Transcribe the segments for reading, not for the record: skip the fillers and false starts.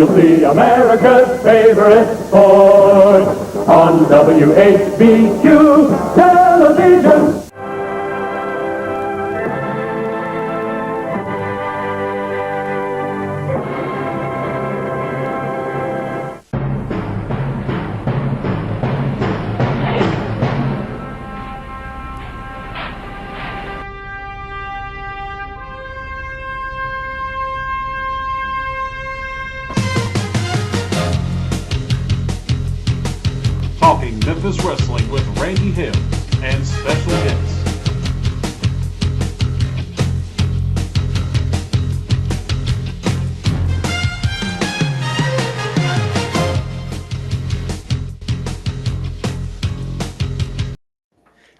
you'll see America's favorite sport on WHBQ television. Talking Memphis Wrestling with Randy Hill and special guests.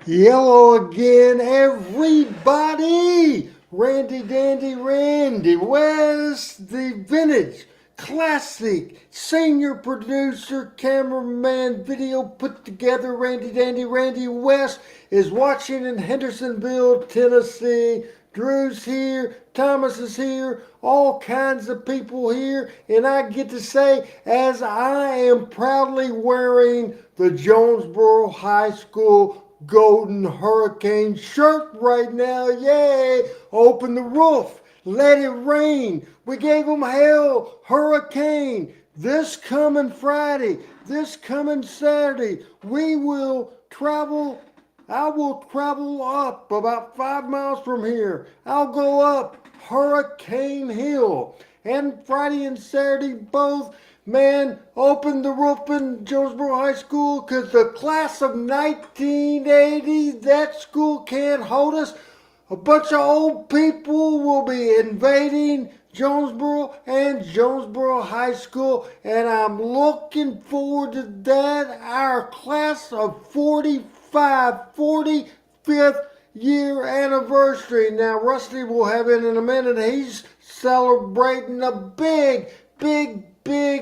Hello again, everybody! Randy Dandy Randy West, the vintage, classic, senior producer, cameraman, video put together, Randy Dandy Randy West is watching in Hendersonville, Tennessee. Drew's here, Thomas is here, all kinds of people here, and I get to say, as I am proudly wearing the Jonesboro High School Golden Hurricane shirt right now, yay! Open the roof, let it rain. We gave them hell, hurricane. This coming Friday, this coming Saturday, we will travel. I will travel up about 5 miles from here. I'll go up Hurricane Hill. And Friday and Saturday both, man, open the roof in Jonesboro High School because the class of 1980, that school can't hold us. A bunch of old people will be invading Jonesboro and Jonesboro High School, and I'm looking forward to that. Our class of 45, 45th year anniversary. Now, Rusty will have it in a minute. He's celebrating a big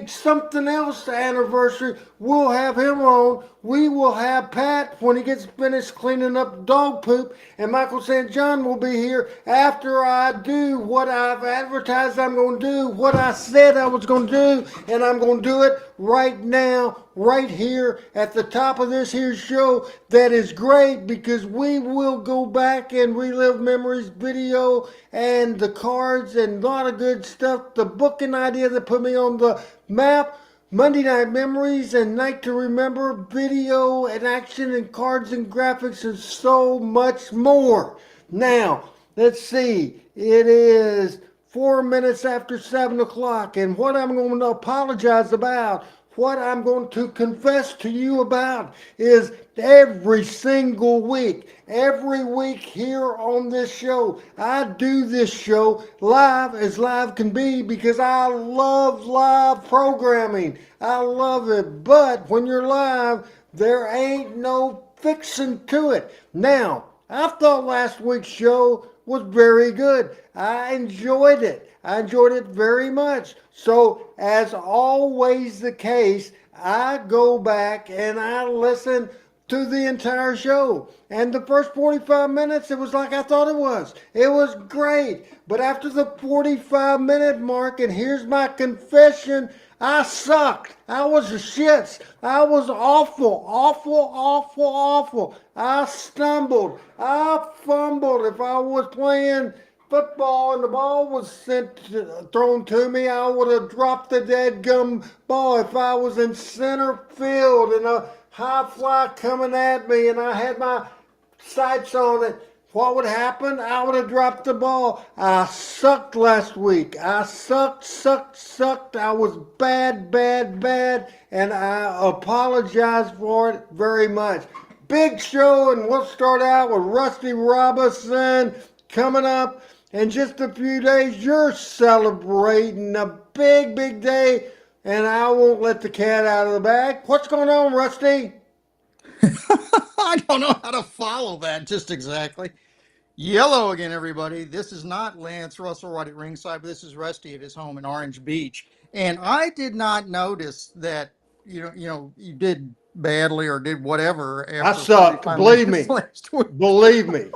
something else anniversary. We'll have him on. We will have Pat when he gets finished cleaning up dog poop, and Michael St. John will be here after I do what I've advertised I'm going to do, what I said I was going to do, and I'm going to do it right now, right here at the top of this here show. That is great because we will go back and relive memories, video, and the cards, and a lot of good stuff. The booking idea that put me on the map, Monday Night Memories and Night to Remember, video and action and cards and graphics and so much more. Now, let's see. It is 4 minutes after 7 o'clock, and what I'm going to apologize about, what I'm going to confess to you about is every single week, every week here on this show, I do this show live as live can be because I love live programming. I love it. But when you're live, there ain't no fixing to it. Now, I thought last week's show was very good. I enjoyed it. I enjoyed it very much. So, as always the case, I go back and I listen to the entire show. And the first 45 minutes, it was like I thought it was. It was great. But after the 45-minute mark, and here's my confession, I sucked. I was a shits. I was awful. I stumbled. I fumbled. If I was playing football and the ball was thrown to me, I would have dropped the dadgum ball. If I was in center field and a high fly coming at me and I had my sights on it, what would happen? I would have dropped the ball. I sucked last week. I sucked. I was bad, and I apologize for it very much. Big show, and we'll start out with Rusty Robinson coming up in just a few days. You're celebrating a big day, and I won't let the cat out of the bag. What's going on, Rusty? I don't know how to follow that just exactly. Yellow again, everybody. This is not Lance Russell right at ringside, but this is Rusty at his home in Orange Beach. And I did not notice that you did badly or did whatever. I sucked. Believe me. Last week. Believe me.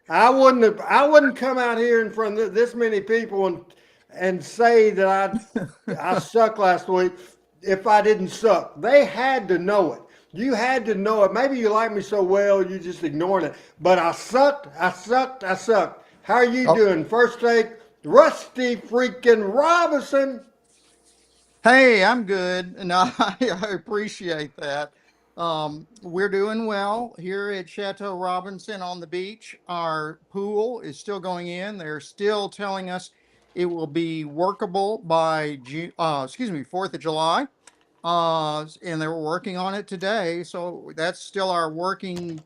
I wouldn't come out here in front of this many people and say that I sucked last week if I didn't suck. They had to know it. You had to know it. Maybe you like me so well, you just ignoring it. But I sucked. I sucked. I sucked. How are you Oh, doing? First take, Rusty freaking Robinson. hey, I'm good, and I appreciate that. We're doing well here at Chateau Robinson on the beach. Our pool is still going in. They're still telling us it will be workable by Fourth of July. And they were working on it today, so that's still our working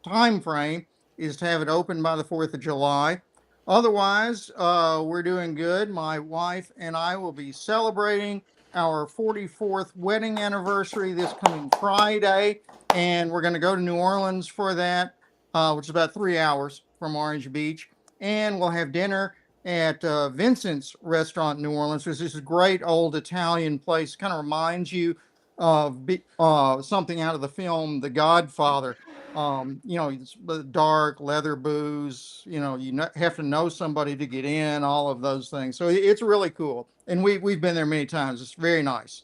time frame is to have it open by the 4th of July. Otherwise, we're doing good. My wife and I will be celebrating our 44th wedding anniversary this coming Friday, and we're going to go to New Orleans for that, which is about 3 hours from Orange Beach, and we'll have dinner at Vincent's Restaurant in New Orleans, which is a great old Italian place. Kind of reminds you of something out of the film The Godfather. It's the dark leather booze. Have to know somebody to get in. All of those things. So it's really cool, and we've been there many times. It's very nice.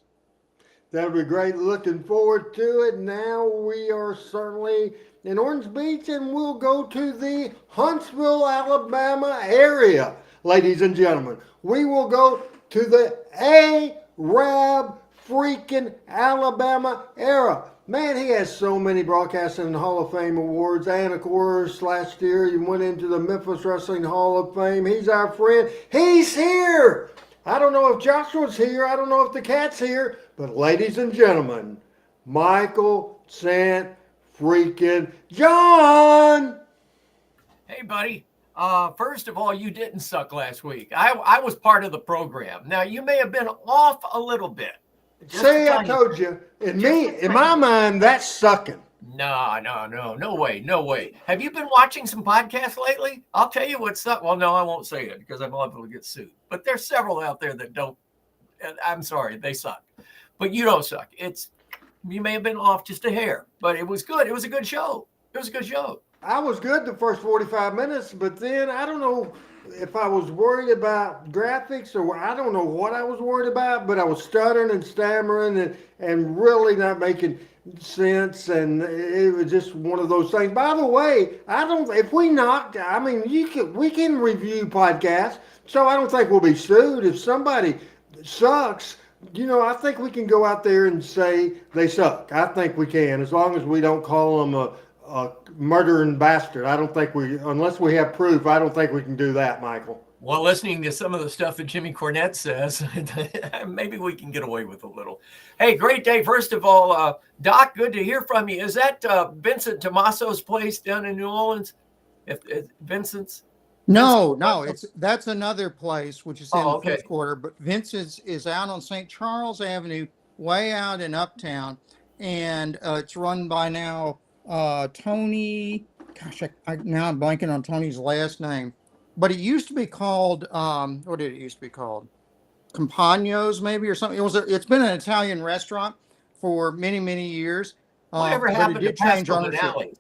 That'll be great. Looking forward to it. Now we are certainly in Orange Beach and we'll go to the Huntsville, Alabama area, ladies and gentlemen. We will go to the Arab freaking Alabama era. Man, he has so many broadcasting and Hall of Fame awards. And of course, last year he went into the Memphis Wrestling Hall of Fame. He's our friend. He's here. I don't know if Joshua's here. I don't know if the cat's here. But ladies and gentlemen, Michael St. freaking John. Hey, buddy. First of all, you didn't suck last week. I was part of the program. Now, you may have been off a little bit. See, I told you. In my mind, that's sucking. No way, no way. Have you been watching some podcasts lately? I'll tell you what's up. Well, no, I won't say it because I'm liable to get sued. But there's several out there that don't. I'm sorry, they suck. But you don't suck. You may have been off just a hair, but it was good. It was a good show. It was a good show. I was good the first 45 minutes, but then I don't know if I was worried about graphics or I don't know what I was worried about, but I was stuttering and stammering and really not making sense, and it was just one of those things. By the way, if we knocked, I mean, we can review podcasts, so I don't think we'll be sued if somebody sucks. I think we can go out there and say they suck. I think we can, as long as we don't call them a murdering bastard. I don't think unless we have proof, I don't think we can do that, Michael. Well, listening to some of the stuff that Jimmy Cornette says, maybe we can get away with a little. Hey, great day. First of all, Doc, good to hear from you. Is that Vincent Tomaso's place down in New Orleans? If Vincent's? No, that's another place which is in the okay. fifth quarter. But Vincent's is out on St. Charles Avenue, way out in Uptown, and it's run by now Tony. Gosh, now I'm blanking on Tony's last name. But it used to be called, what did it used to be called? Campagno's maybe or something. It's been an Italian restaurant for many, many years. Whatever happened to Pascal's Alley?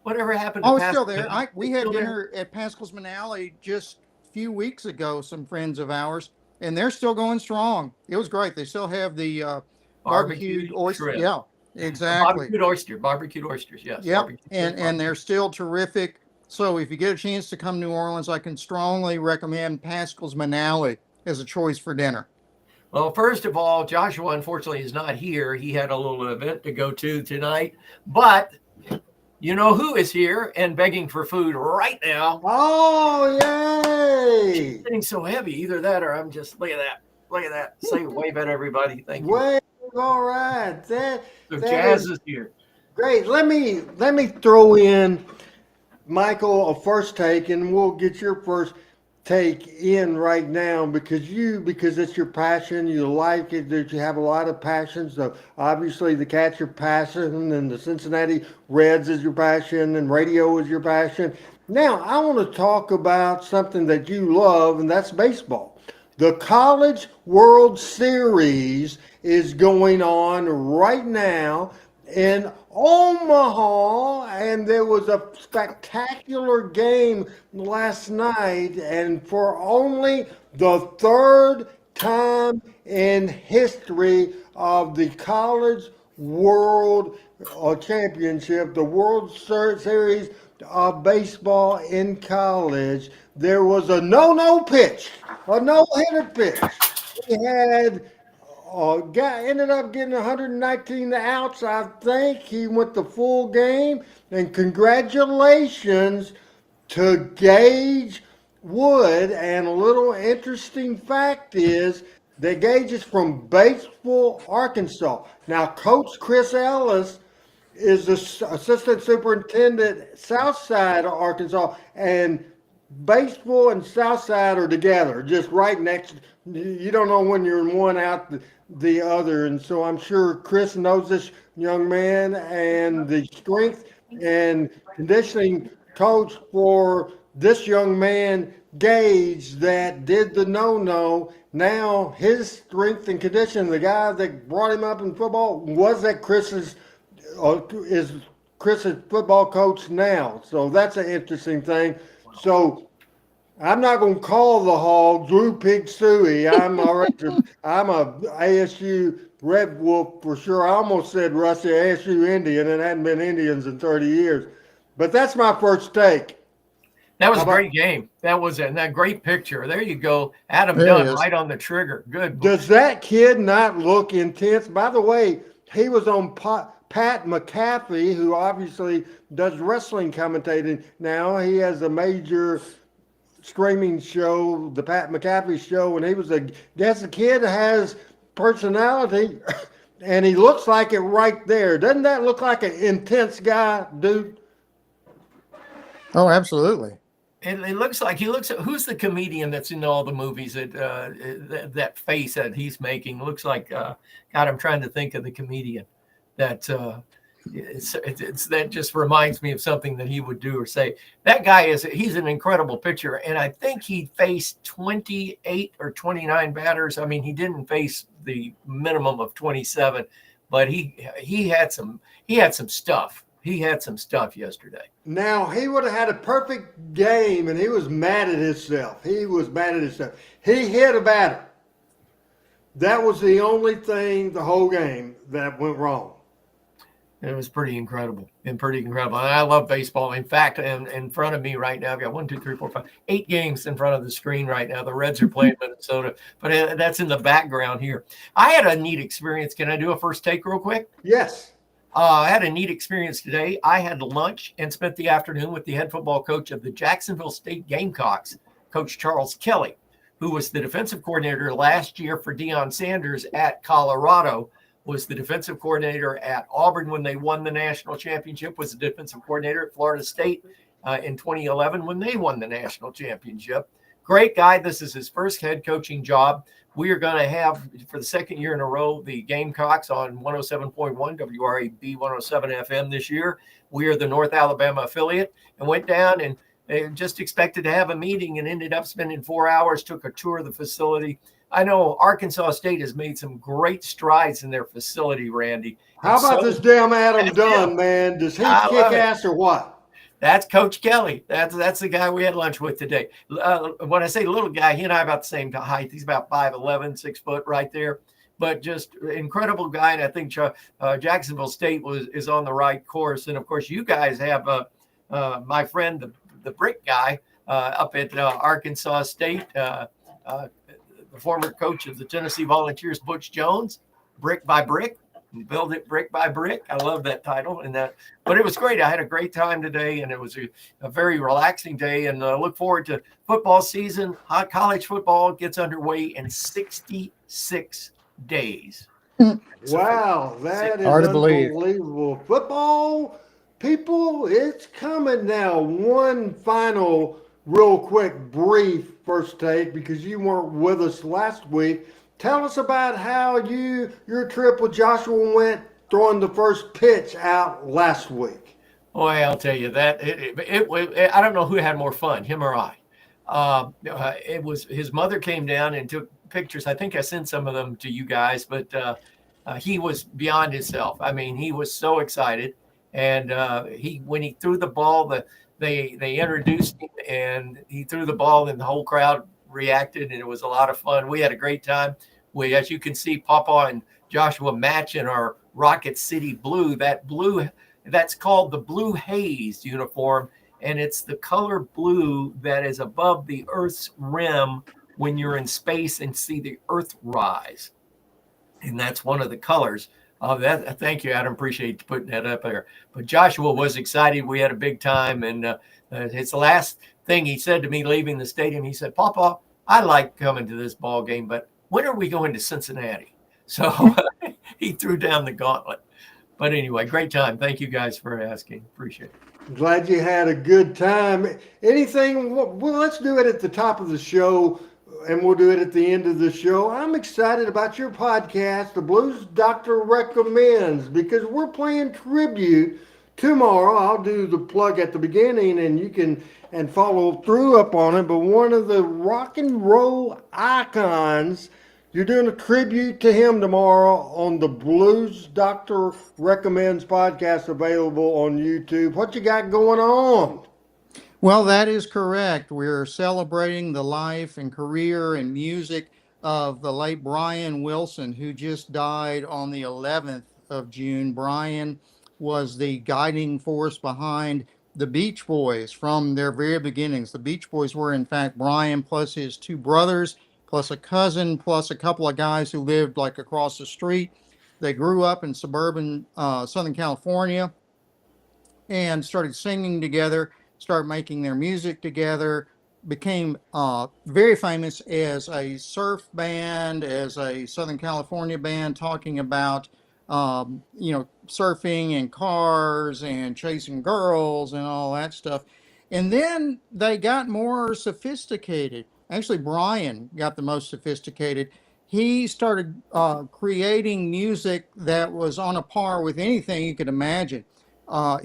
Whatever happened to Pascal's? Oh, it's still there. We had dinner at Pascal's Alley just a few weeks ago, some friends of ours, and they're still going strong. It was great. They still have the barbecued oyster. Yeah, exactly. Barbecued oysters, yes. Yep, and they're still terrific. So if you get a chance to come to New Orleans, I can strongly recommend Pascal's Alley as a choice for dinner. Well, first of all, Joshua unfortunately is not here. He had a little event to go to tonight, but you know who is here and begging for food right now? Oh, yay! She's getting so heavy. Either that or I'm just, look at that. Say wave at everybody. Thank you. Wave, all right. Jazz is here. Great. Let me throw in, Michael, a first take, and we'll get your first take in right now because it's your passion. You like it, that you have a lot of passions. So obviously the Cats your passion, and the Cincinnati Reds is your passion, and radio is your passion. Now I want to talk about something that you love, and that's baseball. The College World Series is going on right now in Omaha, and there was a spectacular game last night, and for only The third time in history of the College World Championship, the World Series of Baseball in college, there was a no-no pitch, a no-hitter pitch. We had guy ended up getting 119 outs, I think. He went the full game. And congratulations to Gage Wood. And a little interesting fact is that Gage is from Batesville, Arkansas. Now, Coach Chris Ellis is the assistant superintendent Southside of Arkansas, and Batesville and Southside are together, just right next. You don't know when you're in one out the other, and so I'm sure Chris knows this young man and the strength and conditioning coach for this young man Gage that did the no. Now his strength and conditioning, the guy that brought him up in football, was at Chris's is Chris's football coach now. So that's an interesting thing. So I'm not going to call the hog Drew Pig Suey. I'm a ASU Red Wolf for sure. I almost said Rusty ASU Indian, and it hadn't been Indians in 30 years. But that's my first take. That was a great game. That was that great picture. There you go. Adam There he Dunn is. right on the trigger. Good. Does that kid not look intense? By the way, he was on Pat McAfee, who obviously does wrestling commentating now. He has a major streaming show, the Pat McAfee show, and he was a guess. The kid has personality, and he looks like it right there. Doesn't that look like an intense guy, dude? Oh, absolutely. It looks like he looks at who's the comedian that's in all the movies that face that he's making looks like God. I'm trying to think of the comedian that that just reminds me of something that he would do or say. That guy he's an incredible pitcher, and I think he faced 28 or 29 batters. I mean, he didn't face the minimum of 27, but he had some stuff. He had some stuff yesterday. Now, he would have had a perfect game, and he was mad at himself. He hit a batter. That was the only thing the whole game that went wrong. It was pretty incredible. And I love baseball. In fact, in front of me right now, I've got 1, 2, 3, 4, 5, 8 games in front of the screen right now. The Reds are playing Minnesota, but that's in the background here. I had a neat experience. Can I do a first take real quick? Yes. I had a neat experience today. I had lunch and spent the afternoon with the head football coach of the Jacksonville State Gamecocks, Coach Charles Kelly, who was the defensive coordinator last year for Deion Sanders at Colorado, was the defensive coordinator at Auburn when they won the national championship, was the defensive coordinator at Florida State in 2011 when they won the national championship. Great guy. This is his first head coaching job. We are going to have, for the second year in a row, the Gamecocks on 107.1 WRAB 107 FM this year. We are the North Alabama affiliate, and went down and just expected to have a meeting and ended up spending 4 hours, took a tour of the facility. I know Arkansas State has made some great strides in their facility, Randy. How about this damn Adam Dunn, man? Does he kick ass or what? That's Coach Kelly. That's the guy we had lunch with today. When I say little guy, he and I are about the same height. He's about 5'11", 6 foot right there. But just incredible guy. And I think Jacksonville State is on the right course. And, of course, you guys have my friend, the brick guy up at Arkansas State, the former coach of the Tennessee Volunteers, Butch Jones, brick by brick. Build it brick by brick. I love that title but it was great. I had a great time today, and it was a very relaxing day, and look forward to football season. College football gets underway in 66 days. Wow, that is hard to believe. Unbelievable. Football, people, it's coming now. One final, real quick, brief first take, because you weren't with us last week. Tell us about how your trip with Joshua went throwing the first pitch out last week. Boy, I'll tell you that I don't know who had more fun, him or I. It was his mother came down and took pictures. I think I sent some of them to you guys, but he was beyond himself. I mean, he was so excited, and when he threw the ball, they introduced him, and he threw the ball, and the whole crowd reacted, and it was a lot of fun. We had a great time. We, as you can see, Papa and Joshua matching our Rocket City blue. That blue, that's called the Blue Haze uniform, and it's the color blue that is above the Earth's rim when you're in space and see the Earth rise. And that's one of the colors of that. Thank you, Adam. Appreciate you putting that up there. But Joshua was excited. We had a big time, and it's the last thing he said to me leaving the stadium. He said, "Papa, I like coming to this ball game, but when are we going to Cincinnati?" So he threw down the gauntlet. But anyway, great time. Thank you guys for asking. Appreciate it. Glad you had a good time. Anything? Well, let's do it at the top of the show, and we'll do it at the end of the show. I'm excited about your podcast, The Blues Doctor Recommends, because we're playing tribute tomorrow. I'll do the plug at the beginning, and you can follow through up on it. But one of the rock and roll icons, you're doing a tribute to him tomorrow on the Blues Doctor Recommends podcast, available on YouTube. What you got going on? Well, that is correct. We're celebrating the life and career and music of the late Brian Wilson, who just died on the 11th of June. Brian was the guiding force behind the Beach Boys from their very beginnings. The Beach Boys were, in fact, Brian plus his two brothers, plus a cousin, plus a couple of guys who lived like across the street. They grew up in suburban Southern California and started singing together, started making their music together, became very famous as a surf band, as a Southern California band, talking about surfing and cars and chasing girls and all that stuff. And then they got more sophisticated. Actually, Brian got the most sophisticated. He started creating music that was on a par with anything you could imagine.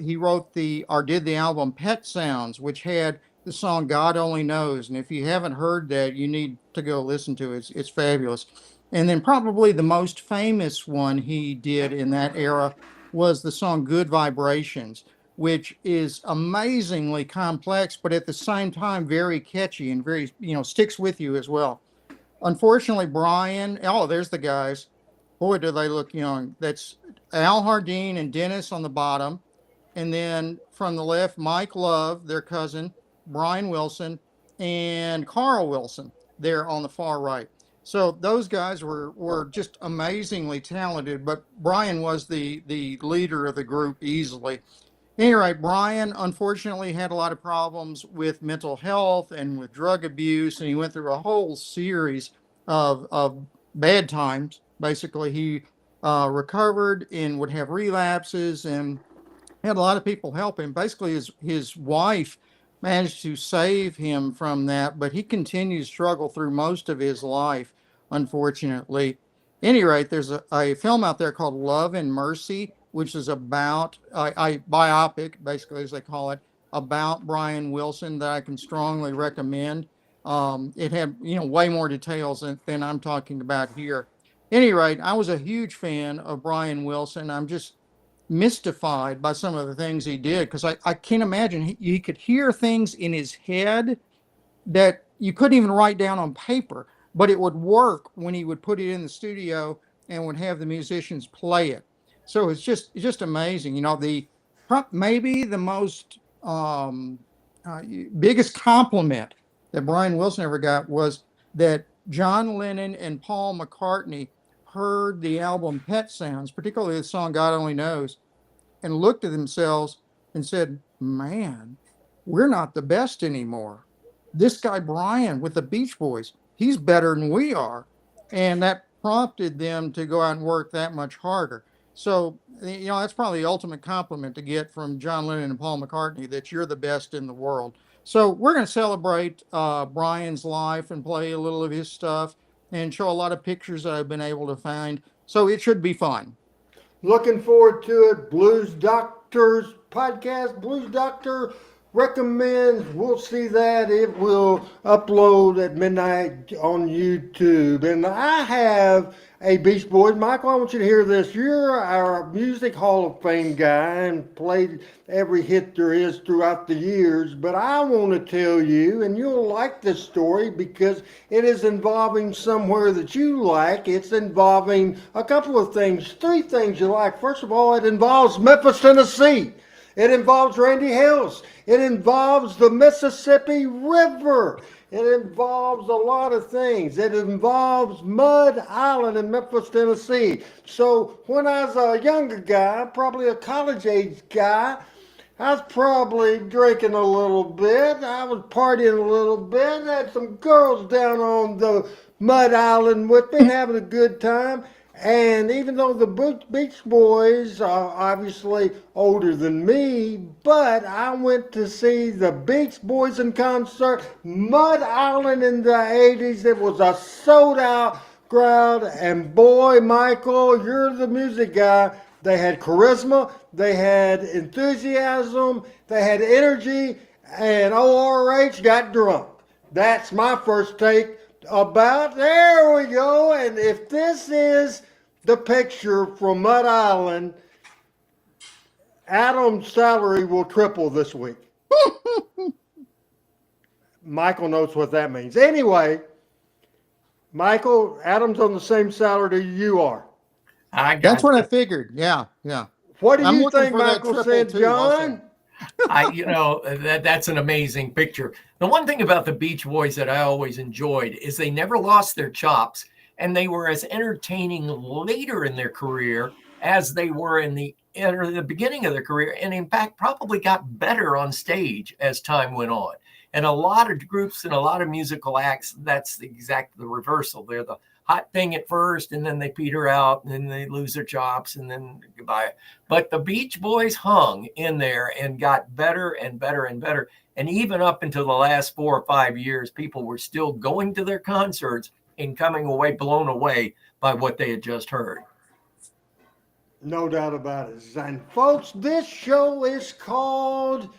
He wrote did the album Pet Sounds, which had the song God Only Knows. And if you haven't heard that, you need to go listen to it. It's fabulous. And then probably the most famous one he did in that era was the song Good Vibrations, which is amazingly complex, but at the same time, very catchy and very, sticks with you as well. Unfortunately, Brian, there's the guys. Boy, do they look young. That's Al Hardeen and Dennis on the bottom. And then from the left, Mike Love, their cousin, Brian Wilson, and Carl Wilson there on the far right. So those guys were just amazingly talented, but Brian was the leader of the group easily. Anyway, Brian unfortunately had a lot of problems with mental health and with drug abuse, and he went through a whole series of bad times. Basically, he recovered and would have relapses and had a lot of people help him. Basically, his wife managed to save him from that, but he continued to struggle through most of his life, unfortunately. At any rate, there's a film out there called Love and Mercy, which is about a biopic, basically, as they call it, about Brian Wilson that I can strongly recommend. It had, way more details than I'm talking about here. At any rate, I was a huge fan of Brian Wilson. I'm just mystified by some of the things he did, because I can't imagine he could hear things in his head that you couldn't even write down on paper, but it would work when he would put it in the studio and would have the musicians play it. So it's just amazing. Maybe the most biggest compliment that Brian Wilson ever got was that John Lennon and Paul McCartney heard the album Pet Sounds, particularly the song God Only Knows, and looked at themselves and said, man, we're not the best anymore. This guy Brian with the Beach Boys, he's better than we are. And that prompted them to go out and work that much harder. So, that's probably the ultimate compliment to get from John Lennon and Paul McCartney, that you're the best in the world. So we're going to celebrate Brian's life and play a little of his stuff and show a lot of pictures that I've been able to find. So it should be fun. Looking forward to it. Blues Doctors podcast, Blues Doctor recommend, we'll see that. It will upload at midnight on YouTube. And I have a Beach Boys. Michael, I want you to hear this. You're our Music Hall of Fame guy and played every hit there is throughout the years. But I want to tell you, and you'll like this story because it is involving somewhere that you like. It's involving a couple of things, three things you like. First of all, it involves Memphis, Tennessee. It involves Randy Hills. It involves the Mississippi River. It involves a lot of things. It involves Mud Island in Memphis, Tennessee. So when I was a younger guy, probably a college-age guy, I was probably drinking a little bit. I was partying a little bit. I had some girls down on the Mud Island with me having a good time. And even though the Beach Boys are obviously older than me, but I went to see the Beach Boys in concert, Mud Island in the 80s. It was a sold out crowd. And boy, Michael, you're the music guy. They had charisma, they had enthusiasm, they had energy, and ORH got drunk. That's my first take about, there we go. And if this is the picture from Mud Island, Adam's salary will triple this week. Michael knows what that means. Anyway, Michael, Adam's on the same salary you are. That's what I figured. Yeah, yeah. What do I'm you looking think for that Michael triple said, too, also. John? That's an amazing picture. The one thing about the Beach Boys that I always enjoyed is they never lost their chops, and they were as entertaining later in their career as they were in the beginning of their career, and in fact probably got better on stage as time went on. And a lot of groups and a lot of musical acts, that's the reversal. They're the hot thing at first, and then they peter out, and then they lose their chops, and then goodbye. But the Beach Boys hung in there and got better and better and better. And even up until the last 4 or 5 years, people were still going to their concerts and coming away blown away by what they had just heard. No doubt about it. And folks, this show is called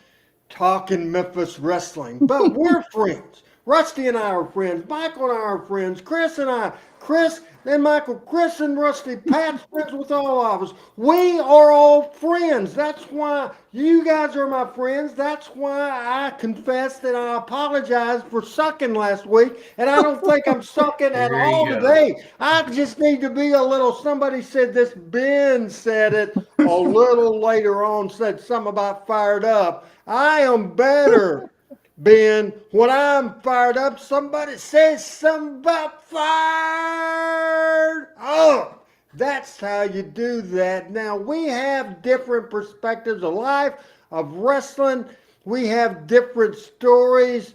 Talking Memphis Wrestling, but we're friends. Rusty and I are friends. Michael and I are friends. Chris and I. Chris and Michael. Chris and Rusty. Pat's friends with all of us. We are all friends. That's why you guys are my friends. That's why I confessed and I apologize for sucking last week. And I don't think I'm sucking at all today. I just need to be a little, somebody said this, Ben said it a little later on, said something about fired up. I am better, Ben. When I'm fired up, somebody says something about fired up. That's how you do that. Now, we have different perspectives of life, of wrestling. We have different stories.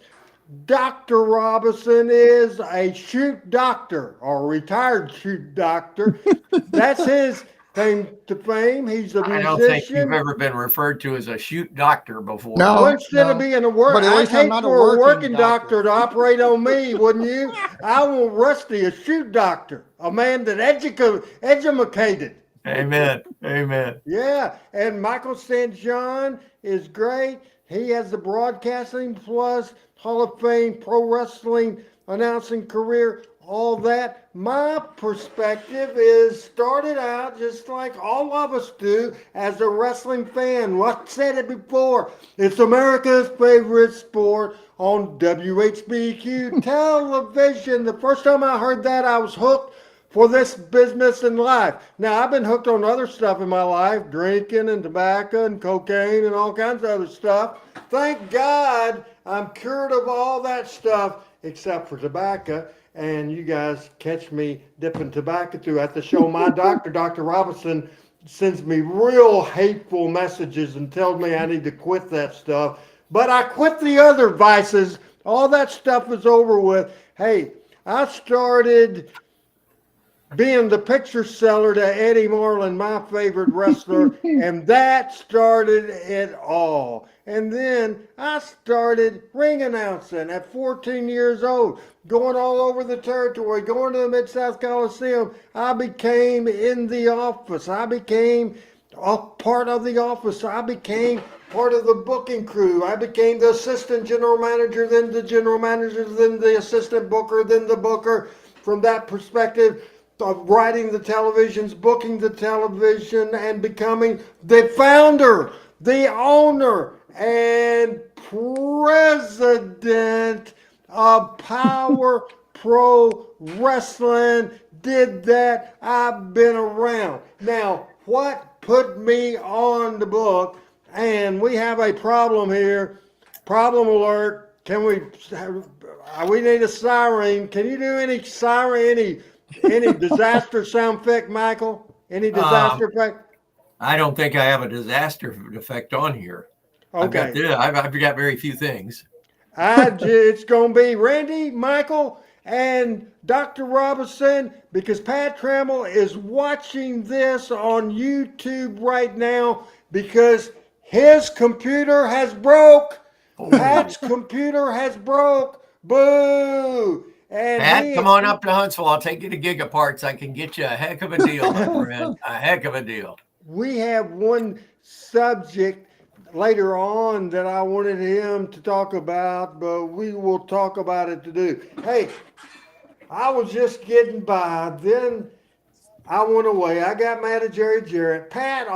Dr. Robinson is a shoot doctor, or a retired shoot doctor. That's his claim to fame. He's a musician. I don't think you've ever been referred to as a shoot doctor before. No, well, instead of being a work, I'd hate for a working doctor to operate on me, wouldn't you? I want Rusty, a shoot doctor, a man that educated. Amen. Amen. Yeah, and Michael St. John is great. He has the Broadcasting Plus Hall of Fame Pro Wrestling announcing career. All that. My perspective is started out just like all of us do as a wrestling fan. I've said it before. It's America's favorite sport on WHBQ television. The first time I heard that, I was hooked for this business in life. Now, I've been hooked on other stuff in my life, drinking and tobacco and cocaine and all kinds of other stuff. Thank God I'm cured of all that stuff except for tobacco. And you guys catch me dipping tobacco throughout the show. My doctor, Dr. Robinson, sends me real hateful messages and tells me I need to quit that stuff. But I quit the other vices. All that stuff is over with. Hey, I started being the picture seller to Eddie Marlin, my favorite wrestler, and that started it all. And then I started ring announcing at 14 years old, going all over the territory, going to the Mid-South Coliseum. I became in the office. I became a part of the office. I became part of the booking crew. I became the assistant general manager, then the general manager, then the assistant booker, then the booker. From that perspective of writing the televisions, booking the television, and becoming the founder, the owner, and president of Power Pro Wrestling. Did that. I've been around. Now, what put me on the book? And we have a problem here. Problem alert. Can we need a siren. Can you do any siren, any disaster sound effect, Michael? Any disaster effect? I don't think I have a disaster effect on here. Okay. I've got very few things. It's going to be Randy, Michael, and Dr. Robinson, because Pat Trammell is watching this on YouTube right now because his computer has broke. Pat's computer has broke. Boo! And Pat, come on up to Huntsville. I'll take you to Gigaparts. I can get you a heck of a deal, my friend. A heck of a deal. We have one subject later on that I wanted him to talk about, but we will talk about it today. Hey, I was just getting by. Then I went away. I got mad at Jerry Jarrett. Pat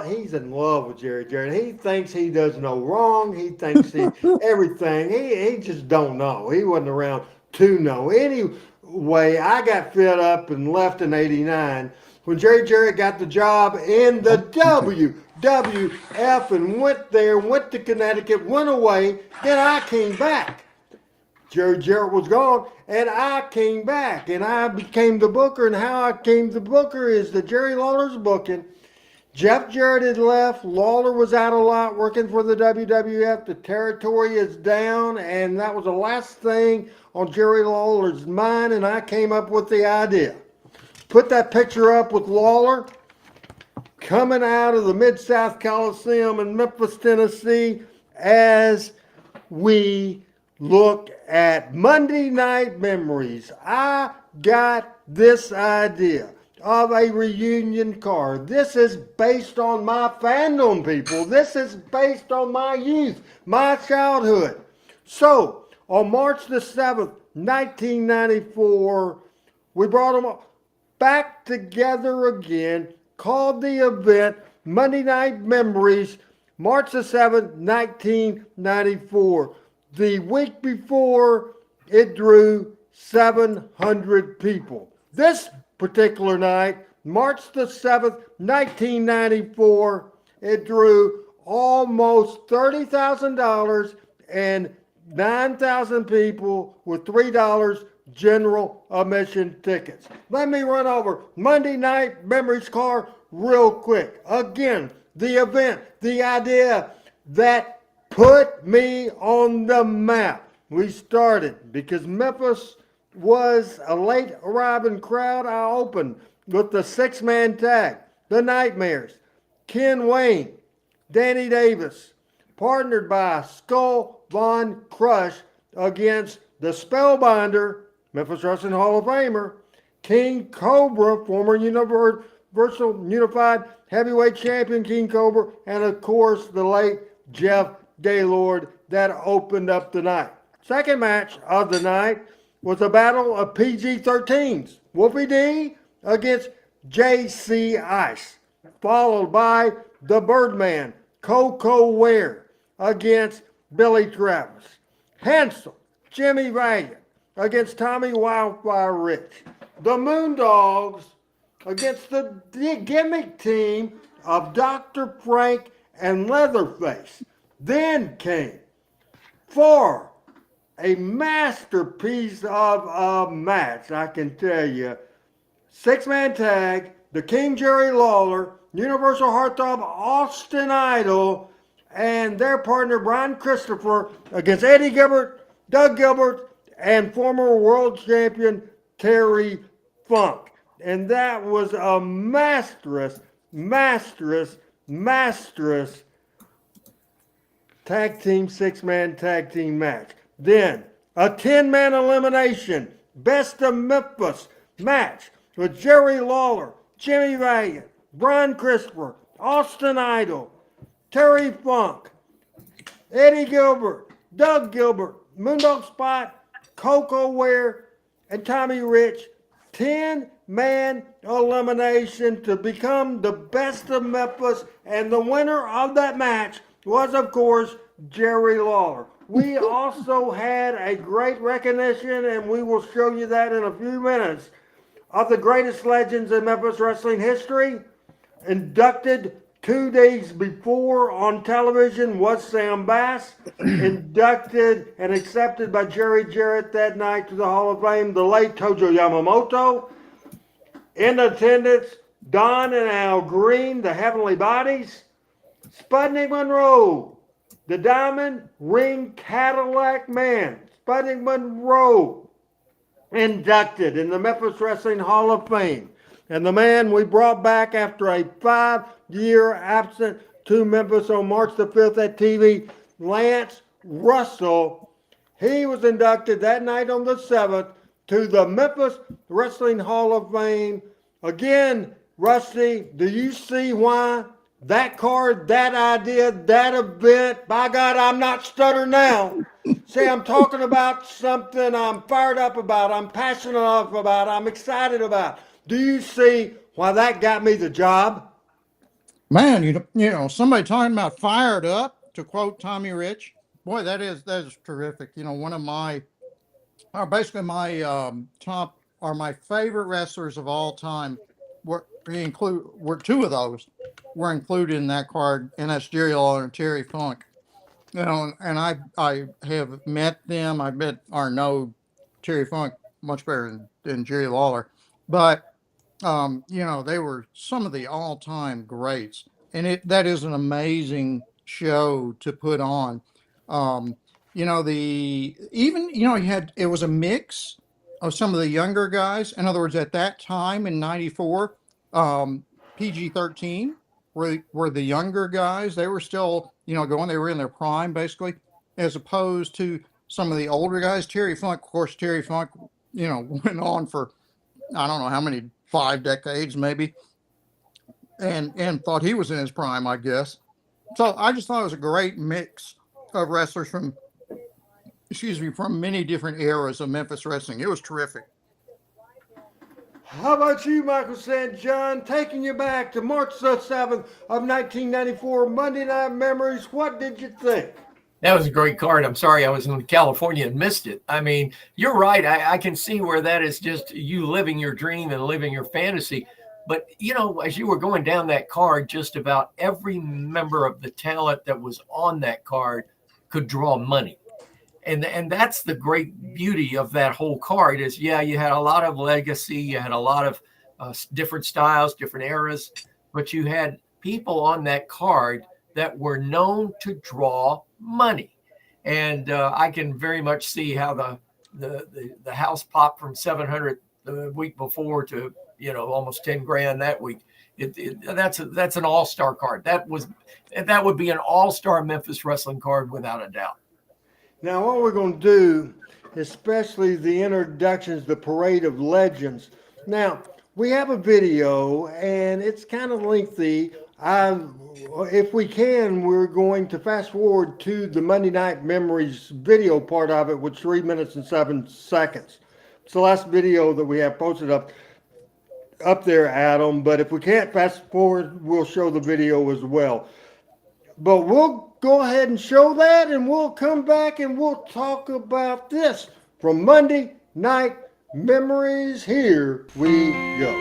he's in love with Jerry Jarrett. He thinks he does no wrong. He thinks everything. He just don't know. He wasn't around to know. Anyway, I got fed up and left in '89 when Jerry Jarrett got the job in the WWF and went to Connecticut, went away. Then I came back. Jerry Jarrett was gone, and I came back, and I became the booker. And how I came the booker is that Jerry Lawler's booking. Jeff Jarrett had left. Lawler was out a lot working for the WWF. The territory is down, and that was the last thing on Jerry Lawler's mind, and I came up with the idea. Put that picture up with Lawler coming out of the Mid-South Coliseum in Memphis, Tennessee, as we look at Monday Night Memories. I got this idea of a reunion card. This is based on my fandom, people. This is based on my youth, my childhood. So, on March the 7th, 1994, we brought them back together again, called the event Monday Night Memories, March the 7th, 1994. The week before, it drew 700 people. This particular night, March the 7th, 1994, it drew almost $30,000 and 9,000 people with $3 general admission tickets. Let me run over Monday Night Memories car real quick. Again, the event, the idea that put me on the map. We started because Memphis was a late arriving crowd. I opened with the 6-man tag, the Nightmares, Ken Wayne, Danny Davis, partnered by Skull Von Crush against the Spellbinder, Memphis Wrestling Hall of Famer, King Cobra, former Universal Unified Heavyweight Champion King Cobra, and of course the late Jeff Gaylord that opened up the night. Second match of the night was a battle of PG-13s. Wolfie D against JC Ice, followed by the Birdman, Coco Ware against Billy Travis. Hansel, Jimmy Valiant against Tommy Wildfire Rich. The Moondogs against the gimmick team of Dr. Frank and Leatherface. Then came for a masterpiece of a match, I can tell you. 6-man tag, the King Jerry Lawler, Universal Heartthrob Austin Idol, and their partner Brian Christopher against Eddie Gilbert, Doug Gilbert, and former world champion Terry Funk. And that was a masterous tag team, 6-man tag team match. Then a 10-man elimination, best of Memphis match with Jerry Lawler, Jimmy Valiant, Brian Christopher, Austin Idol, Terry Funk, Eddie Gilbert, Doug Gilbert, Moondog Spot, Coco Ware, and Tommy Rich. 10-man elimination to become the best of Memphis, and the winner of that match was, of course, Jerry Lawler. We also had a great recognition, and we will show you that in a few minutes, of the greatest legends in Memphis wrestling history. Inducted 2 days before on television was Sam Bass. Inducted and accepted by Jerry Jarrett that night to the Hall of Fame, the late Tojo Yamamoto. In attendance, Don and Al Green, the Heavenly Bodies. Spudnik Monroe, the Diamond Ring Cadillac Man. Spudnik Monroe, inducted in the Memphis Wrestling Hall of Fame. And the man we brought back after a 5-year absence to Memphis on March the 5th at TV, Lance Russell. He was inducted that night on the 7th to the Memphis Wrestling Hall of Fame. Again, Rusty, do you see why that card, that idea, that event, by God, I'm not stuttering now. See, I'm talking about something I'm fired up about, I'm passionate about, I'm excited about. Do you see why that got me the job? Man, you know, somebody talking about fired up, to quote Tommy Rich. Boy, that is terrific. You know, one of my, basically my top, or my favorite wrestlers of all time were two of those were included in that card, and that's Jerry Lawler and Terry Funk. You know, and I have met them. I met or know Terry Funk much better than Jerry Lawler, but you know, they were some of the all-time greats, and that is an amazing show to put on. You know, it was a mix of some of the younger guys. In other words, at that time in '94, PG-13 were the younger guys. They were still, you know, going. They were in their prime, basically, as opposed to some of the older guys. Terry Funk, of course, you know, went on for I don't know how many, 5 decades maybe, and thought he was in his prime, I guess. So I just thought it was a great mix of wrestlers from many different eras of Memphis wrestling. It was terrific. How about you, Michael St. John, taking you back to March the 7th of 1994, Monday Night Memories? What did you think? That was a great card. I'm sorry I was in California and missed it. I mean, you're right. I can see where that is just you living your dream and living your fantasy. But, you know, as you were going down that card, just about every member of the talent that was on that card could draw money. And that's the great beauty of that whole card is, yeah, you had a lot of legacy. You had a lot of different styles, different eras. But you had people on that card that were known to draw money. And I can very much see how the house popped from 700 the week before to, you know, almost 10 grand that week. That's an all-star card. That would be an all-star Memphis wrestling card without a doubt. Now, what we're going to do, especially the introductions, the parade of legends. Now, we have a video, and it's kind of lengthy. If we can, we're going to fast forward to the Monday Night Memories video part of it, with 3 minutes and 7 seconds. It's the last video that we have posted up there, Adam. But if we can't fast forward, we'll show the video as well. But we'll go ahead and show that, and we'll come back and we'll talk about this from Monday Night Memories. Here we go.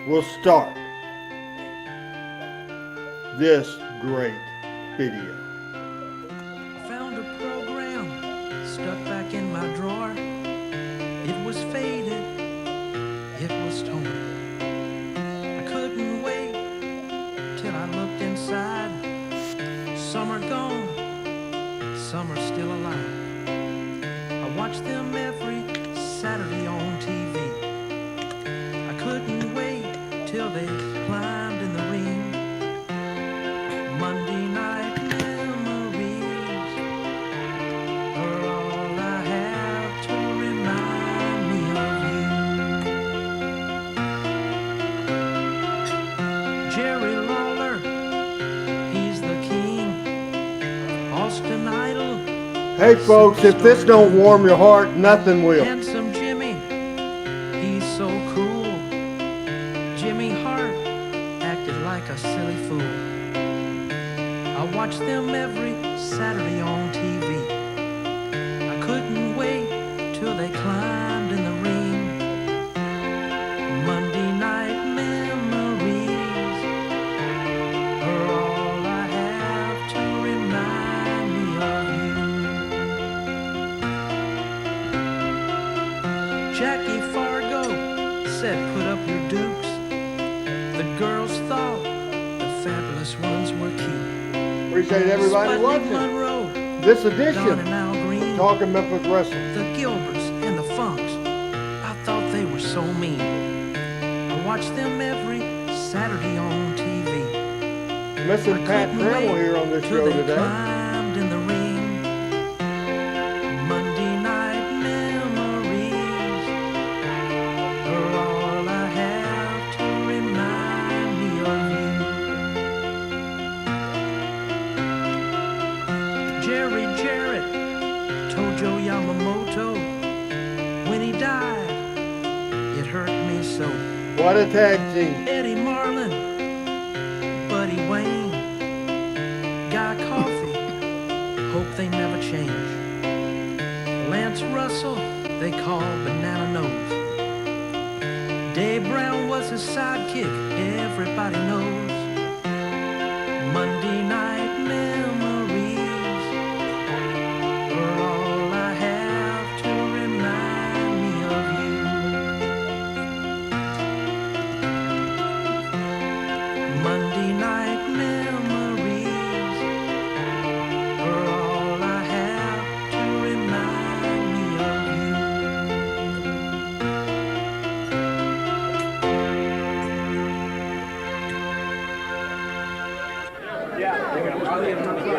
We'll start this great video. Found a program stuck back in my drawer. It was faded, it was torn. I couldn't wait till I looked inside. Some are gone, some are still alive. I watched them every Saturday on TV. I couldn't wait till they climbed in the ring. Monday night memories are all I have to remind me of you. Hey folks, if this don't warm your heart, nothing will. Handsome Jimmy, he's so cool. Jimmy Hart acted like a silly fool. I watched them every Saturday on TV. I couldn't wait till they climbed in the ring. Monday night memories are all I have to remind me of you. Jackie Fargo said, "Put up your dukes." The girls thought the fabulous ones were cute. Appreciate everybody Sputnik watching Monroe, this Don edition and Al Green, of Talking Memphis Wrestling. the Gilberts and the Funks. I thought they were so mean. I watched them every Saturday on TV. Missing Pat Couldn't Trammell wait here on this till show they today. climbed in the ring. Monday night memories are all I have to remind me of you. Jerry Jarrett told Joe Yamamoto when he died, it hurt me so. What a tag team. Eddie Marlin, Buddy Wayne, Guy Coffey, hope they never change. Lance Russell, they call Banana Nose. Dave Brown was his sidekick, everybody knows. Monday night memories are all I have to remind me of you. Monday night memories are all I have to remind me of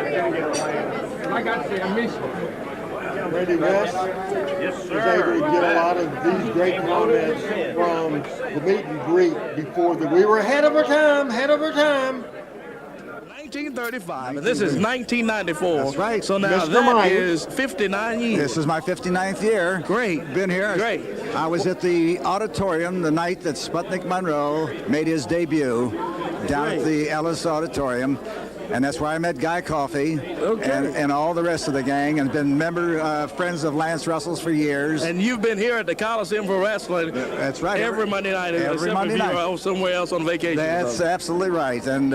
I got to say, I miss you. Randy West was able to get a lot of these great comments from the meet and greet before we were ahead of our time. 1935, and this is 1994. That's right. So now Mr. that Myers. is 59 years. This is my 59th year. Great. Been here. Great. I was at the auditorium the night that Sputnik Monroe made his debut down at the Ellis Auditorium. And that's where I met Guy Coffey and all the rest of the gang, and been friends of Lance Russell's for years. And you've been here at the Coliseum for Wrestling. That's right. Every Monday night, Every except Monday if you night. are somewhere else on vacation. That's absolutely right. And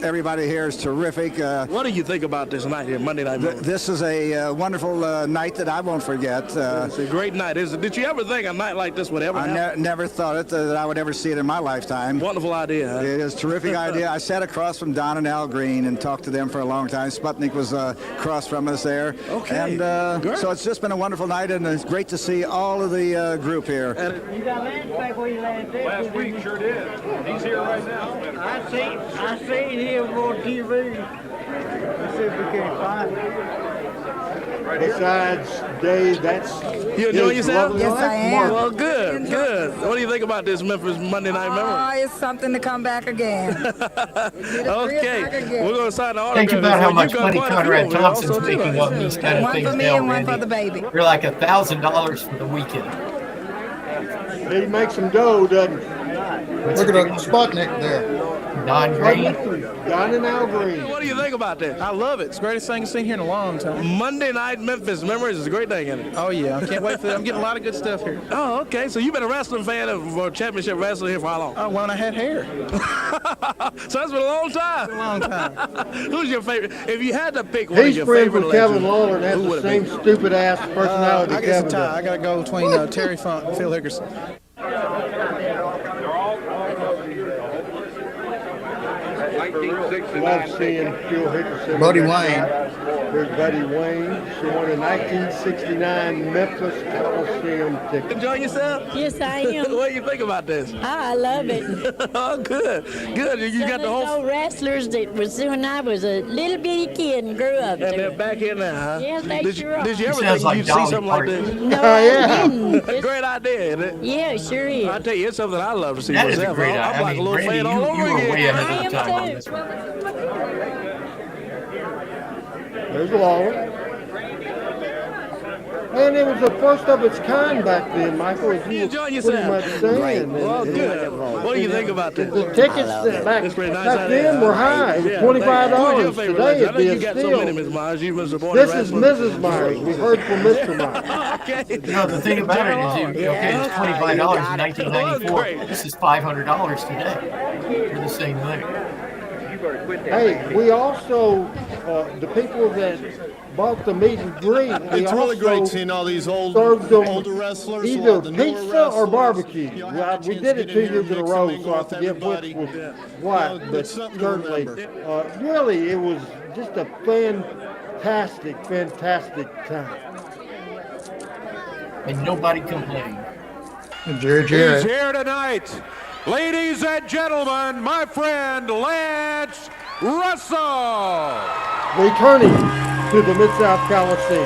everybody here is terrific. What do you think about this night here, Monday night? This is a wonderful night that I won't forget. It's a great night. Did you ever think a night like this would ever happen? I never thought that I would ever see it in my lifetime. Wonderful idea, huh? It is a terrific idea. I sat across from Don and Al Green and talked to them for a long time. Sputnik was across from us there. Okay. And so it's just been a wonderful night, and it's great to see all of the group here. You got Lance back where you landed. Last week sure did. He's here right now. I seen him on TV. Let's see if we can't find him. Besides Dave, that's You enjoying his yourself? lovely Yes, wife, I am. Martha. Well, good. What do you think about this Memphis Monday night memory? Oh, it's something to come back again. Okay, we're going to sign the autograph. Think about how You've much got money quite a few Conrad over there Thompson's also, too. making on these kind of One things for me now, and one for Randy. the baby. You're like $1,000 for the weekend. He makes some dough, doesn't he? Look at Sputnik there. Don Green. Don and Al Green. What do you think about this? I love it. It's the greatest thing I've seen here in a long time. Monday night Memphis Memories is a great thing, isn't it? Oh, yeah. I can't wait for that. I'm getting a lot of good stuff here. Oh, okay. So you've been a wrestling fan for championship wrestling here for how long? Oh, when I had hair. So that's been a long time. A long time. Who's your favorite? If you had to pick one of He's your friends favorite with Kevin legends, Lawler and has who the would it same be? stupid ass personality I Kevin guess it's a tie. does. I got to go between Terry Funk and Phil Hickerson. Love seeing Phil Hickerson. Buddy Wayne. There's Buddy Wayne showing a 1969 Memphis Coliseum ticket. Enjoying yourself? Yes, I am. What do you think about this? I love it. Oh, good. Good. You got the Some of whole... those wrestlers that was when I was a little bitty kid and grew up. And to they're it. back here now, huh? Yes, they Did sure are. Did you ever Sounds think like you'd see Dolly something like Parton. this? No, Oh, yeah. I didn't. It's- Great idea, isn't it? yeah, it sure is. I tell you, it's something I love to see That is a myself. great I'm idea. like a little Randy, fan all you over were way again. ahead of I the time on am this too. one. There's Lawler. And it was the first of its kind back then, Michael, as you enjoying were pretty yourself? much saying. Well, good. What do you think about this? The tickets back It's pretty nice back out then there. were high. It was Yeah, $25. Who's your favorite Today wrestler? I it'd know be you a got so many, steal. Ms. Myers. You've been supporting This is wrestlers. Mrs. Myers. We heard from Mr. Myers. Okay. You know, the thing about it is, okay, it's $25 in 1994. Great. This is $500 today for the same thing. Hey, we also, the people that bought the meet and greet, we It's really great also seeing all these served them older wrestlers, a lot either of the newer pizza or wrestlers. barbecue. You know, Well, have a we chance did to it get 2 in here, years in a mix and row, mingle so I with forget which everybody. was Yeah. what, Well, but it's something to certainly, remember. really, it was just a fantastic time. And nobody complained. Jerry He's Jarrett. here tonight. Ladies and gentlemen, my friend Lance Russell. Returning to the Mid-South Coliseum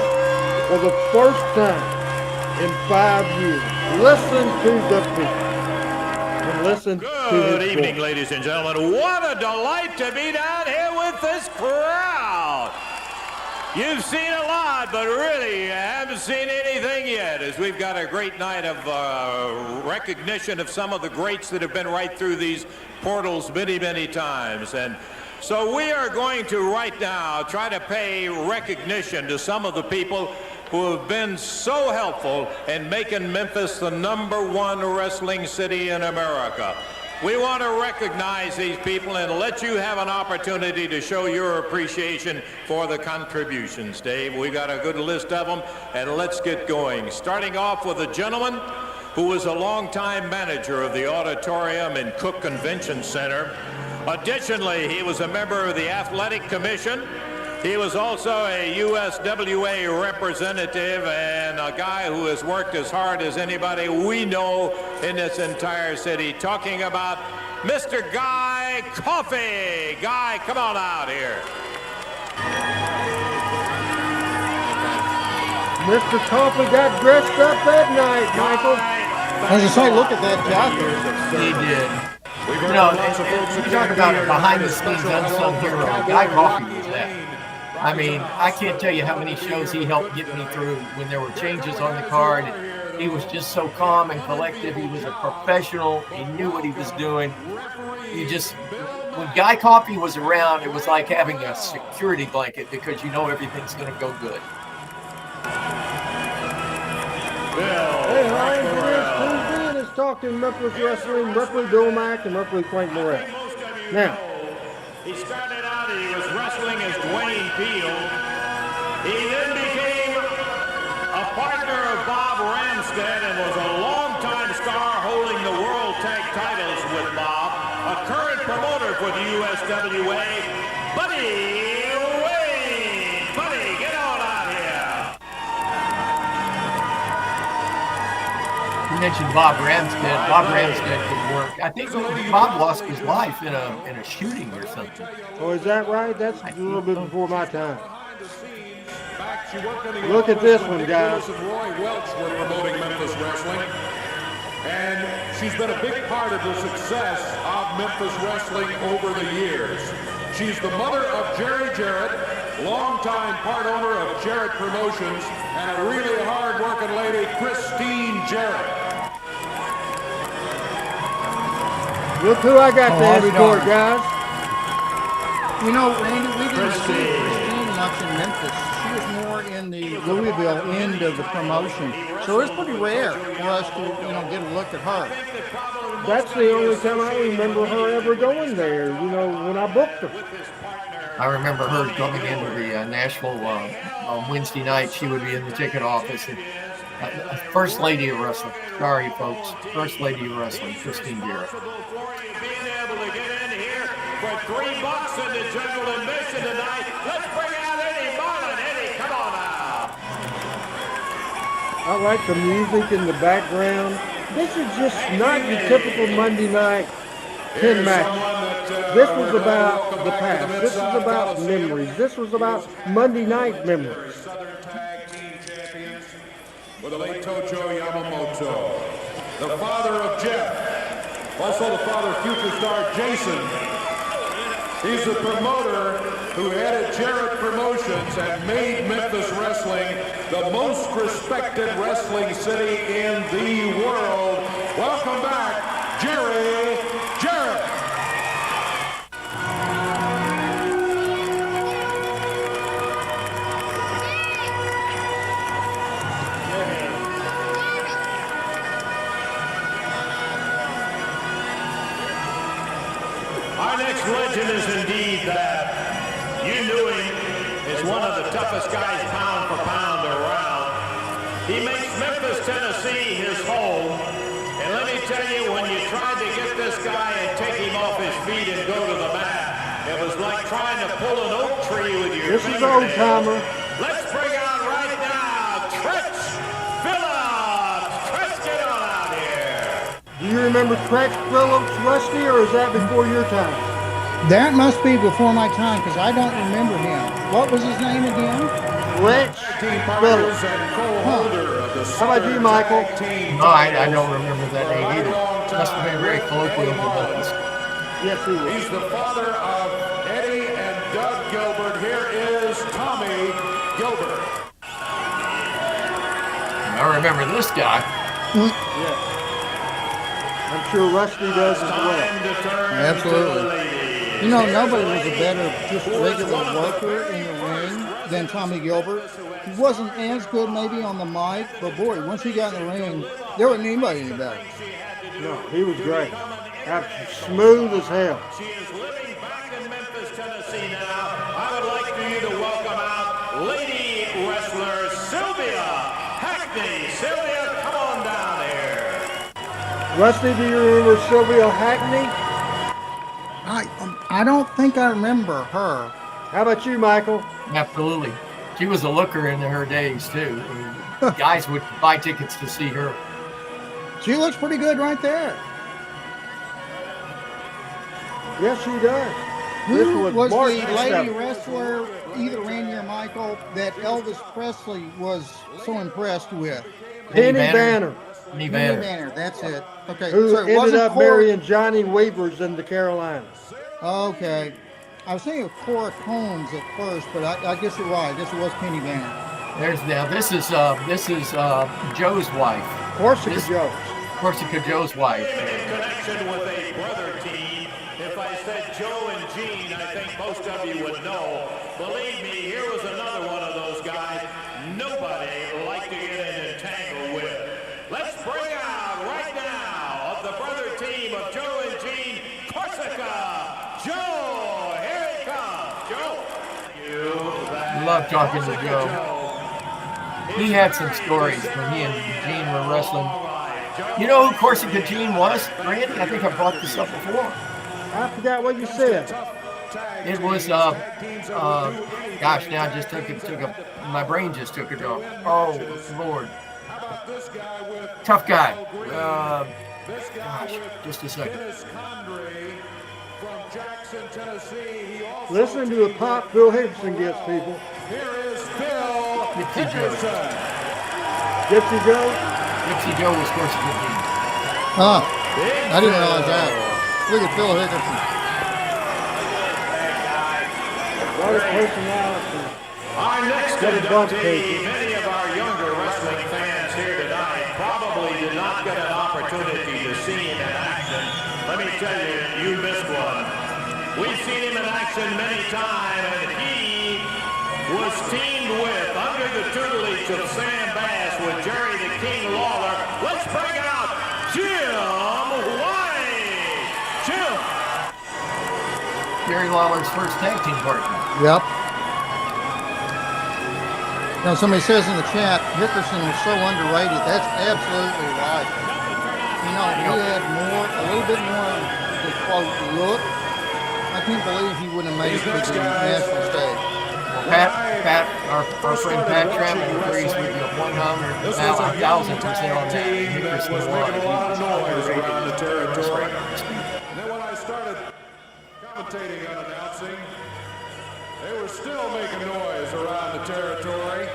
for the first time in 5 years. Listen to the people. And listen to Good his evening, voice. ladies and gentlemen. What a delight to be down here with this crowd. You've seen a lot, but really you haven't seen anything yet, as we've got a great night of recognition of some of the greats that have been right through these portals many, many times. And so we are going to right now try to pay recognition to some of the people who have been so helpful in making Memphis the #1 wrestling city in America. We want to recognize these people and let you have an opportunity to show your appreciation for the contributions, Dave. We got a good list of them, and let's get going. Starting off with a gentleman who was a longtime manager of the auditorium in Cook Convention Center. Additionally, he was a member of the Athletic Commission. He was also a USWA representative and a guy who has worked as hard as anybody we know in this entire city. Talking about Mr. Guy Coffey. Guy, come on out here. Mr. Coffey got dressed up that night, Michael. As you say, look at that jacket. He did. You know, you talk about a behind-the-scenes unsung hero. Guy Coffey was that. I mean, I can't tell you how many shows he helped get me through when there were changes on the card. He was just so calm and collective. He was a professional. He knew what he was doing. When Guy Coffey was around, it was like having a security blanket because you know everything's going to go good. Hey, Hines, it is Tuesday, and it's Talking Memphis Wrestling, Ripley Domack and Ripley Frank Moret. Now, He started out, he was wrestling as Dwayne Peel. He then became a partner of Bob Ramstead and was a longtime star holding the World Tag titles with Bob. A current promoter for the USWA, Buddy Wayne. Buddy, get on out here. You mentioned Bob Ramstead. Bob Ramstead could work. I think Bob lost his life in a shooting or something. oh, is that right? That's a little bit before my time. Look at this one, guys. And Roy Welch were promoting Memphis Wrestling. And she's been a big part of the success of Memphis Wrestling over the years. She's the mother of Jerry Jarrett, longtime part owner of Jarrett Promotions, and a really hard-working lady, Christine Jarrett. Look who I got to escort, guys. You know, Randy, we didn't see Christine much in Memphis. She was more in the Louisville end of the promotion. So it's pretty rare for us to, get a look at her. That's the only time I remember her ever going there, when I booked her. I remember her coming into the Nashville on Wednesday night. She would be in the ticket office. And, First Lady of Wrestling. Sorry, folks. First Lady of Wrestling, Christine Jarrett. Being able to get in here for $3 in the general admission tonight. Let's bring out Eddie Marlin. Eddie, come on out. I like the music in the background. This is just not your typical Monday night 10 match. This was about the past. This is about memories. This was about Monday night memories. With the late Tojo Yamamoto, the father of Jeff, also the father of future star Jason, He's the promoter who headed Jarrett Promotions and made Memphis Wrestling the most respected wrestling city in the world. Welcome back, Jerry Jarrett. Our next legend is indeed that. You knew him as one of the toughest guys pound for pound around. He makes Memphis, Tennessee his home. And let me tell you, when you tried to get this guy and take him off his feet and go to the mat, it was like trying to pull an oak tree with your This is old timer. Let's bring out right now, Tretch Phillips. Tretch, get on out here. Do you remember Tretch Phillips, Rusty, or is that before your time? That must be before my time because I don't remember him. What was his name again? Tretch Phillips. How about you, Michael? No, I don't remember that name either. Must have been very colloquial for Memphis. Yes, he was. He's the father of Eddie and Doug Gilbert. Here is Tommy Gilbert. I remember this guy. Yes. I'm sure Rusty does as well. Absolutely. You know, nobody was a better just regular worker in the ring than Tommy Gilbert. He wasn't as good maybe on the mic, but boy, once he got in the ring, there wasn't anybody any better. No, he was great. Smooth as hell. She is living back in Memphis, Tennessee now. I would like for you to welcome out lady wrestler Sylvia Hackney. Sylvia, come on down here. Rusty, do you remember Sylvia Hackney? I don't think I remember her. How about you, Michael? Absolutely. She was a looker in her days, too. Guys would buy tickets to see her. She looks pretty good right there. Yes, she does. Who was the Martin lady stuff. wrestler, either Randy or Michael, that Elvis Presley was so impressed with? Penny Banner. Penny Banner. Banner. That's it. Okay. Who so it ended wasn't up marrying Johnny Weavers in the Carolinas. Okay. I was thinking of Cora Combs at first, but I guess you're right. I guess it was Penny Banner. There's now. This is Joe's wife. Corsica Joe. Corsica Joe's wife. In connection with a brother team, if I said Joe and Gene, I think most of you would know. Believe me, here was another one of those guys nobody liked to get in and tangle with. Let's bring out right now of the brother team of Joe and Gene, Corsica Joe. Here he comes, Joe. Love talking to Joe. He had some stories when he and Gene were wrestling. You know who Corsica Gene was, Randy? I think I brought this up before. I forgot what you said. It was, gosh, now I just took a, my brain just took a dump. Oh, Lord. Tough guy. Gosh, just a second. Listen to the pop Phil Hickerson gets, people. Here is Phil Gypsy Joe. Gypsy Joe? Gypsy Joe was Corsica Gene. Huh. I didn't realize that. Look at Phil Hickerson. What a personality. Our next inductee, many of our younger wrestling fans here tonight probably did not get an opportunity to see him in action. Let me tell you, you missed one. We've seen him in action many times, and he was teamed with, under the tutelage of Sam Bass, with Jerry the King Lawler. Let's bring out Jim White. Jim. Jerry Lawler's first tag team partner. Yep. Now somebody says in the chat, Hickerson was so underrated. That's absolutely right. You know, he had a little bit more, the quote, look. I can't believe he wouldn't have made it to the national stage. Well, Pat, our friend Pat Trammell agrees with you 1,000% on that. Hickerson was. Making a lot of noise around the territory. And then when I started commentating and announcing, they were still making noise around the territory.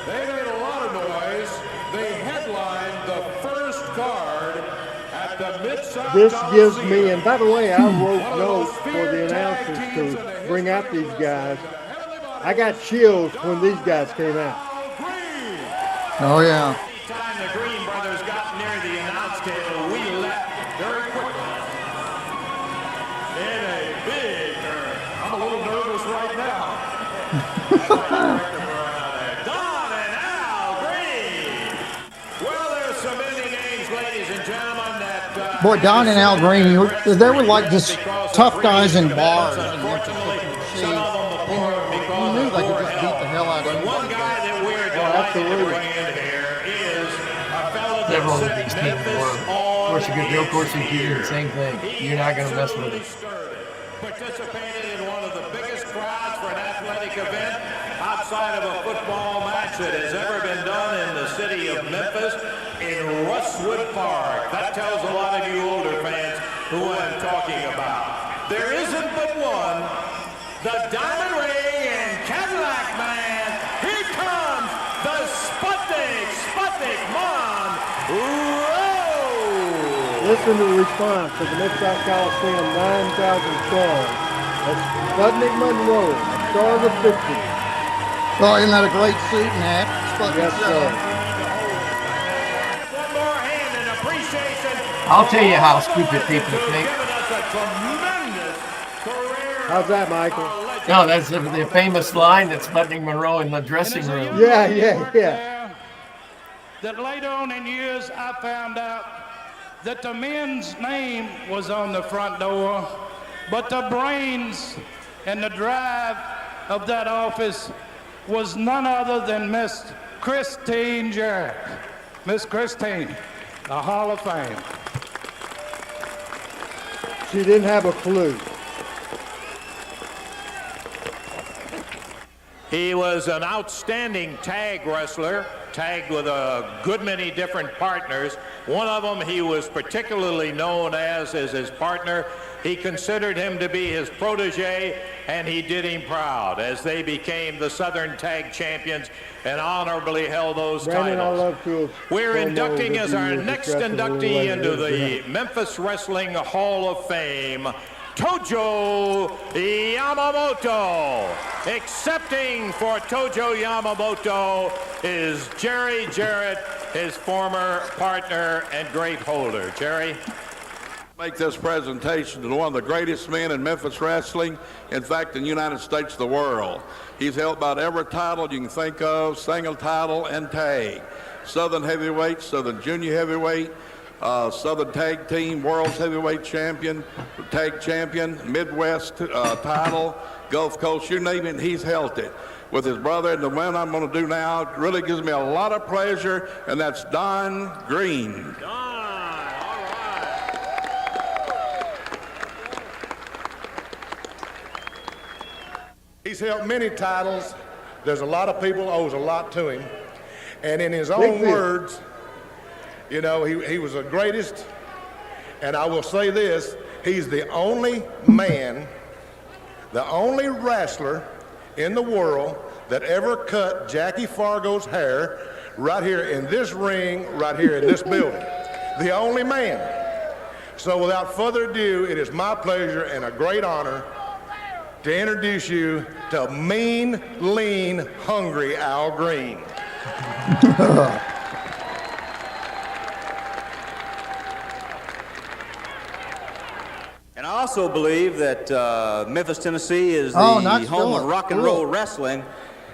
They made a lot of noise. They headlined the first card at the Mid-South This gives Coliseum. me, and by the way, I wrote One of notes those for feared the tag announcers teams in the to bring out history these of guys. wrestling. I got chills when these guys came out. Oh, yeah. Time the Green brothers got near the announce table, we left very quickly. In a big hurry. I'm a little nervous right now. Don and Al Green. Well, there's so many names, ladies and gentlemen, that Boy, Don and Al Green, they were like just tough guys in bars. unfortunately, some of them You knew they could just beat the hell out of But one guy that we're delighted to bring in here is a fellow that Several of set these people Memphis were. Of course, you could Joe Corsi do the same thing. You're not going to mess with it. participated in one of the biggest crowds for an athletic event outside of a football match that has ever been done in the city of Memphis in Westwood Park. That tells a lot of you older fans who I'm talking about. There isn't but one, the Diamond Ring and Cadillac Man. Here comes the Sputnik Monroe. Listen to the response to the Mid-South Coliseum, 9,000 stars. That's Sputnik Monroe, star of the 50s. Well, isn't that a great suit and hat? Yes, sir. One more hand in appreciation. I'll tell you how stupid people think. How's that, Michael? No, that's the famous line that Sputnik Monroe in the dressing room. Yeah. That later on in years I found out that the men's name was on the front door, but the brains and the drive of that office was none other than Miss Christine Jarrett. Miss Christine, the Hall of Fame. She didn't have a clue. He was an outstanding tag wrestler, tagged with a good many different partners. One of them he was particularly known as his partner. He considered him to be his protege, and he did him proud as they became the Southern Tag Champions and honorably held those Brandon, I titles. love to We're promote inducting that as you our were next discussing a little inductee later into today. the Memphis Wrestling Hall of Fame, Tojo Yamamoto. Accepting for Tojo Yamamoto is Jerry Jarrett, his former partner and great holder. Jerry? Make this presentation to one of the greatest men in Memphis wrestling, in fact, in the United States, the world. He's held about every title you can think of, single title and tag. Southern heavyweight, Southern junior heavyweight, Southern tag team, world's heavyweight champion, tag champion, Midwest title, Gulf Coast, you name it, he's held it with his brother. And the one I'm going to do now really gives me a lot of pleasure, and that's Don Green. He's held many titles. There's a lot of people owes a lot to him. And in his own words, you know, he was the greatest. And I will say this, he's the only man, the only wrestler in the world that ever cut Jackie Fargo's hair right here in this ring, right here in this building. The only man. So without further ado, it is my pleasure and a great honor to introduce you to mean, lean, hungry Al Green. And I also believe that Memphis, Tennessee is the home of rock and roll wrestling.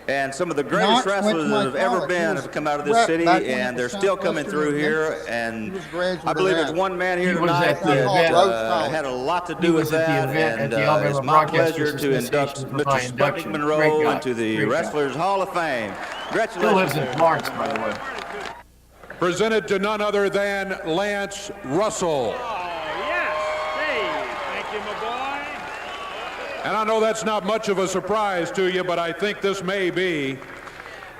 And some of the greatest wrestlers that have ever been have come out of this city, and they're still coming through here. And I believe there's one man here tonight that had a lot to do with that. And it's my pleasure to induct Mr. Sputnik Monroe into the Wrestlers Hall of Fame. Congratulations. Still lives in Florence, by the way. Presented to none other than Lance Russell. And I know that's not much of a surprise to you, but I think this may be.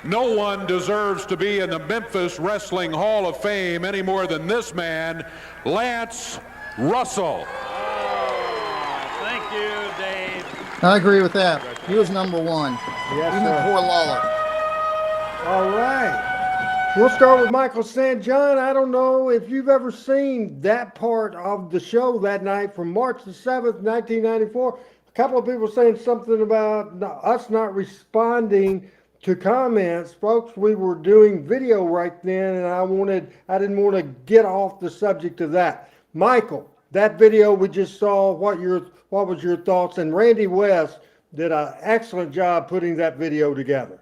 No one deserves to be in the Memphis Wrestling Hall of Fame any more than this man, Lance Russell. Thank you, Dave. I agree with that. He was number one. Yes, Even sir. poor Lawler. All right. We'll start with Michael St. John. I don't know if you've ever seen that part of the show that night from March the 7th, 1994. A couple of people saying something about us not responding to comments. Folks, we were doing video right then, and I didn't want to get off the subject of that. Michael, that video we just saw, what was your thoughts? And Randy West did an excellent job putting that video together.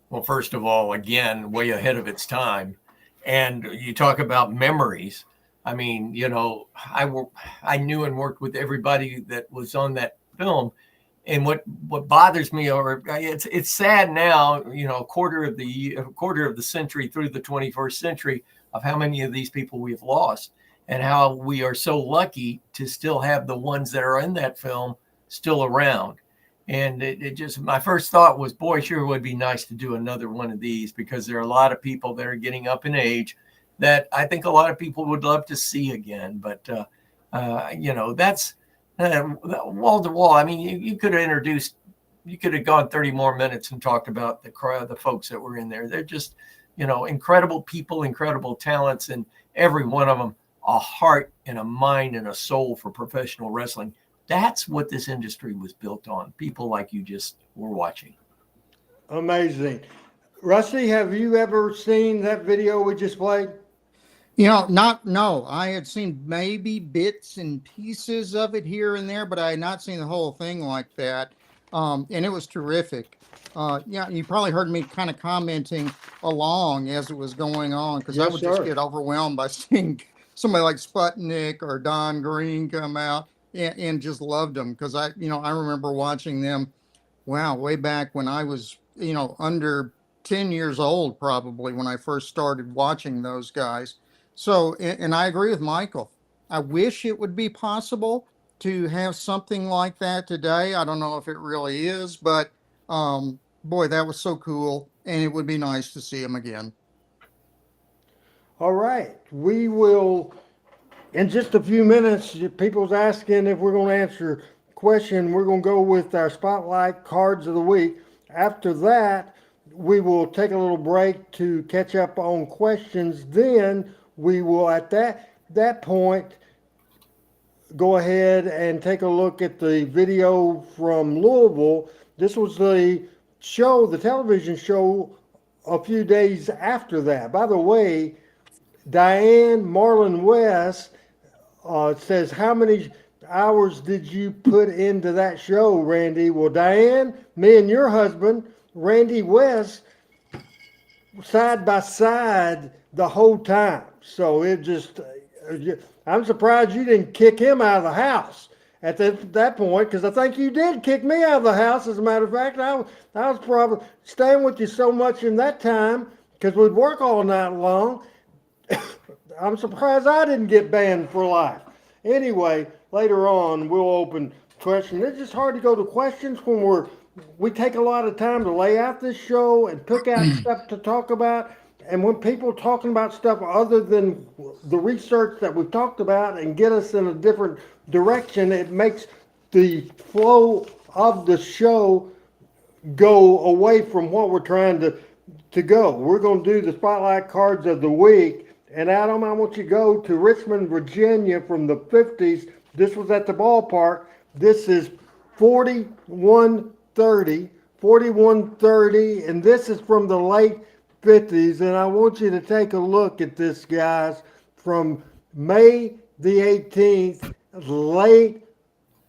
Well, first of all, again, way ahead of its time. And you talk about memories. I mean, you know, I knew and worked with everybody that was on that film. And what bothers me, or it's sad now, you know, a quarter of the century through the 21st century, of how many of these people we've lost, and how we are so lucky to still have the ones that are in that film still around. And it just, my first thought was, boy, sure would be nice to do another one of these, because there are a lot of people that are getting up in age that I think a lot of people would love to see again. But, you know, that's wall to wall. I mean, you could have gone 30 more minutes and talked about the crowd, the folks that were in there. They're just, you know, incredible people, incredible talents, and every one of them a heart and a mind and a soul for professional wrestling. That's what this industry was built on. People like you just were watching. Amazing. Rusty, have you ever seen that video we just played? You know, no. I had seen maybe bits and pieces of it here and there, but I had not seen the whole thing like that. And it was terrific. Yeah, you probably heard me kind of commenting along as it was going on, because I would just get overwhelmed by seeing somebody like Sputnik or Don Green come out. And just loved them, because I remember watching them, way back when I was, under 10 years old, probably, when I first started watching those guys. So, and I agree with Michael. I wish it would be possible to have something like that today. I don't know if it really is, but boy, that was so cool. And it would be nice to see him again. All right. We will, in just a few minutes, people's asking if we're going to answer a question. We're going to go with our Spotlight Cards of the Week. After that, we will take a little break to catch up on questions. Then we will, at that point, go ahead and take a look at the video from Louisville. This was the show, the television show, a few days after that. By the way, Diane Marlon West says, how many hours did you put into that show, Randy? Well, Diane, me and your husband, Randy West, side by side the whole time. So it just, I'm surprised you didn't kick him out of the house at that point, because I think you did kick me out of the house. As a matter of fact, I was probably staying with you so much in that time, because we'd work all night long. I'm surprised I didn't get banned for life. Anyway, later on, we'll open questions. It's just hard to go to questions when we take a lot of time to lay out this show and pick out stuff to talk about. And when people talking about stuff other than the research that we've talked about and get us in a different direction, it makes the flow of the show go away from what we're trying to go. We're going to do the Spotlight Cards of the Week. And Adam, I want you to go to Richmond, Virginia from the 50s. This was at the ballpark. This is 4130, and this is from the late 50s. And I want you to take a look at this, guys, from May the 18th, late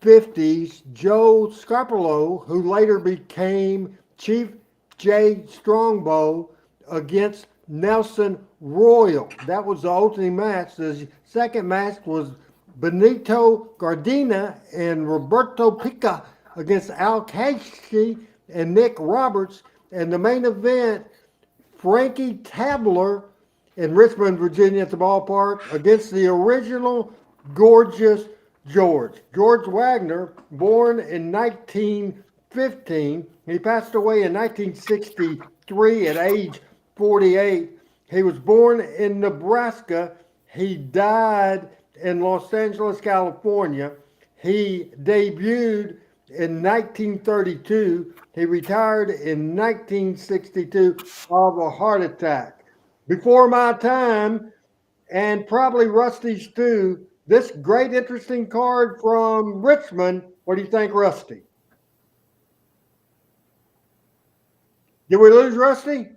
50s. Joe Scarpello, who later became Chief J. Strongbow, against Nelson Royal. That was the opening match. The second match was Benito Gardena and Roberto Pica against Al Casey and Nick Roberts. And the main event, Frankie Tabler in Richmond, Virginia at the ballpark against the original Gorgeous George. George Wagner, born in 1915. He passed away in 1963 at age 48. He was born in Nebraska. He died in Los Angeles, California. He debuted in 1932. He retired in 1962 of a heart attack. before my time, and probably Rusty's too. This great, interesting card from Richmond. What do you think, Rusty? Did we lose Rusty?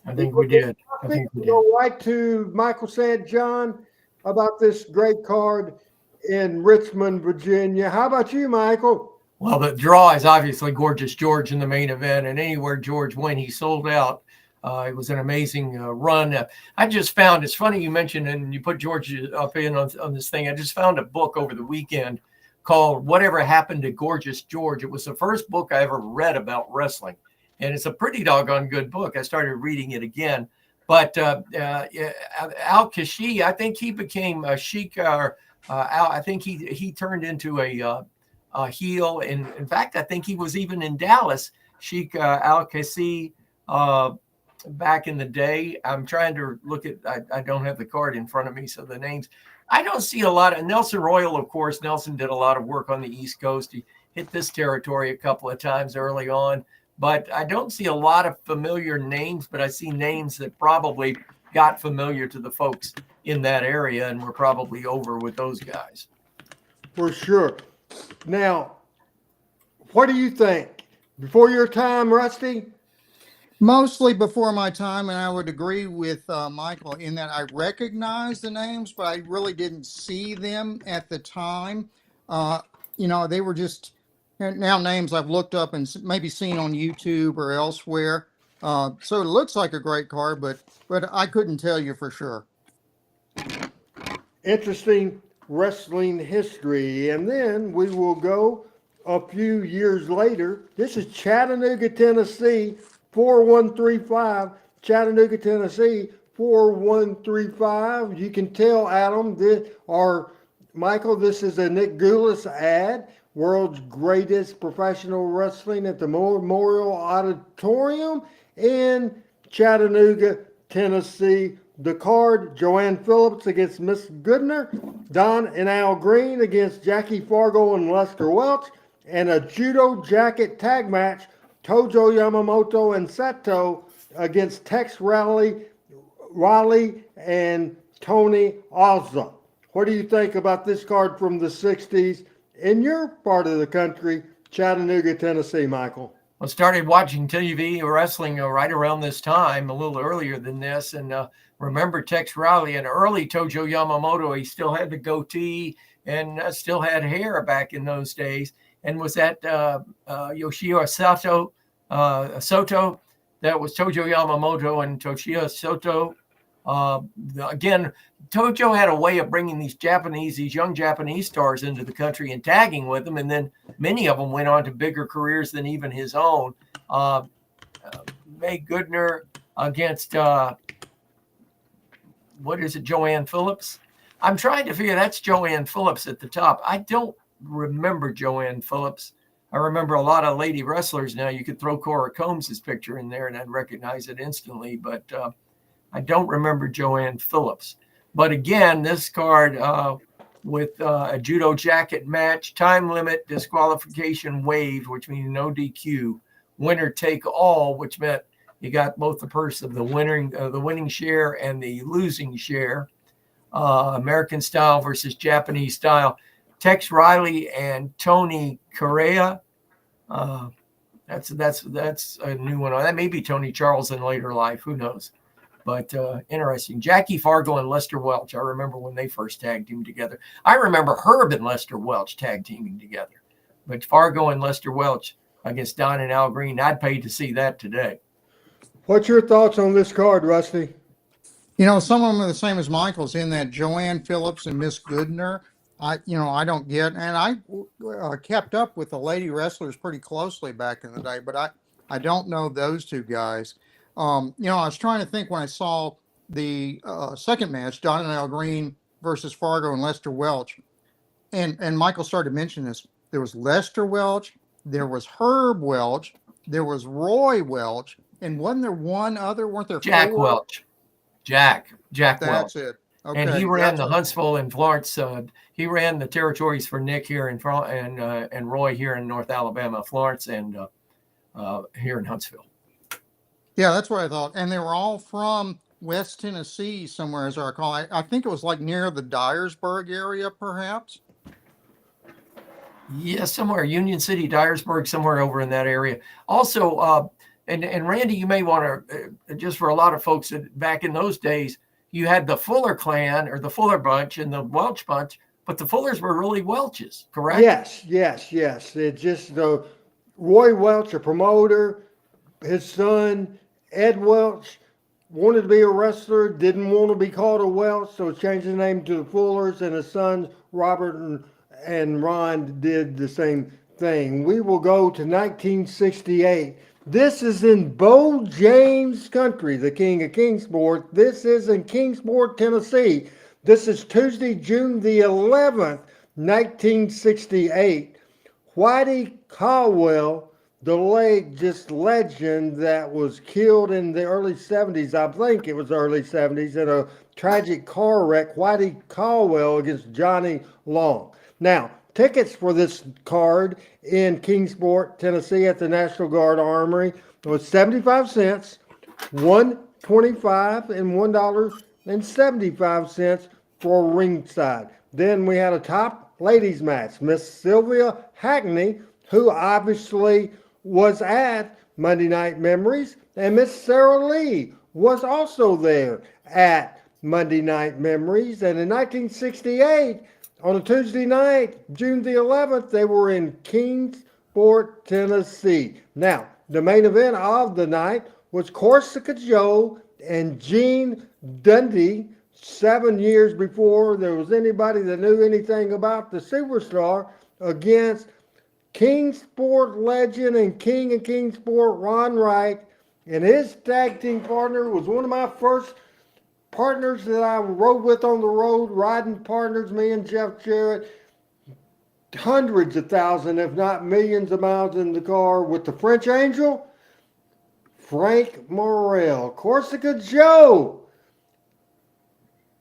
I think we did. I think we did. Go right to Michael St. John about this great card in Richmond, Virginia. How about you, Michael? Well, the draw is obviously Gorgeous George in the main event, and anywhere George went, he sold out. It was an amazing run. I just found, it's funny you mentioned, and you put George up in on this thing. I just found a book over the weekend called Whatever Happened to Gorgeous George. It was the first book I ever read about wrestling, and it's a pretty doggone good book. I started reading it again. But Al-Kashi, I think he became a Sheik. I think he turned into a heel. And in fact, I think he was even in Dallas, Sheik Al-Kashi, back in the day. I'm trying to look at, I don't have the card in front of me, so the names. I don't see a lot of Nelson Royal, of course. Nelson did a lot of work on the East Coast. He hit this territory a couple of times early on, but I don't see a lot of familiar names, but I see names that probably got familiar to the folks in that area and were probably over with those guys. For sure. Now, what do you think? Before your time, Rusty? Mostly before my time, and I would agree with Michael in that I recognize the names, but I really didn't see them at the time. They were just now names I've looked up and maybe seen on YouTube or elsewhere. So it looks like a great card, but I couldn't tell you for sure. Interesting wrestling history. And then we will go a few years later. This is Chattanooga, Tennessee, 4135. Chattanooga, Tennessee, 4135. You can tell, Adam, Michael, this is a Nick Goulas ad. World's greatest professional wrestling at the Memorial Auditorium in Chattanooga, Tennessee. The card, Joanne Phillips against Miss Goodner, Don and Al Green against Jackie Fargo and Lester Welch, and a judo jacket tag match, Tojo Yamamoto and Sato against Tex Riley and Tony Ozza. What do you think about this card from the 60s in your part of the country, Chattanooga, Tennessee, Michael? I started watching TV wrestling right around this time, a little earlier than this, and remember Tex Riley and early Tojo Yamamoto. He still had the goatee and still had hair back in those days, and was that Yoshio Soto. That was Tojo Yamamoto and Toshio Soto. Again, Tojo had a way of bringing these young Japanese stars into the country and tagging with them, and then many of them went on to bigger careers than even his own. May Goodner against Joanne Phillips? I'm trying to figure, that's Joanne Phillips at the top. I don't remember Joanne Phillips. I remember a lot of lady wrestlers now. You could throw Cora Combs' picture in there and I'd recognize it instantly, but I don't remember Joanne Phillips. But again, this card with a judo jacket match, time limit, disqualification waived, which means no DQ, winner take all, which meant you got both the purse of the winning share and the losing share. American style versus Japanese style. Tex Riley and Tony Correa. That's a new one. That may be Tony Charles in later life. Who knows? But interesting. Jackie Fargo and Lester Welch. I remember when they first tag teamed together. I remember Herb and Lester Welch tag teaming together. But Fargo and Lester Welch against Don and Al Green, I'd pay to see that today. What's your thoughts on this card, Rusty? Some of them are the same as Michael's in that Joanne Phillips and Miss Goodner. I don't get, and I kept up with the lady wrestlers pretty closely back in the day, but I don't know those two guys. I was trying to think when I saw the second match, Don and Al Green versus Fargo and Lester Welch, and Michael started to mention this. There was Lester Welch, there was Herb Welch, there was Roy Welch, and wasn't there one other? Weren't there Jack four? Welch? Jack That's Welch. it. Okay, and he ran the Huntsville and Florence. He ran the territories for Nick here in and Roy here in North Alabama, Florence, and here in Huntsville. Yeah, that's what I thought. And they were all from West Tennessee somewhere, as I recall. I think it was like near the Dyersburg area, perhaps. Yeah, somewhere Union City, Dyersburg, somewhere over in that area. Also, and Randy, you may want to just for a lot of folks that back in those days, you had the Fuller clan or the Fuller bunch and the Welch bunch, but the Fullers were really Welches, correct? Yes. It just Roy Welch, a promoter, his son Ed Welch wanted to be a wrestler, didn't want to be called a Welch, so changed his name to the Fullers, and his sons Robert and Ron did the same thing. We will go to 1968. This is in Bo James country, the king of Kingsport. This is in Kingsport, Tennessee. This is Tuesday, June the 11th, 1968. Whitey Caldwell, the late just legend that was killed in the early 70s, I think it was early 70s, in a tragic car wreck, Whitey Caldwell against Johnny Long. Now, tickets for this card in Kingsport, Tennessee at the National Guard Armory was 75 cents, $1.25 and $1.75 for ringside. Then we had a top ladies match. Miss Sylvia Hackney, who obviously was at Monday Night Memories, and Miss Sarah Lee was also there at Monday Night Memories. And in 1968, on a Tuesday night, June the 11th, they were in Kingsport, Tennessee. Now, the main event of the night was Corsica Joe and Gene Dundee. 7 years before there was anybody that knew anything about the superstar, against Kingsport legend and king of Kingsport, Ron Wright, and his tag team partner was one of my first partners that I rode with on the road, riding partners, me and Jeff Jarrett, hundreds of thousands, if not millions of miles in the car with the French Angel, Frank Morrell. Corsica Joe,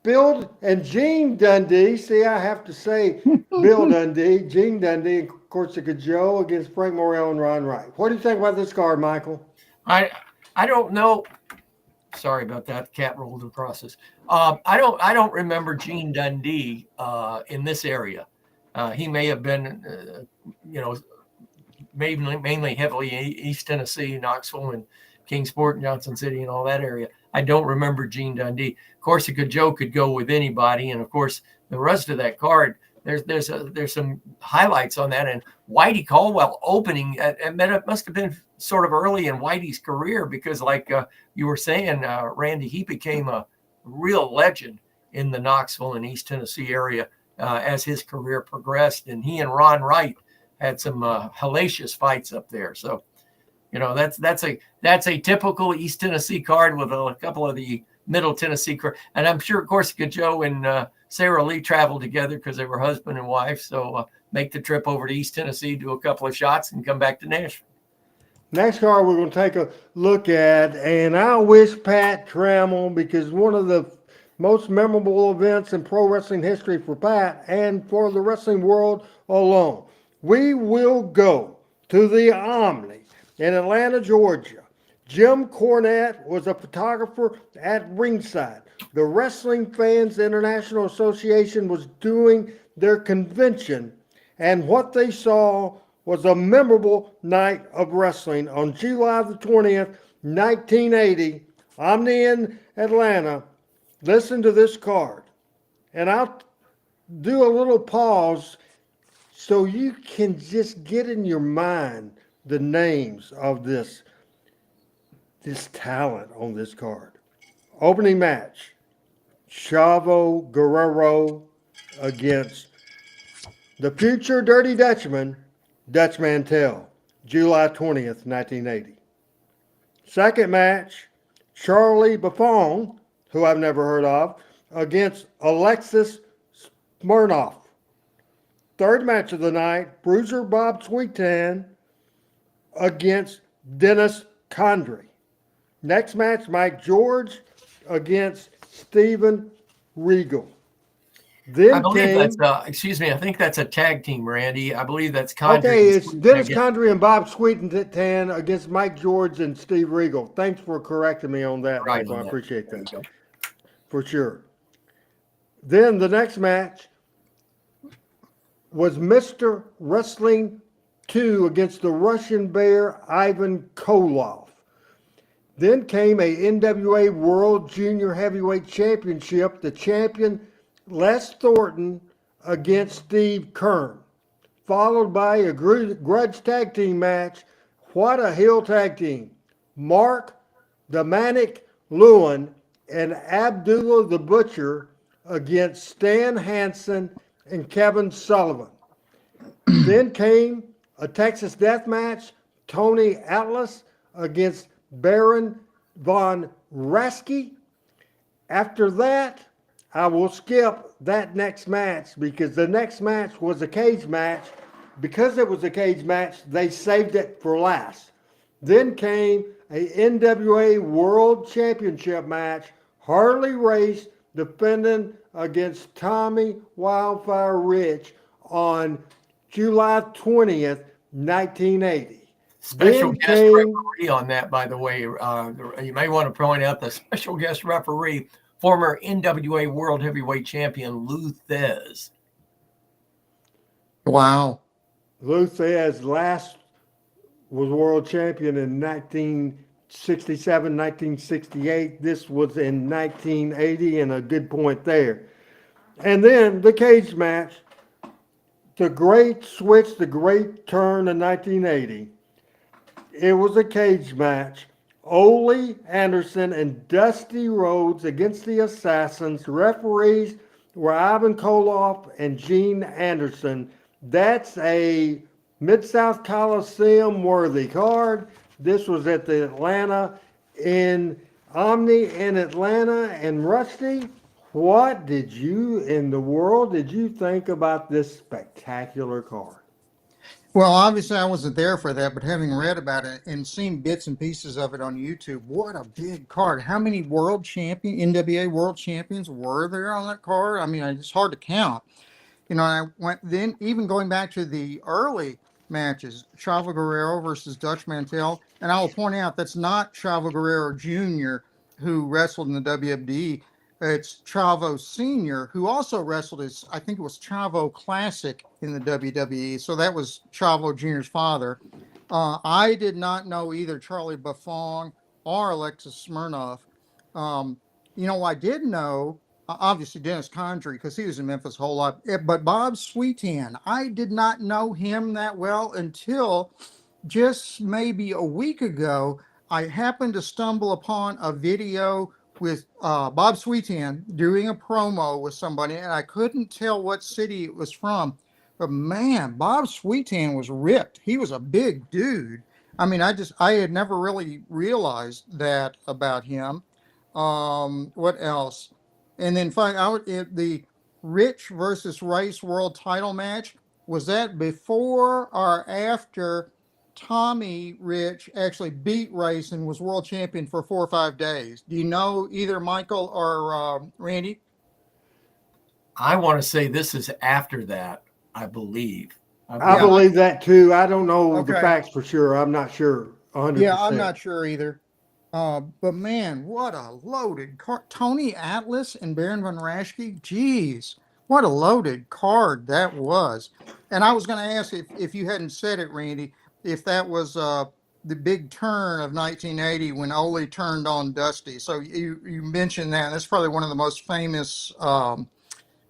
Bill and Gene Dundee. See, I have to say Bill Dundee, Gene Dundee, and Corsica Joe against Frank Morrell and Ron Wright. What do you think about this card, Michael? I don't know. Sorry about that. The cat rolled across us. I don't remember Gene Dundee in this area. He may have been, mainly heavily East Tennessee, Knoxville, and Kingsport, and Johnson City, and all that area. I don't remember Gene Dundee. Corsica Joe could go with anybody, and of course the rest of that card. There's some highlights on that, and Whitey Caldwell opening. It must have been sort of early in Whitey's career because, like you were saying, Randy, he became a real legend in the Knoxville and East Tennessee area as his career progressed, and he and Ron Wright had some hellacious fights up there. So, that's a typical East Tennessee card with a couple of the Middle Tennessee, and I'm sure Corsica Joe and Sarah Lee traveled together because they were husband and wife. So make the trip over to East Tennessee, do a couple of shots, and come back to Nashville. Next card we're going to take a look at, and I wish Pat Trammell, because one of the most memorable events in pro wrestling history for Pat and for the wrestling world alone. We will go to the Omni in Atlanta, Georgia. Jim Cornette was a photographer at ringside. The Wrestling Fans International Association was doing their convention, and what they saw was a memorable night of wrestling on July the 20th, 1980, Omni in Atlanta. Listen to this card, and I'll do a little pause so you can just get in your mind the names of this talent on this card. Opening match, Chavo Guerrero against the future Dirty Dutchman, Dutch Mantell, July 20th, 1980. Second match, Charlie Buffon, who I've never heard of, against Alexis Smirnoff. Third match of the night, Bruiser Bob Sweetan against Dennis Condrey. Next match, Mike George against Steven Regal. Then I believe came, that's excuse me, I think that's a tag team, Randy. I believe that's Condrey. Okay, it's Dennis again. Condrey and Bob Sweetentan against Mike George and Steve Regal. Thanks for correcting me on that, Right Michael. on I that. appreciate There you that. go. For sure. Then the next match was Mr. Wrestling 2 against the Russian Bear Ivan Koloff. Then came a NWA World Junior Heavyweight Championship. The champion, Les Thornton, against Steve Kern, followed by a grudge tag team match. What a heel tag team. Mark the Manic Lewin and Abdullah the Butcher against Stan Hansen and Kevin Sullivan. Then came a Texas death match. Tony Atlas against Baron von Raschke. After that, I will skip that next match because the next match was a cage match. Because it was a cage match, they saved it for last. Then came a NWA World Championship match. Harley Race defending against Tommy Wildfire Rich on July 20th, 1980. Special Then guest came, referee on that, by the way. You may want to point out the special guest referee, former NWA World Heavyweight Champion Lou Thez. Wow. Lou Thez last was world champion in 1967, 1968. This was in 1980, and a good point there. And then the cage match, the great switch, the great turn in 1980. It was a cage match. Ole Anderson and Dusty Rhodes against the Assassins. Referees were Ivan Koloff and Gene Anderson. That's a Mid-South Coliseum worthy card. This was at the Atlanta in Omni in Atlanta. And Rusty, what did you in the world did you think about this spectacular card? Well, obviously I wasn't there for that, but having read about it and seen bits and pieces of it on YouTube, what a big card. How many NWA world champions were there on that card? I mean, it's hard to count. You know, I went then even going back to the early matches, Chavo Guerrero versus Dutch Mantel. And I will point out that's not Chavo Guerrero Jr. who wrestled in the WWD. It's Chavo Sr., who also wrestled as, I think it was Chavo Classic in the WWE. So that was Chavo Jr.'s father. I did not know either Charlie Buffon or Alexis Smirnoff. You know, I did know, obviously, Dennis Condrey, because he was in Memphis a whole lot. But Bob Sweetan, I did not know him that well until just maybe a week ago. I happened to stumble upon a video with Bob Sweetan doing a promo with somebody, and I couldn't tell what city it was from. But man, Bob Sweetan was ripped. He was a big dude. I mean, I had never really realized that about him. What else? And then find out the Rich versus Rice world title match. Was that before or after Tommy Rich actually beat Rice and was world champion for 4 or 5 days? Do you know either Michael or Randy? I want to say this is after that, I believe. I believe that too. I don't know the Okay. facts for sure. I'm not sure 100%. Yeah, I'm not sure either. But man, what a loaded card. Tony Atlas and Baron von Raschke. Geez, what a loaded card that was. And I was going to ask if you hadn't said it, Randy, if that was the big turn of 1980 when Ole turned on Dusty. So you mentioned that. That's probably one of the most famous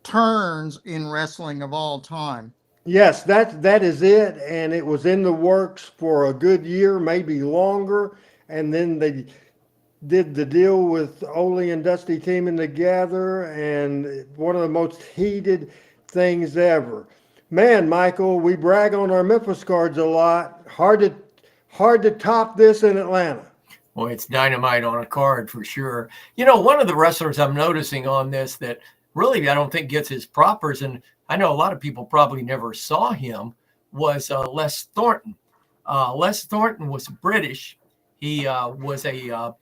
turns in wrestling of all time. Yes, that is it, and it was in the works for a good year, maybe longer, and then they did the deal with Ole and Dusty teaming together, and one of the most heated things ever. Man, Michael, we brag on our Memphis cards a lot. Hard to top this in Atlanta. Well, it's dynamite on a card for sure. You know, one of the wrestlers I'm noticing on this that really I don't think gets his propers, and I know a lot of people probably never saw him, was Les Thornton. Les Thornton was British. He was a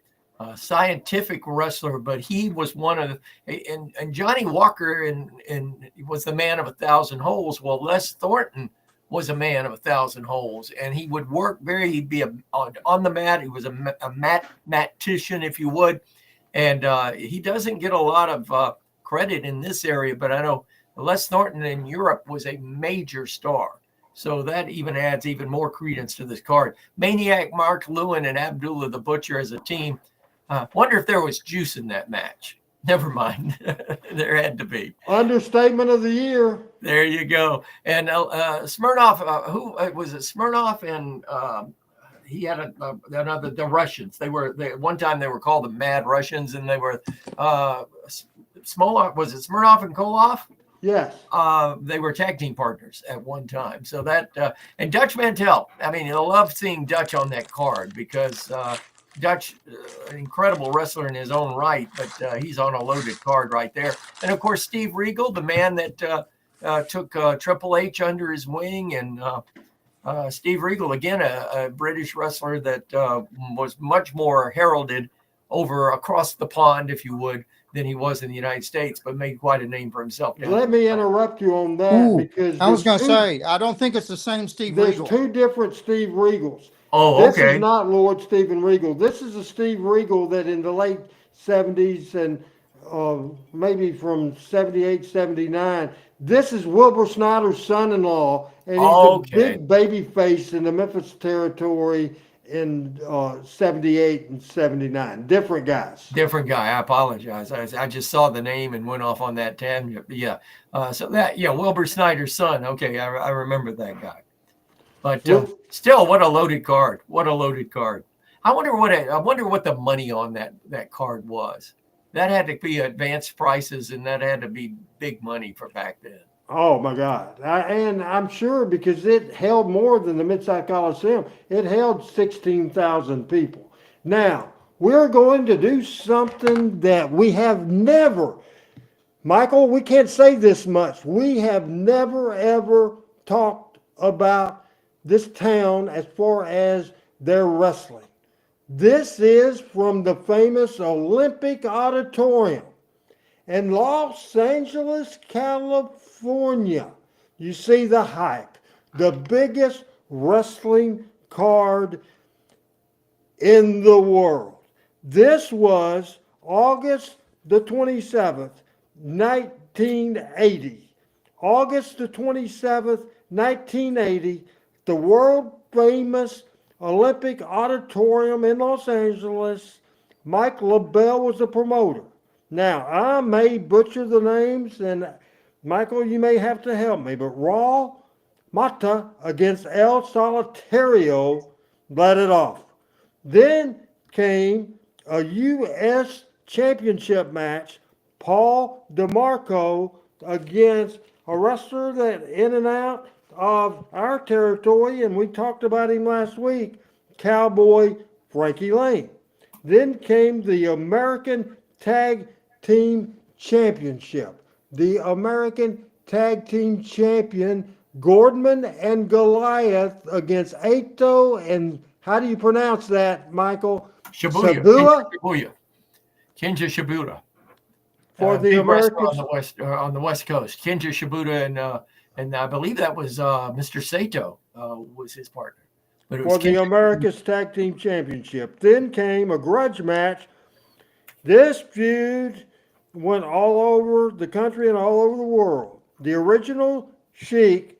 scientific wrestler, but he was one of and Johnny Walker and was the man of 1,000 holes. Well, Les Thornton was a man of 1,000 holes, and he would work he'd be on the mat. He was a matician, if you would. And he doesn't get a lot of credit in this area, but I know Les Thornton in Europe was a major star. So that even adds even more credence to this card. Maniac Mark Lewin and Abdullah the Butcher as a team. Wonder if there was juice in that match. Never mind. There had to be. Understatement of the year. There you go. And Smirnoff, who was it? Smirnoff and he had another, the Russians. One time they were called the Mad Russians, and they were Smolov. Was it Smirnoff and Koloff? Yes. They were tag team partners at one time. So that, and Dutch Mantel, I mean, I love seeing Dutch on that card because Dutch, an incredible wrestler in his own right, but he's on a loaded card right there. And of course, Steve Regal, the man that took Triple H under his wing. And Steve Regal, again, a British wrestler that was much more heralded across the pond, if you would, than he was in the United States, but made quite a name for himself. Let me interrupt you on that because I was going to say, I don't think it's the same Steve Regal. There's two different Steve Regals. Oh, okay. This is not Lord Stephen Regal. This is a Steve Regal that in the late 70s and maybe from 78, 79, this is Wilbur Snyder's son-in-law, and he's a big baby face in the Memphis territory in 78 and 79. Different guys. Different guy. I apologize. I just saw the name and went off on that tangent. Yeah. Wilbur Snyder's son. Okay, I remember that guy. But still, what a loaded card. What a loaded card. I wonder what the money on that card was. That had to be advanced prices, and that had to be big money for back then. Oh, my God. And I'm sure because it held more than the Mid-South Coliseum. It held 16,000 people. Now, we're going to do something that we have never, Michael, we can't say this much. We have never, ever talked about this town as far as their wrestling. This is from the famous Olympic Auditorium in Los Angeles, California. You see the hype, the biggest wrestling card in the world. This was August the 27th, 1980. August the 27th, 1980, the world famous Olympic Auditorium in Los Angeles. Mike LaBelle was the promoter. Now, I may butcher the names, and Michael, you may have to help me, but Raw Mata against El Solitario led it off. Then came a U.S. Championship match, Paul DeMarco against a wrestler that in and out of our territory, and we talked about him last week, Cowboy Frankie Lane. Then came the American Tag Team Championship. The American Tag Team Champion, Gordman and Goliath against Aito and, how do you pronounce that, Michael? Shibuya. Kenja Shibuya. For the Americans. On the West Coast. Kenja Shibuya and I believe that was Mr. Sato was his partner. But it was for the America's Tag Team Championship. Then came a grudge match. This feud went all over the country and all over the world. The original Sheik,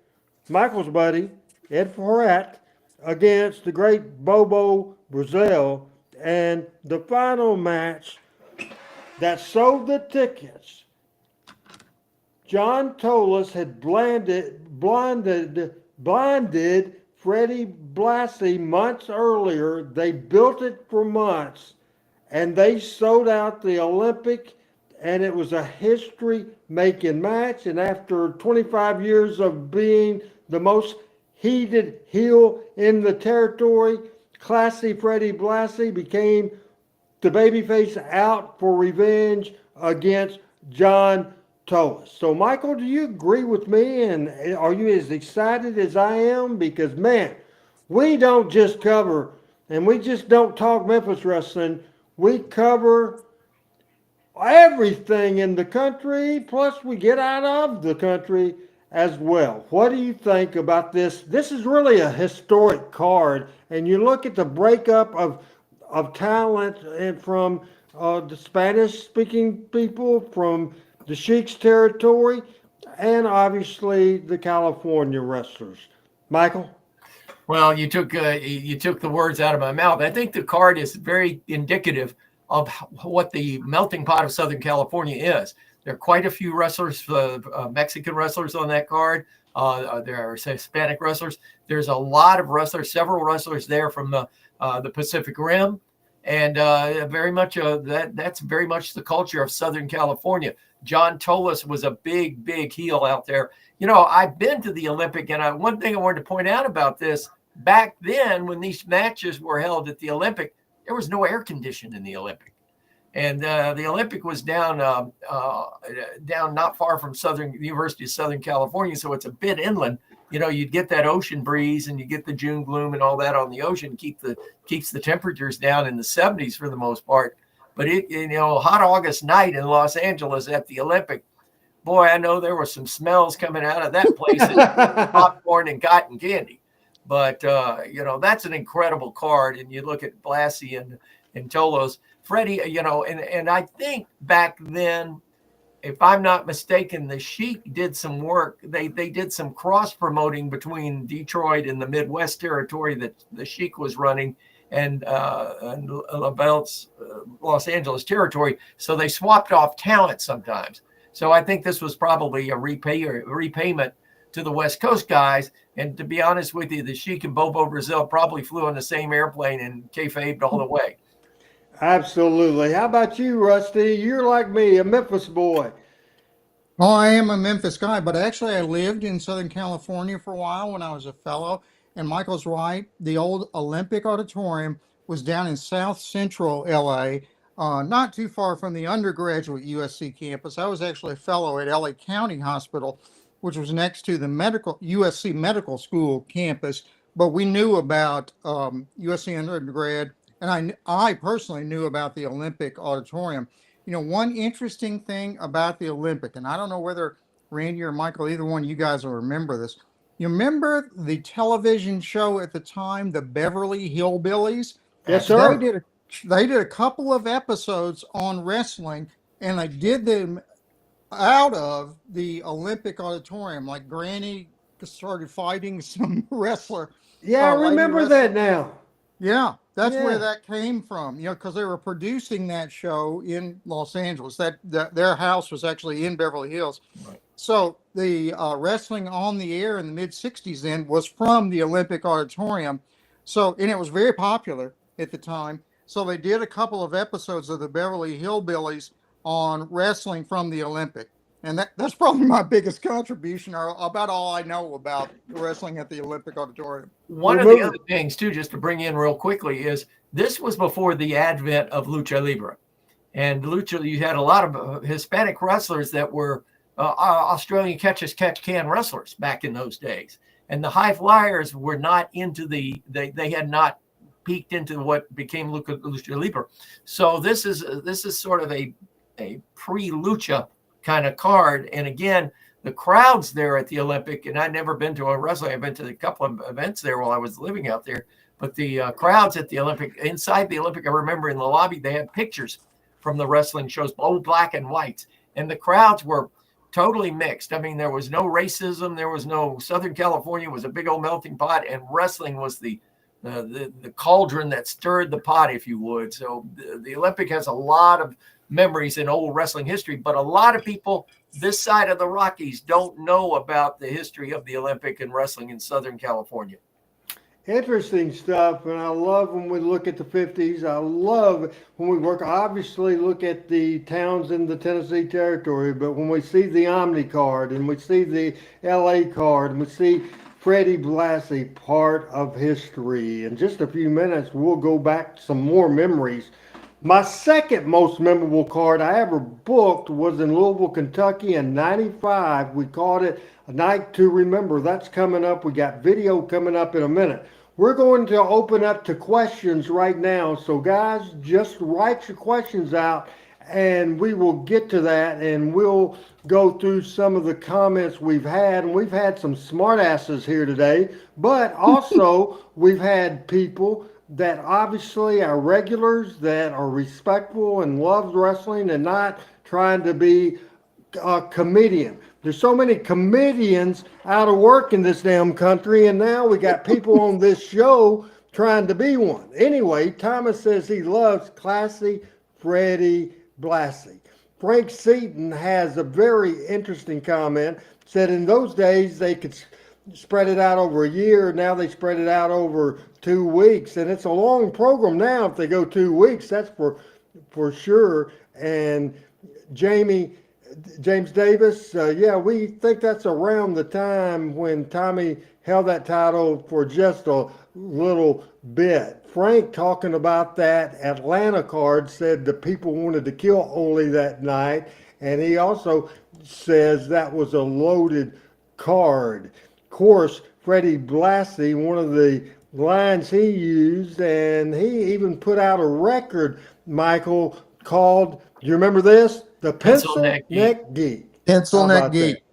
Michael's buddy, Ed Ferret, against the great Bobo Brazil. And the final match that sold the tickets, John Tolis had blinded Freddie Blassie months earlier. They built it for months, and they sold out the Olympic, and it was a history-making match. And after 25 years of being the most heated heel in the territory, Classy Freddie Blassie became the babyface out for revenge against John Tolis. So, Michael, do you agree with me? And are you as excited as I am? Because, man, we don't just cover and we just don't talk Memphis wrestling. We cover everything in the country, plus we get out of the country as well. What do you think about this? This is really a historic card, and you look at the breakup of talent and from the Spanish-speaking people, from the Sheik's territory, and obviously the California wrestlers. Michael? Well, you took the words out of my mouth. I think the card is very indicative of what the melting pot of Southern California is. There are quite a few wrestlers, Mexican wrestlers on that card. There are Hispanic wrestlers. There's a lot of wrestlers, several wrestlers there from the Pacific Rim, and very much that's very much the culture of Southern California. John Tolos was a big heel out there. You know, I've been to the Olympic, and one thing I wanted to point out about this, back then when these matches were held at the Olympic, there was no air conditioning in the Olympic. And the Olympic was down not far from University of Southern California, so it's a bit inland. You know, you'd get that ocean breeze and you get the June gloom and all that on the ocean, keeps the temperatures down in the 70s for the most part. But hot August night in Los Angeles at the Olympic, boy, I know there were some smells coming out of that place, popcorn and cotton candy. But that's an incredible card. And you look at Blassie and Tolos, Freddie, and I think back then, if I'm not mistaken, the Sheik did some work. They did some cross promoting between Detroit and the Midwest territory that the Sheik was running, and LaBelle's Los Angeles territory. So they swapped off talent sometimes. So I think this was probably a repayment to the West Coast guys. And to be honest with you, the Sheik and Bobo Brazil probably flew on the same airplane and kayfabed all the way. Absolutely. How about you, Rusty? You're like me, a Memphis boy. Oh, I am a Memphis guy, but actually I lived in Southern California for a while when I was a fellow. And Michael's right. The old Olympic Auditorium was down in South Central LA, not too far from the undergraduate USC campus. I was actually a fellow at LA County Hospital, which was next to the USC Medical School campus. But we knew about USC undergrad, and I personally knew about the Olympic Auditorium. You know, one interesting thing about the Olympic, and I don't know whether Randy or Michael, either one of you guys will remember this. You remember the television show at the time, the Beverly Hillbillies? Yes, sir. They did a couple of episodes on wrestling, and they did them out of the Olympic Auditorium. Like Granny started fighting some wrestler. Yeah, I remember that now. Yeah, that's where that came from. You know, because they were producing that show in Los Angeles. Their house was actually in Beverly Hills. Right. So the wrestling on the air in the mid '60s then was from the Olympic Auditorium. So, and it was very popular at the time. So they did a couple of episodes of the Beverly Hillbillies on wrestling from the Olympic. And that's probably my biggest contribution, or about all I know about wrestling at the Olympic Auditorium. One of the other things, too, just to bring in real quickly, is this was before the advent of Lucha Libre. And you had a lot of Hispanic wrestlers that were Australian catch-as-catch-can wrestlers back in those days. And the high flyers were not into they had not peaked into what became Lucha Libre. So this is sort of a pre-Lucha kind of card. And again, the crowds there at the Olympic, and I'd never been to a wrestling, I've been to a couple of events there while I was living out there, but the crowds at the Olympic, inside the Olympic, I remember in the lobby, they had pictures from the wrestling shows, old black and whites, and the crowds were totally mixed. I mean, there was no racism. There was no, Southern California was a big old melting pot, and wrestling was the cauldron that stirred the pot, if you would. So the Olympic has a lot of memories in old wrestling history, but a lot of people this side of the Rockies don't know about the history of the Olympic and wrestling in Southern California. Interesting stuff, and I love when we look at the 50s. I love when we obviously look at the towns in the Tennessee territory, but when we see the Omni card and we see the LA card and we see Freddie Blassie, part of history. In just a few minutes, we'll go back to some more memories. My second most memorable card I ever booked was in Louisville, Kentucky in '95. We called it A Night to Remember. That's coming up. We got video coming up in a minute. We're going to open up to questions right now. So guys, just write your questions out and we will get to that, and we'll go through some of the comments we've had. And we've had some smartasses here today, but also we've had people that obviously are regulars that are respectful and love wrestling and not trying to be a comedian. There's so many comedians out of work in this damn country, and now we got people on this show trying to be one. Anyway, Thomas says he loves classy Freddie Blassie. Frank Seaton has a very interesting comment. Said in those days they could spread it out over a year. Now they spread it out over 2 weeks, and it's a long program now. If they go 2 weeks, that's for sure. And James Davis, yeah, we think that's around the time when Tommy held that title for just a little bit. Frank, talking about that Atlanta card, said the people wanted to kill Ole that night, and he also says that was a loaded card. Of course, Freddie Blassie, one of the lines he used, and he even put out a record, Michael, called, do you remember this? The Pencil Neck Geek. Pencil Neck Geek. That?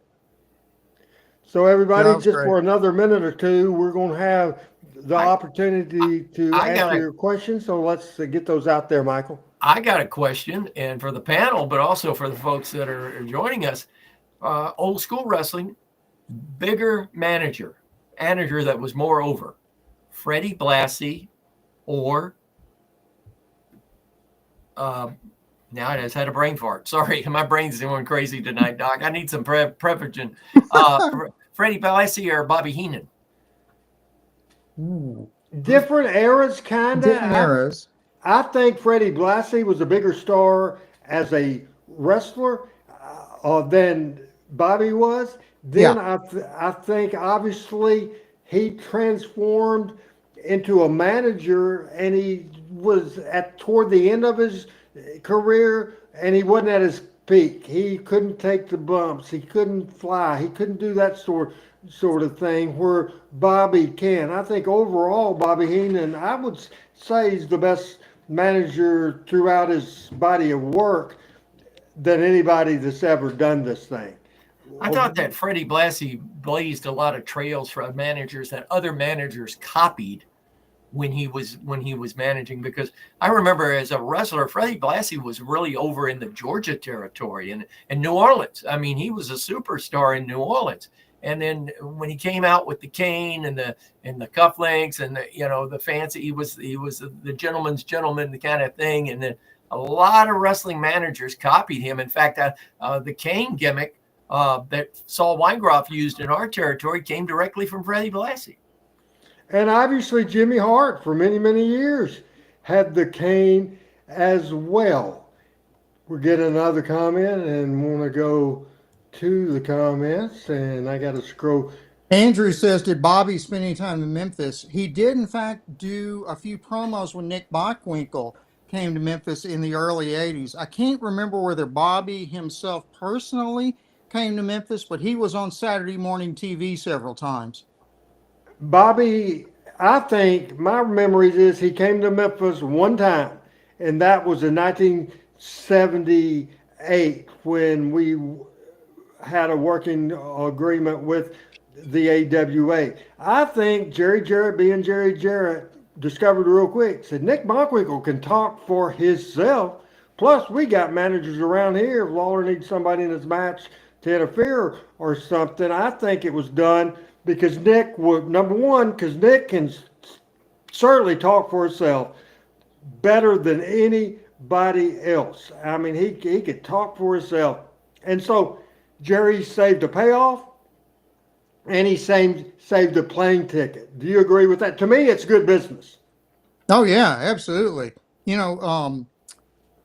So everybody, just great. for another minute or two, we're going to have the opportunity to answer your questions. So let's get those out there, Michael. I got a question, and for the panel, but also for the folks that are joining us. Old school wrestling, bigger manager that was more over, Freddie Blassie or now I just had a brain fart. Sorry, my brain's going crazy tonight, Doc. I need some Prevagen. Freddie Blassie or Bobby Heenan? Different eras, kind of. Different eras. I think Freddie Blassie was a bigger star as a wrestler than Bobby was. Then I think obviously he transformed into a manager, and he was toward the end of his career, and he wasn't at his peak. He couldn't take the bumps. He couldn't fly. He couldn't do that sort of thing where Bobby can. I think overall, Bobby Heenan, I would say he's the best manager throughout his body of work than anybody that's ever done this thing. I thought that Freddie Blassie blazed a lot of trails for managers that other managers copied when he was managing, because I remember as a wrestler, Freddie Blassie was really over in the Georgia territory and New Orleans. I mean, he was a superstar in New Orleans. And then when he came out with the cane and the cufflinks and the fancy, he was the gentleman's gentleman, the kind of thing. And then a lot of wrestling managers copied him. In fact, the cane gimmick that Saul Weingroff used in our territory came directly from Freddie Blassie. And obviously Jimmy Hart for many, many years had the cane as well. We're getting another comment and want to go to the comments, and I got to scroll. Andrew says, did Bobby spend any time in Memphis? He did, in fact, do a few promos when Nick Bockwinkel came to Memphis in the early 80s. I can't remember whether Bobby himself personally came to Memphis, but he was on Saturday morning TV several times. Bobby, I think my memories is he came to Memphis one time, and that was in 1978 when we had a working agreement with the AWA. I think Jerry Jarrett, being Jerry Jarrett, discovered real quick, said Nick Bockwinkel can talk for himself. Plus, we got managers around here. If Lawler needs somebody in his match to interfere or something, I think it was done because Nick would, number one, because Nick can certainly talk for himself better than anybody else. I mean, he could talk for himself. And so Jerry saved a payoff, and he saved a plane ticket. Do you agree with that? To me, it's good business. Oh, yeah, absolutely. What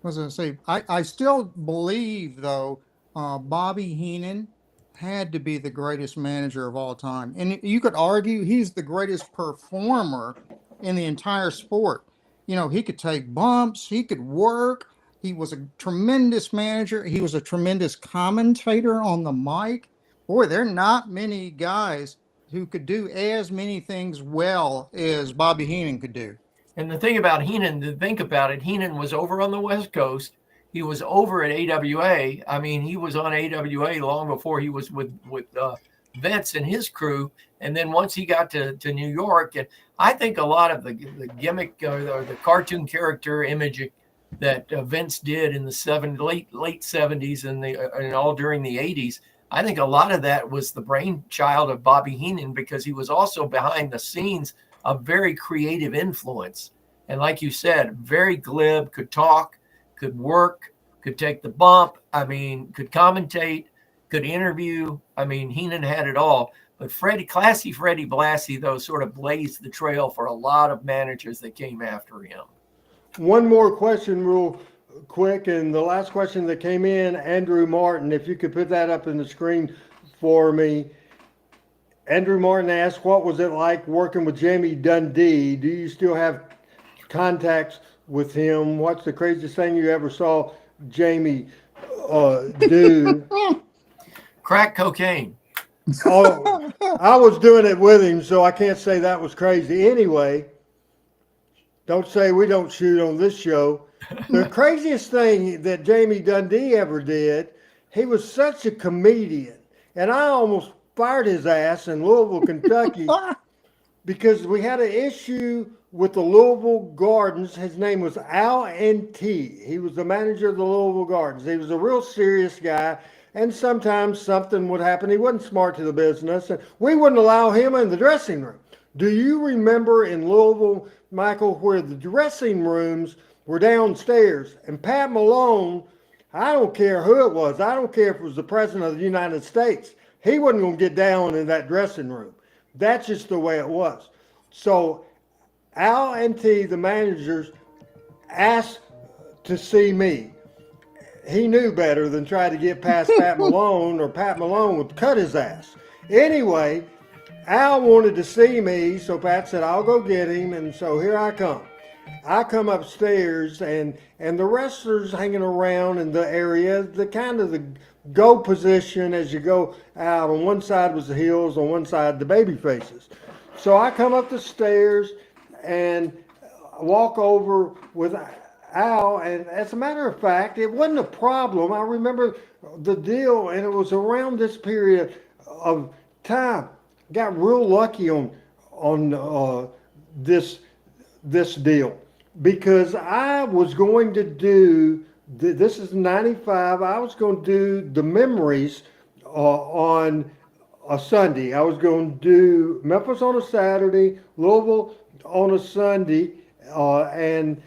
was I going to say? I still believe, though, Bobby Heenan had to be the greatest manager of all time. And you could argue he's the greatest performer in the entire sport. He could take bumps. He could work. He was a tremendous manager. He was a tremendous commentator on the mic. Boy, there are not many guys who could do as many things well as Bobby Heenan could do. And the thing about Heenan, to think about it, Heenan was over on the West Coast. He was over at AWA. I mean, he was on AWA long before he was with Vince and his crew. And then once he got to New York, and I think a lot of the gimmick or the cartoon character image that Vince did in the late 70s and all during the 80s, I think a lot of that was the brainchild of Bobby Heenan, because he was also behind the scenes a very creative influence. And like you said, very glib, could talk, could work, could take the bump. I mean, could commentate, could interview. I mean, Heenan had it all. But Classy Freddie Blassie, though, sort of blazed the trail for a lot of managers that came after him. One more question real quick, and the last question that came in, Andrew Martin, if you could put that up in the screen for me. Andrew Martin asked, what was it like working with Jamie Dundee? Do you still have contacts with him? What's the craziest thing you ever saw Jamie do? Crack cocaine. Oh, I was doing it with him, so I can't say that was crazy. Anyway, don't say we don't shoot on this show. The craziest thing that Jamie Dundee ever did, he was such a comedian, and I almost fired his ass in Louisville, Kentucky, because we had an issue with the Louisville Gardens. His name was Al N.T. He was the manager of the Louisville Gardens. He was a real serious guy, and sometimes something would happen. He wasn't smart to the business, and we wouldn't allow him in the dressing room. Do you remember in Louisville, Michael, where the dressing rooms were downstairs, and Pat Malone, I don't care who it was, I don't care if it was the President of the United States, he wasn't going to get down in that dressing room. That's just the way it was. So Al and T, the managers, asked to see me. He knew better than try to get past Pat Malone, or Pat Malone would cut his ass. Anyway, Al wanted to see me, so Pat said, I'll go get him, and so here I come. I come upstairs, and the wrestlers hanging around in the area, the kind of the go position as you go out. On one side was the heels, on one side the baby faces. So I come up the stairs and walk over with Al, and as a matter of fact, it wasn't a problem. I remember the deal, and it was around this period of time. Got real lucky on this deal, because I was going to do, this is 95, I was going to do the Memories on a Sunday. I was going to do Memphis on a Saturday, Louisville on a Sunday, so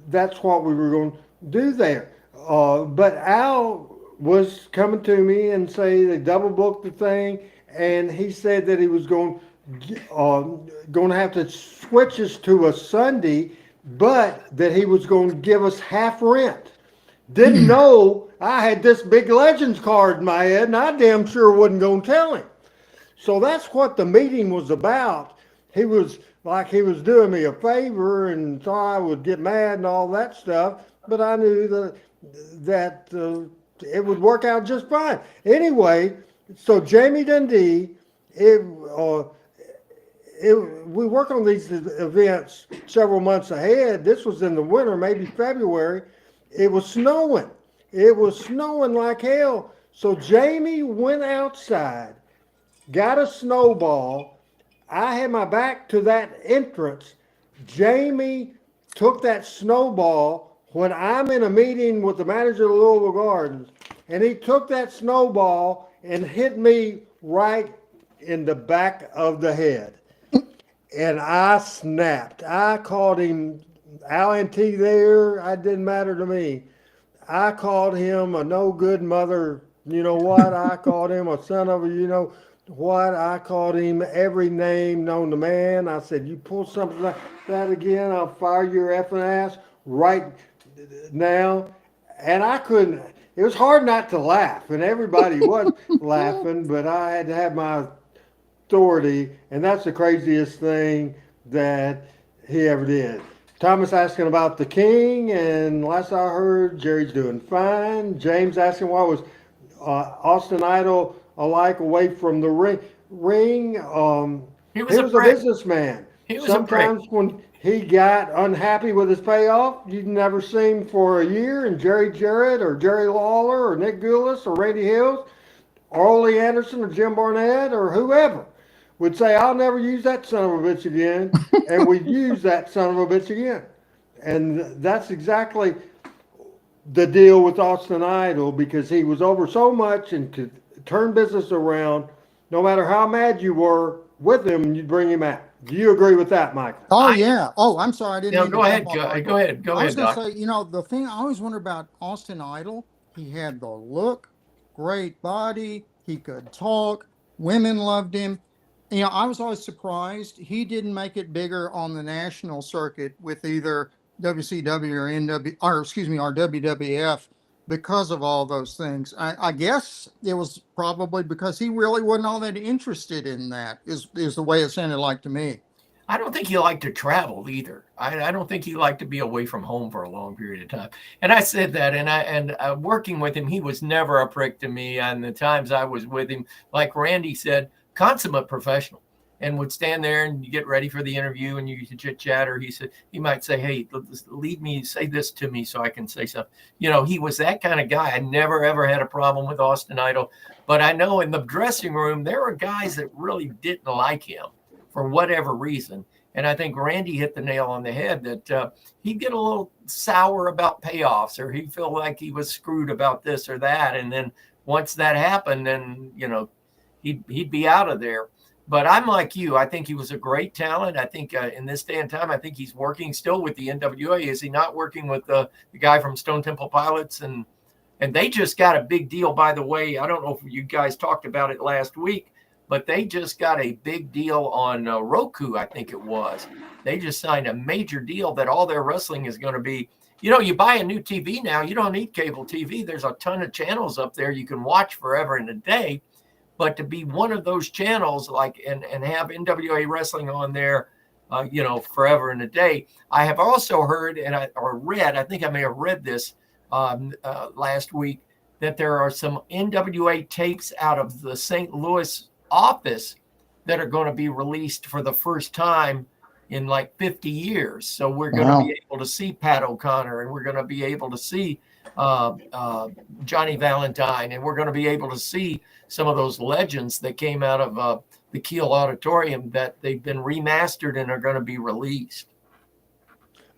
that's what we were going to do there. But Al was coming to me and say they double booked the thing, and he said that he was going to have to switch us to a Sunday, but that he was going to give us half rent. Didn't know I had this big Legends card in my head, and I damn sure wasn't going to tell him. So that's what the meeting was about. He was like he was doing me a favor, and thought I would get mad and all that stuff, but I knew that it would work out just fine. Anyway, so Jamie Dundee, we work on these events several months ahead. This was in the winter, maybe February. It was snowing. It was snowing like hell. So Jamie went outside, got a snowball. I had my back to that entrance. Jamie took that snowball when I'm in a meeting with the manager of the Louisville Gardens, and he took that snowball and hit me right in the back of the head. And I snapped. I called him Al-N-T there. It didn't matter to me. I called him a no good mother. You know what? I called him a son of a, you know what? I called him every name known to man. I said, you pull something like that again, I'll fire your effing ass right now. And I couldn't. It was hard not to laugh, and everybody was laughing, but I had to have my authority, and that's the craziest thing that he ever did. Thomas asking about the King, and last I heard, Jerry's doing fine. James asking what was Austin Idol alike away from the ring. ring. He He was was a a prick. businessman. He was a prick. Sometimes when he got unhappy with his payoff, you'd never see him for a year. And Jerry Jarrett or Jerry Lawler or Nick Goulas or Randy Hills or Ole Anderson or Jim Barnett or whoever would say, I'll never use that son of a bitch again. And we'd use that son of a bitch again. And that's exactly the deal with Austin Idol, because he was over so much and could turn business around. No matter how mad you were with him, you'd bring him out. Do you agree with that, Michael? Oh, yeah. Oh, I'm sorry. I didn't No, mean to go ahead. jump on Go ahead. I was going Doc. to say, the thing I always wonder about Austin Idol, he had the look, great body, he could talk, women loved him. I was always surprised he didn't make it bigger on the national circuit with either WCW or WWF because of all those things. I guess it was probably because he really wasn't all that interested in that, is the way it sounded like to me. I don't think he liked to travel either. I don't think he liked to be away from home for a long period of time. And I said that, and working with him, he was never a prick to me. And the times I was with him, like Randy said, consummate professional, and would stand there and you get ready for the interview and you chit chat, or he might say, hey, lead me, say this to me so I can say something. He was that kind of guy. I never, ever had a problem with Austin Idol, but I know in the dressing room, there were guys that really didn't like him for whatever reason. And I think Randy hit the nail on the head that he'd get a little sour about payoffs, or he'd feel like he was screwed about this or that. And then once that happened, then, he'd be out of there. But I'm like you. I think he was a great talent. I think in this day and time, I think he's working still with the NWA. Is he not working with the guy from Stone Temple Pilots? And they just got a big deal, by the way. I don't know if you guys talked about it last week, but they just got a big deal on Roku, I think it was. They just signed a major deal that all their wrestling is going to be, you buy a new TV now, you don't need cable TV. There's a ton of channels up there you can watch forever and a day. But to be one of those channels, and have NWA wrestling on there, forever and a day. I have also heard read, I think I may have read this last week, that there are some NWA tapes out of the St. Louis office that are going to be released for the first time in 50 years. So we're going to be able to see Pat O'Connor, and we're going to be able to see Johnny Valentine, and we're going to be able to see some of those legends that came out of the Kiel Auditorium that they've been remastered and are going to be released.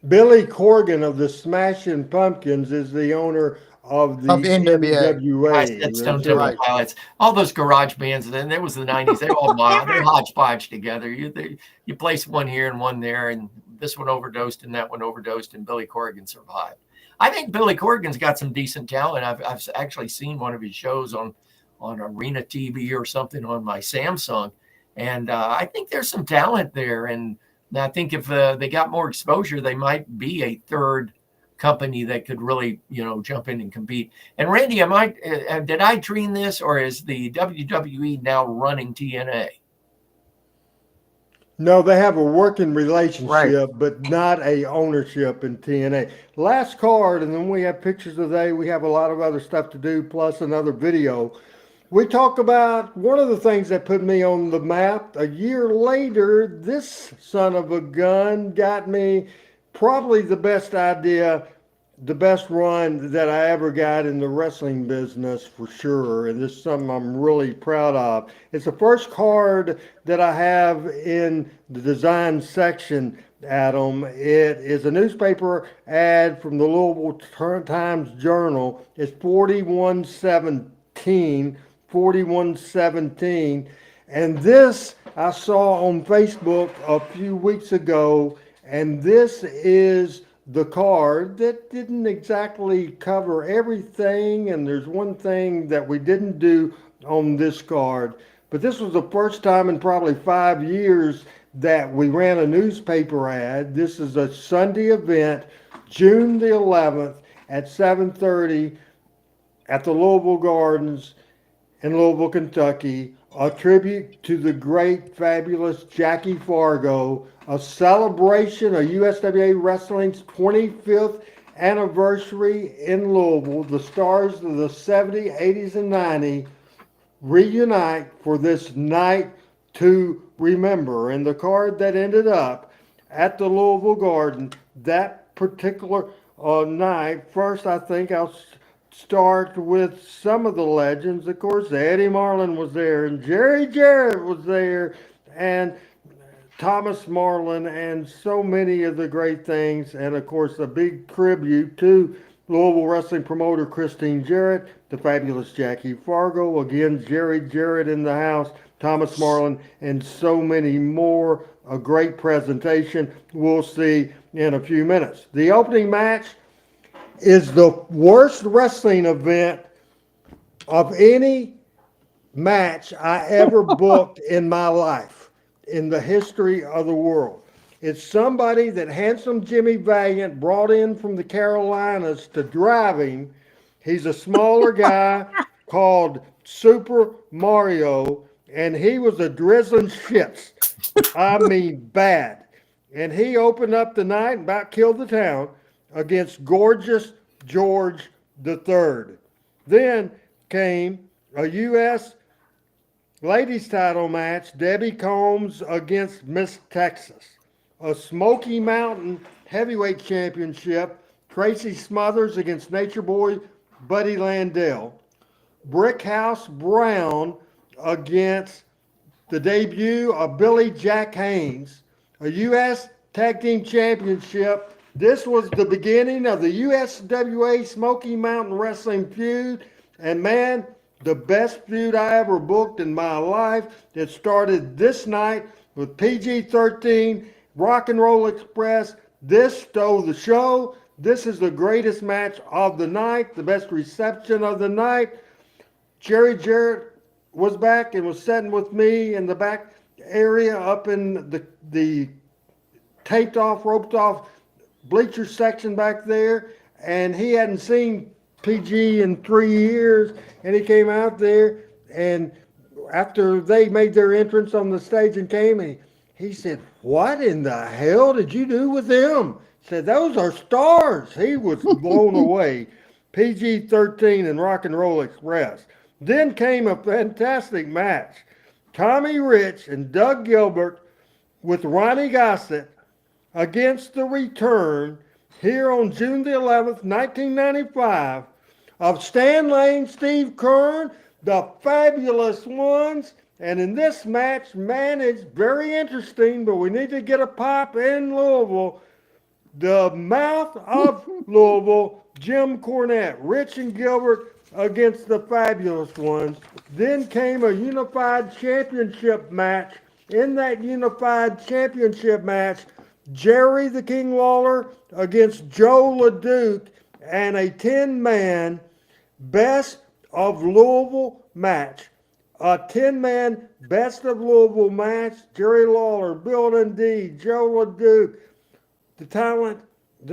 Billy Corgan of the Smashing Pumpkins is the owner of the NWA. I said Stone Temple Pilots. All those garage bands, and it was the 90s. They're all they're hodgepodge together. You place one here and one there, and this one overdosed and that one overdosed, and Billy Corgan survived. I think Billy Corgan's got some decent talent. I've actually seen one of his shows on Arena TV or something on my Samsung, and I think there's some talent there. And I think if they got more exposure, they might be a third company that could really, jump in and compete. And Randy, did I dream this, or is the WWE now running TNA? No, they have a working relationship, but not a ownership in TNA. Last card, and then we have pictures of today. We have a lot of other stuff to do, plus another video. We talk about one of the things that put me on the map. A year later, this son of a gun got me probably the best idea, the best run that I ever got in the wrestling business for sure. And this is something I'm really proud of. It's the first card that I have in the design section, Adam. It is a newspaper ad from the Louisville Times Journal. It's 4117. And this I saw on Facebook a few weeks ago. And this is the card that didn't exactly cover everything, and there's one thing that we didn't do on this card, but this was the first time in probably 5 years that we ran a newspaper ad. This is a Sunday event, June the 11th at 7:30 at the Louisville Gardens in Louisville, Kentucky, a tribute to the great, fabulous Jackie Fargo, a celebration of USWA Wrestling's 25th anniversary in Louisville. The stars of the 70s, 80s, and 90s reunite for this night to remember. And the card that ended up at the Louisville Garden that particular night, first I think I'll start with some of the legends. Of course, Eddie Marlin was there, and Jerry Jarrett was there, and Thomas Marlin, and so many of the great things. And of course, a big tribute to Louisville wrestling promoter Christine Jarrett, the fabulous Jackie Fargo, again, Jerry Jarrett in the house, Thomas Marlin, and so many more. A great presentation we'll see in a few minutes. The opening match is the worst wrestling event of any match I ever booked in my life, in the history of the world. It's somebody that Handsome Jimmy Valiant brought in from the Carolinas to drive him. He's a smaller guy called Super Mario, and he was a drizzling shits. I mean, bad. And he opened up the night and about killed the town against Gorgeous George III. Then came a U.S. ladies title match, Debbie Combs against Miss Texas. A Smoky Mountain heavyweight championship, Tracy Smothers against Nature Boy Buddy Landell. Brickhouse Brown against the debut of Billy Jack Haynes. A U.S. Tag Team Championship. This was the beginning of the USWA Smoky Mountain Wrestling feud. And man, the best feud I ever booked in my life. It started this night with PG-13, Rock and Roll Express. This stole the show. This is the greatest match of the night, the best reception of the night. Jerry Jarrett was back and was sitting with me in the back area up in the taped off, roped off bleacher section back there. And he hadn't seen PG in 3 years. And he came out there, and after they made their entrance on the stage and came, and he said, "What in the hell did you do with them?" He said, "Those are stars." He was blown away. PG-13 and Rock and Roll Express. Then came a fantastic match. Tommy Rich and Doug Gilbert with Ronnie Gossett against the return here on June the 11th, 1995, of Stan Lane, Steve Kern, the Fabulous Ones. And in this match, man, it's very interesting, but we need to get a pop in Louisville. The mouth of Louisville, Jim Cornette, Rich and Gilbert against the Fabulous Ones. Then came a unified championship match. In that unified championship match, Jerry the King Lawler against Joe LeDuc, and a 10-man best of Louisville match. A 10-man best of Louisville match. Jerry Lawler, Bill Dundee, Joe LeDuc, the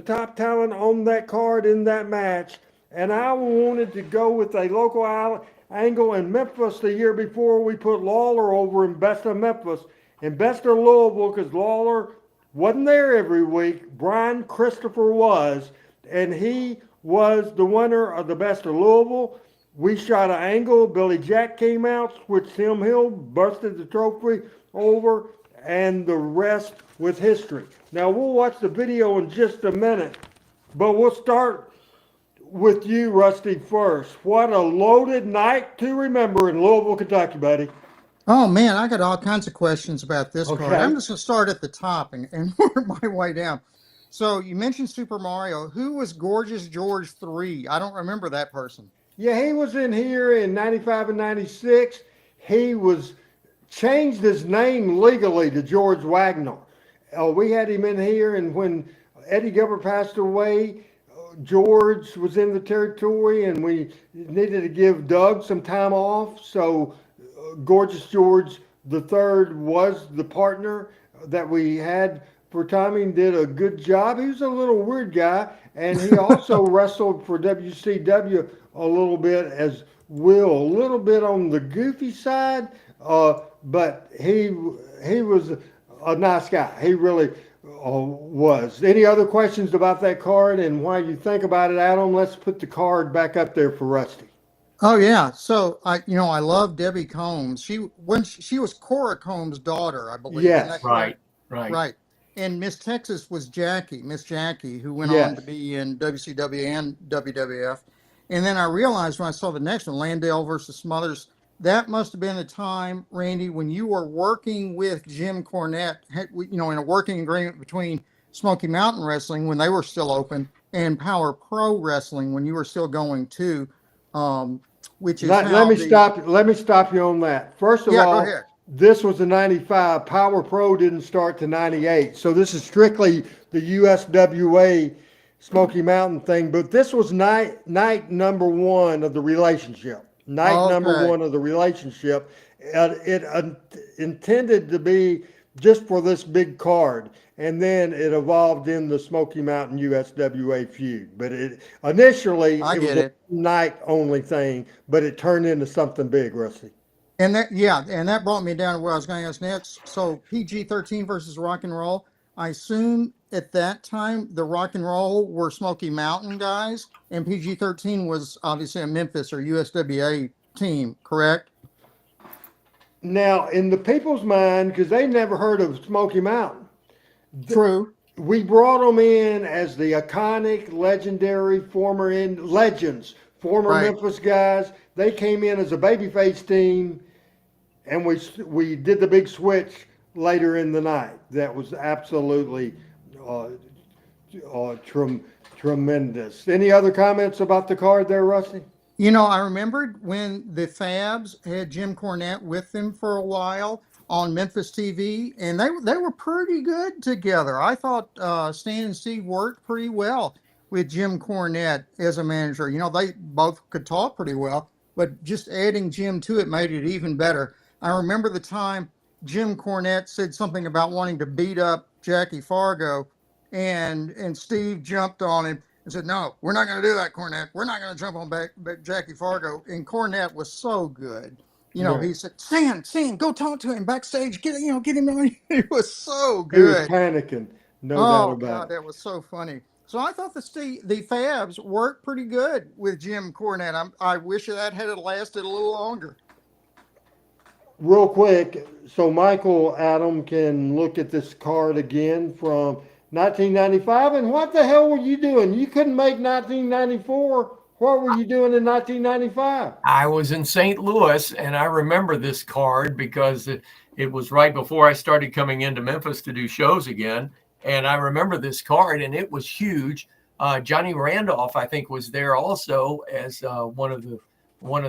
top talent on that card in that match. And I wanted to go with a local angle in Memphis the year before. We put Lawler over in Best of Memphis and Best of Louisville because Lawler wasn't there every week. Brian Christopher was, and he was the winner of the Best of Louisville. We shot an angle. Billy Jack came out, switched Tim Hill, busted the trophy over, and the rest was history. Now, we'll watch the video in just a minute, but we'll start with you, Rusty, first. What a loaded night to remember in Louisville, Kentucky, buddy. Oh, man, I got all kinds of questions about this card. I'm just going to start at the top and work my way down. So you mentioned Super Mario. Who was Gorgeous George III? I don't remember that person. Yeah, he was in here in 95 and 96. He was changed his name legally to George Wagner. We had him in here, and when Eddie Gilbert passed away, George was in the territory, and we needed to give Doug some time off. So Gorgeous George III was the partner that we had for Tommy and did a good job. He was a little weird guy, and he also wrestled for WCW a little bit as Will, a little bit on the goofy side, but he was a nice guy. He really was. Any other questions about that card and why you think about it, Adam? Let's put the card back up there for Rusty. Oh yeah. So I love Debbie Combs. She was Cora Combs' daughter, I believe. Isn't that Yes. correct? Right. Right. And Miss Texas was Miss Jackie, who went on to Yes. be in WCW and WWF. And then I realized when I saw the next one, Landale versus Smothers, that must have been a time, Randy, when you were working with Jim Cornette, in a working agreement between Smoky Mountain Wrestling when they were still open and Power Pro Wrestling when you were still going too. Um, which is Let how me the stop. Let me stop you on that. First of yeah, go all, ahead. this was a '95. Power Pro didn't start to '98, so this is strictly the USWA Smoky Mountain thing. But this was night number one of the relationship. Night number Okay, one of the relationship. It intended to be just for this big card, and then it evolved in the Smoky Mountain USWA feud. But initially I it was get a it. night only thing, but it turned into something big, Rusty. And that brought me down to where I was going to ask next. So PG-13 versus rock and roll. I assume at that time the rock and roll were Smoky Mountain guys, and PG-13 was obviously a Memphis or USWA team, correct? Now, in the people's mind, because they never heard of Smoky Mountain, True. we brought them in as the iconic, legendary legends, former Right. Memphis guys. They came in as a babyface team, and we did the big switch later in the night. That was absolutely uh, tremendous. Any other comments about the card there, Rusty? I remembered when the Fabs had Jim Cornette with them for a while on Memphis TV, and they were pretty good together. I thought Stan and Steve worked pretty well with Jim Cornette as a manager. They both could talk pretty well, but just adding Jim to it made it even better. I remember the time Jim Cornette said something about wanting to beat up Jackie Fargo, and Steve jumped on him and said, "No, we're not going to do that, Cornette. We're not going to jump on back Jackie Fargo." And Cornette was so good. Right. He said, Stan, go talk to him backstage. Get him on." He was so He was good. panicking, no doubt Oh about God, it. that was so funny. So I thought the Fabs worked pretty good with Jim Cornette. I wish that had lasted a little longer. Real quick, so Michael Adam can look at this card again from 1995. And what the hell were you doing? You couldn't make 1994. What were you doing in 1995? I was in St. Louis, and I remember this card because it was right before I started coming into Memphis to do shows again. And I remember this card, and it was huge. Johnny Randolph, I think, was there also as one of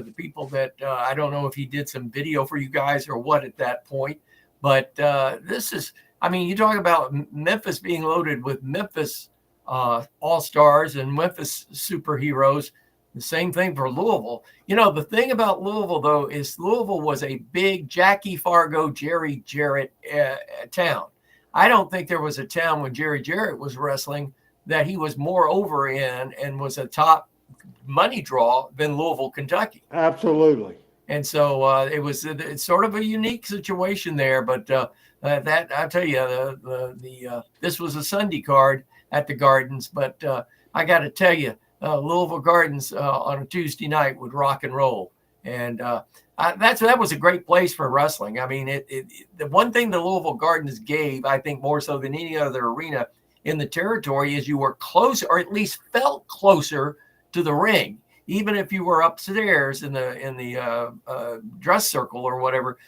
the people that I don't know if he did some video for you guys or what at that point. But this is, I mean, you talk about Memphis being loaded with Memphis all-stars and Memphis superheroes. The same thing for Louisville. The thing about Louisville, though, is Louisville was a big Jackie Fargo, Jerry Jarrett town. I don't think there was a town when Jerry Jarrett was wrestling that he was more over in and was a top money draw than Louisville, Kentucky. Absolutely. And so it's sort of a unique situation there. But that I'll tell you, this was a Sunday card at the Gardens. But I got to tell you, Louisville Gardens on a Tuesday night would rock and roll. And that was a great place for wrestling. I mean, the one thing the Louisville Gardens gave, I think more so than any other arena in the territory, is you were close, or at least felt closer to the ring. Even if you were upstairs in the dress circle or whatever,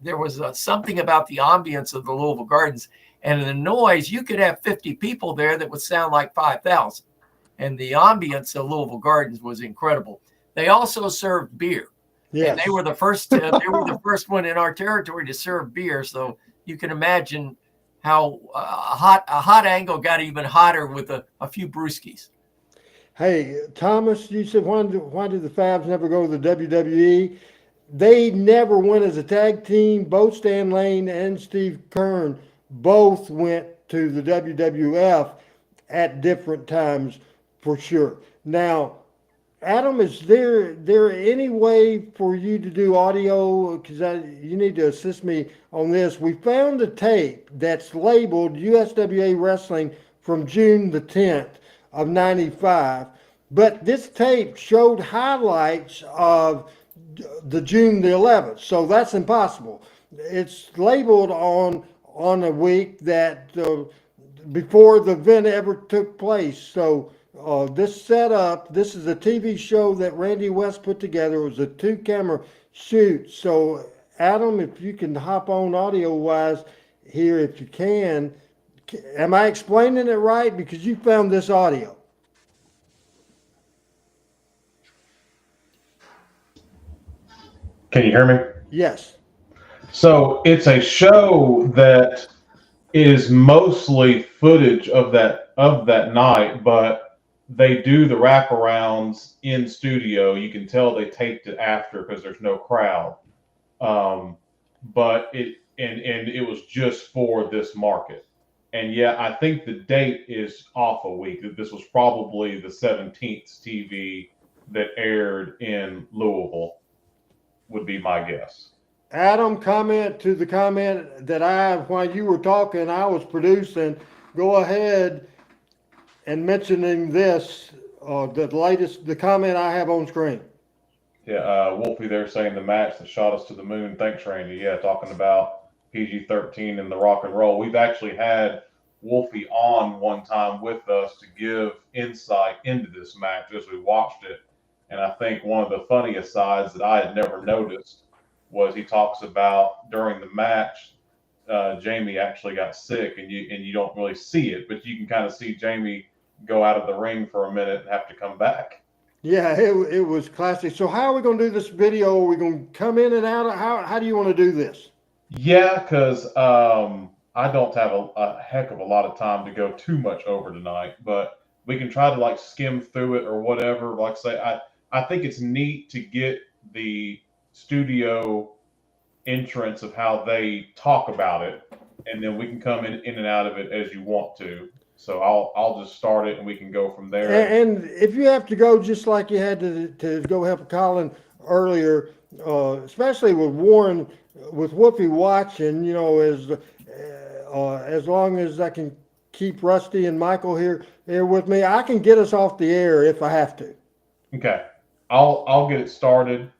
there was something about the ambience of the Louisville Gardens and the noise. You could have 50 people there that would sound like 5,000. And the ambience of Louisville Gardens was incredible. They also served beer. Yes. And they were the first. They were the first one in our territory to serve beer. So you can imagine how a hot angle got even hotter with a few brewskis. Hey, Thomas, you said why did the Fabs never go to the WWE? They never went as a tag team. Both Stan Lane and Steve Kern both went to the WWF at different times for sure. Now, Adam, is there any way for you to do audio? Because you need to assist me on this. We found a tape that's labeled USWA Wrestling from June the 10th of 95. But this tape showed highlights of the June the 11th, so that's impossible. It's labeled on a week that before the event ever took place. So this setup, this is a TV show that Randy West put together. It was a 2-camera shoot. So Adam, if you can hop on audio-wise here, if you can. Am I explaining it right? Because you found this audio. Can you hear me? Yes. So it's a show that is mostly footage of that night, but they do the wraparounds in studio. You can tell they taped it after because there's no crowd. But it was just for this market. And yeah, I think the date is off a week. This was probably the 17th TV that aired in Louisville, would be my guess. Adam, comment to the comment that while you were talking, I was producing. Go ahead and mentioning this, the comment I have on screen. Yeah, Wolfie there saying the match that shot us to the moon. Thanks, Randy. Yeah, talking about PG-13 and the rock and roll. We've actually had Wolfie on one time with us to give insight into this match as we watched it. And I think one of the funniest sides that I had never noticed was he talks about during the match, Jamie actually got sick, and you don't really see it, but you can kind of see Jamie go out of the ring for a minute and have to come back. Yeah, it was classic. So how are we going to do this video? Are we going to come in and out? How do you want to do this? Yeah, because I don't have a heck of a lot of time to go too much over tonight, but we can try to like skim through it or whatever. Like I say, I think it's neat to get the studio entrance of how they talk about it, and then we can come in and out of it as you want to. So I'll just start it and we can go from there. And if you have to go, just like you had to go help Colin earlier, especially with Warren, with Wolfie watching, you know, as long as I can keep Rusty and Michael here with me, I can get us off the air if I have to. Okay, I'll get it started,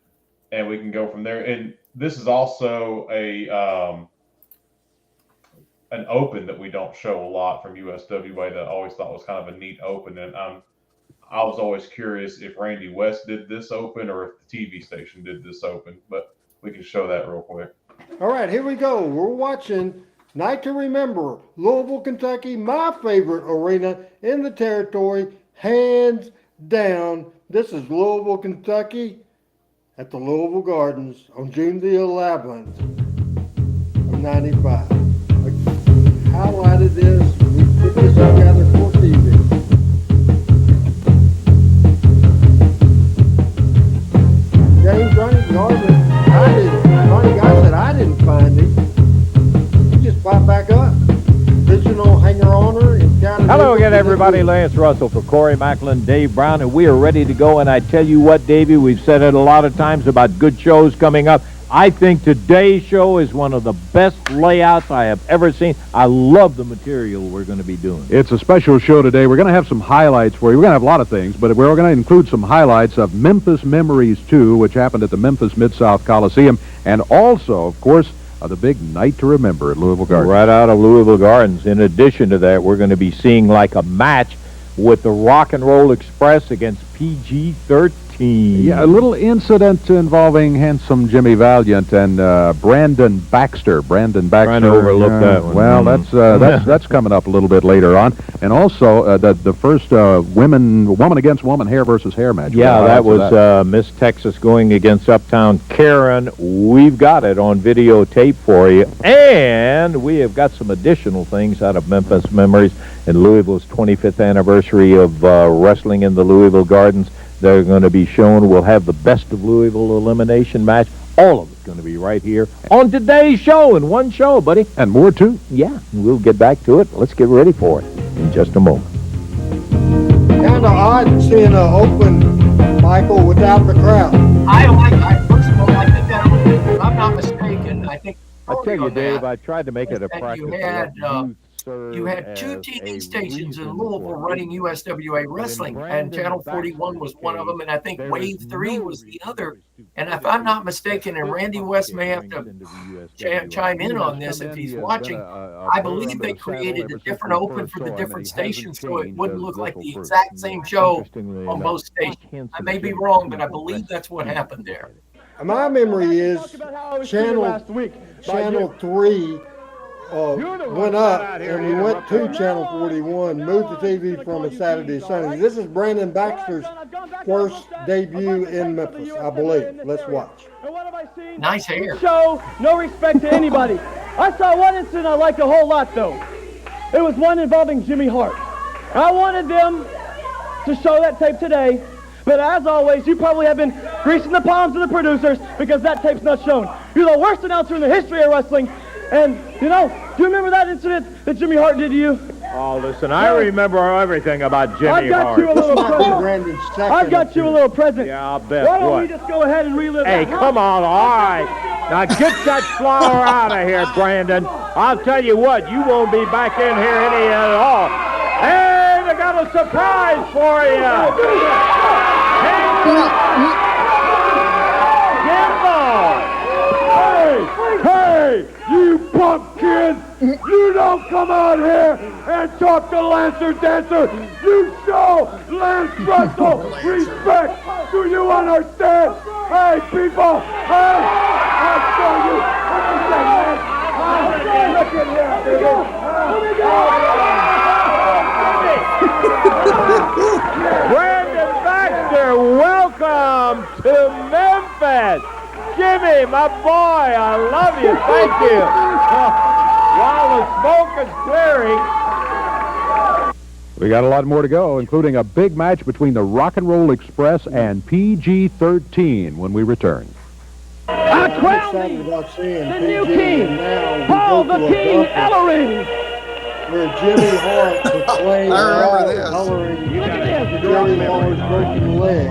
and we can go from there. And this is also an open that we don't show a lot from USWA that I always thought was kind of a neat open. And I was always curious if Randy West did this open or if the TV station did this open, but we can show that real quick. All right, here we go. We're watching Night to Remember, Louisville, Kentucky, my favorite arena in the territory, hands down. This is Louisville, Kentucky at the Louisville Gardens on June the 11th of 95. Highlighted this, we put this together for TV. James Ronnie Garvin, Ronnie Guy said I didn't find him. He just popped back up. Original hanger-oner. Hello again, everybody. Lance Russell for Corey Macklin, Dave Brown, and we are ready to go. And I tell you what, Davey, we've said it a lot of times about good shows coming up. I think today's show is one of the best layouts I have ever seen. I love the material we're going to be doing. It's a special show today. We're going to have some highlights for you. We're going to have a lot of things, but we're going to include some highlights of Memphis Memories 2, which happened at the Memphis Mid-South Coliseum, and also, of course, the big Night to Remember at Louisville Gardens. Right out of Louisville Gardens. In addition to that, we're going to be seeing like a match with the Rock and Roll Express against PG-13. Yeah, a little incident involving handsome Jimmy Valiant and Brandon Baxter. Trying to overlook that one. Well, that's coming up a little bit later on. And also the first woman against woman, hair versus hair match. Yeah, that was Miss Texas going against Uptown Karen. We've got it on videotape for you. And we have got some additional things out of Memphis Memories and Louisville's 25th anniversary of wrestling in the Louisville Gardens. They're going to be shown. We'll have the best of Louisville elimination match. All of it's going to be right here on today's show, in one show, buddy. And more, too. Yeah, we'll get back to it. Let's get ready for it in just a moment. Kind of odd seeing an open, Michael, without the crowd. First of all, I think that, if I'm not mistaken, I think I tell you, Dave, I tried to make it a practice. You had served You had two as TV a stations in reason Louisville for running ignorance. USWA But in wrestling, and Brandon Channel 41 was Baxter's one of them, and I think there Wave is 3 no was the reason other. for And if I'm not mistaken, and this Randy West may have brings to into the USWA. chime in He on has this come if in, he's he has watching. been a I burr believe under they the saddle created ever a since different we open first for saw the him, and different he hasn't stations, so it changed wouldn't as look like the Thistleford. exact same show Interestingly on enough, both stations. Hence I is may be getting wrong, but I people believe that's what happened there. My memory is Channel 3 went up, and we went to Channel 41, moved the TV from a Saturday to Sunday. This is Brandon Baxter's first debut in Memphis, I believe. Let's watch. Nice hair. Show no respect to anybody. I saw one incident I liked a whole lot, though. It was one involving Jimmy Hart. I wanted them to show that tape today, but as always, you probably have been greasing the palms of the producers because that tape's not shown. You're the worst announcer in the history of wrestling, and, you know, do you remember that incident that Jimmy Hart did to you? Oh, listen, I remember everything about Jimmy I've got Hart. you a little present. I've got you a little present. Yeah, I'll bet. Why don't What? we just go ahead and relive Hey, that? come on, all right. Now get that flower out of here, Brandon. I'll tell you what, you won't be back in here any at all. Hey, they got a surprise for you. Hey, you pumpkin! You don't come out here and talk to Lancer Dancer! You show Lance Russell respect! Do you understand? Hey, people! Hey! I'll show you! Look at here, Brandon Baxter, welcome to Memphis! Jimmy, my boy, I love you. Thank you. While the smoke is clearing. We got a lot more to go, including a big match between the Rock and Roll Express and PG-13 when we return. I crown thee the new king, Paul the King Ellering. Where Jimmy Hart was playing coloring Jerry Lawler's broken leg.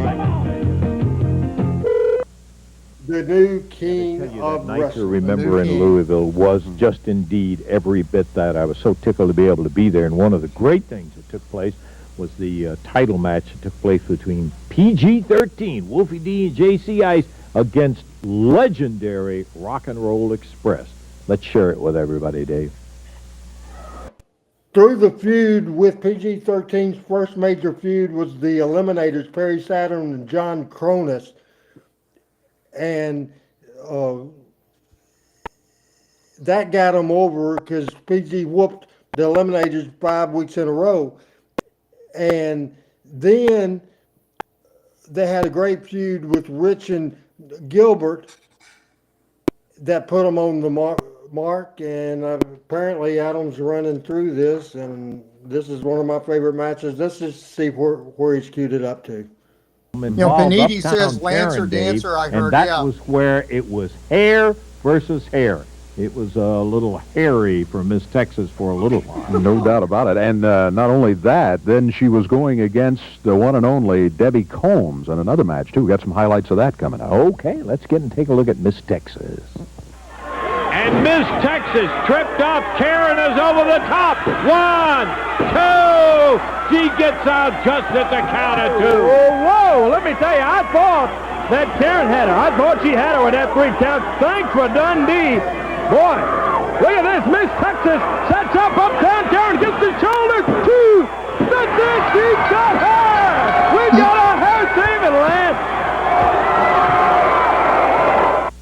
The new king of Night to wrestling. remember in Louisville was just indeed every bit that. I was so tickled to be able to be there, and one of the great things that took place was the title match that took place between PG-13, Wolfie D and JC Ice, against legendary Rock and Roll Express. Let's share it with everybody, Dave. Through the feud with PG-13's first major feud was the Eliminators, Perry Saturn and John Cronus. And that got them over because PG whooped the Eliminators 5 weeks in a row. And then they had a great feud with Rich and Gilbert that put them on the mark. And apparently Adam's running through this, and this is one of my favorite matches. Let's just see where he's queued it up to. You know, Panini says Lancer Dancer, I heard, and that was where it was hair versus hair. It was a little hairy for Miss Texas for a little while. No doubt about it. And not only that, then she was going against the one and only Debbie Combs in another match, too. We got some highlights of that coming up. Okay, let's get and take a look at Miss Texas. And Miss Texas tripped up. Karen is over the top. 1, 2. She gets out just at the count of 2. Whoa, let me tell you, I thought that Karen had her. I thought she had her with that 3 count. Thanks for Dundee. Boy, look at this. Miss Texas sets up down. Karen gets the shoulders. 2. That's it. She got her. We got a hair saving, Lance.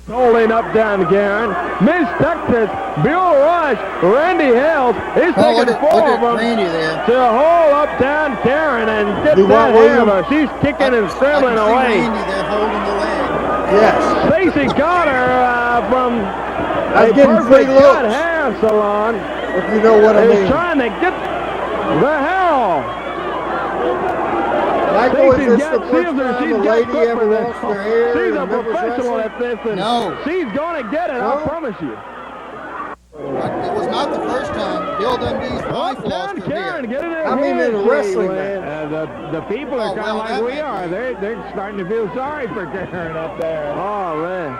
Holding up down Karen. Miss Texas, Bill Rush, Randy Hales is taking 4 of them to hold up down Karen and get that hammer. She's kicking and scrambling away. Randy, they're holding the leg. Yes. Stacy Carter from I'm getting free looks. Hair salon. If you know what I mean. Is trying to get the hair. Michael, is this the first time a lady ever lost her hair? She's a professional at this, and she's going to get it, I promise you. It was not the first time. Bill Dundee's wife lost her hair. I mean, in a wrestling match. The people are kind of like we are. They're starting to feel sorry for Karen up there. Oh, man.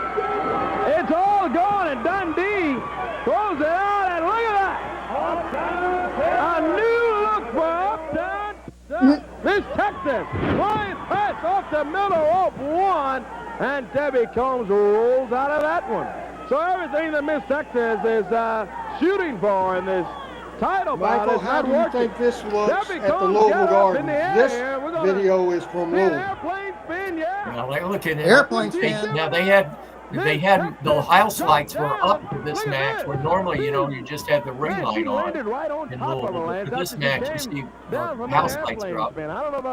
It's all gone, and Dundee throws it out, and look at that. this. Flying pass off the middle of one, and Debbie Combs rolls out of that one. So everything that Miss Texas is shooting for in this title bout Michael, is how not do you working. think this looks Debbie at the Combs, Louisville get up in Gardens? the air This here. We're gonna video is from see an Louisville. airplane spin, yeah. Now they're looking at Airplane spin. Now they had the house lights were up for this match, where normally you just had the ring light on. In Louisville, but for this match, you see the house lights are up.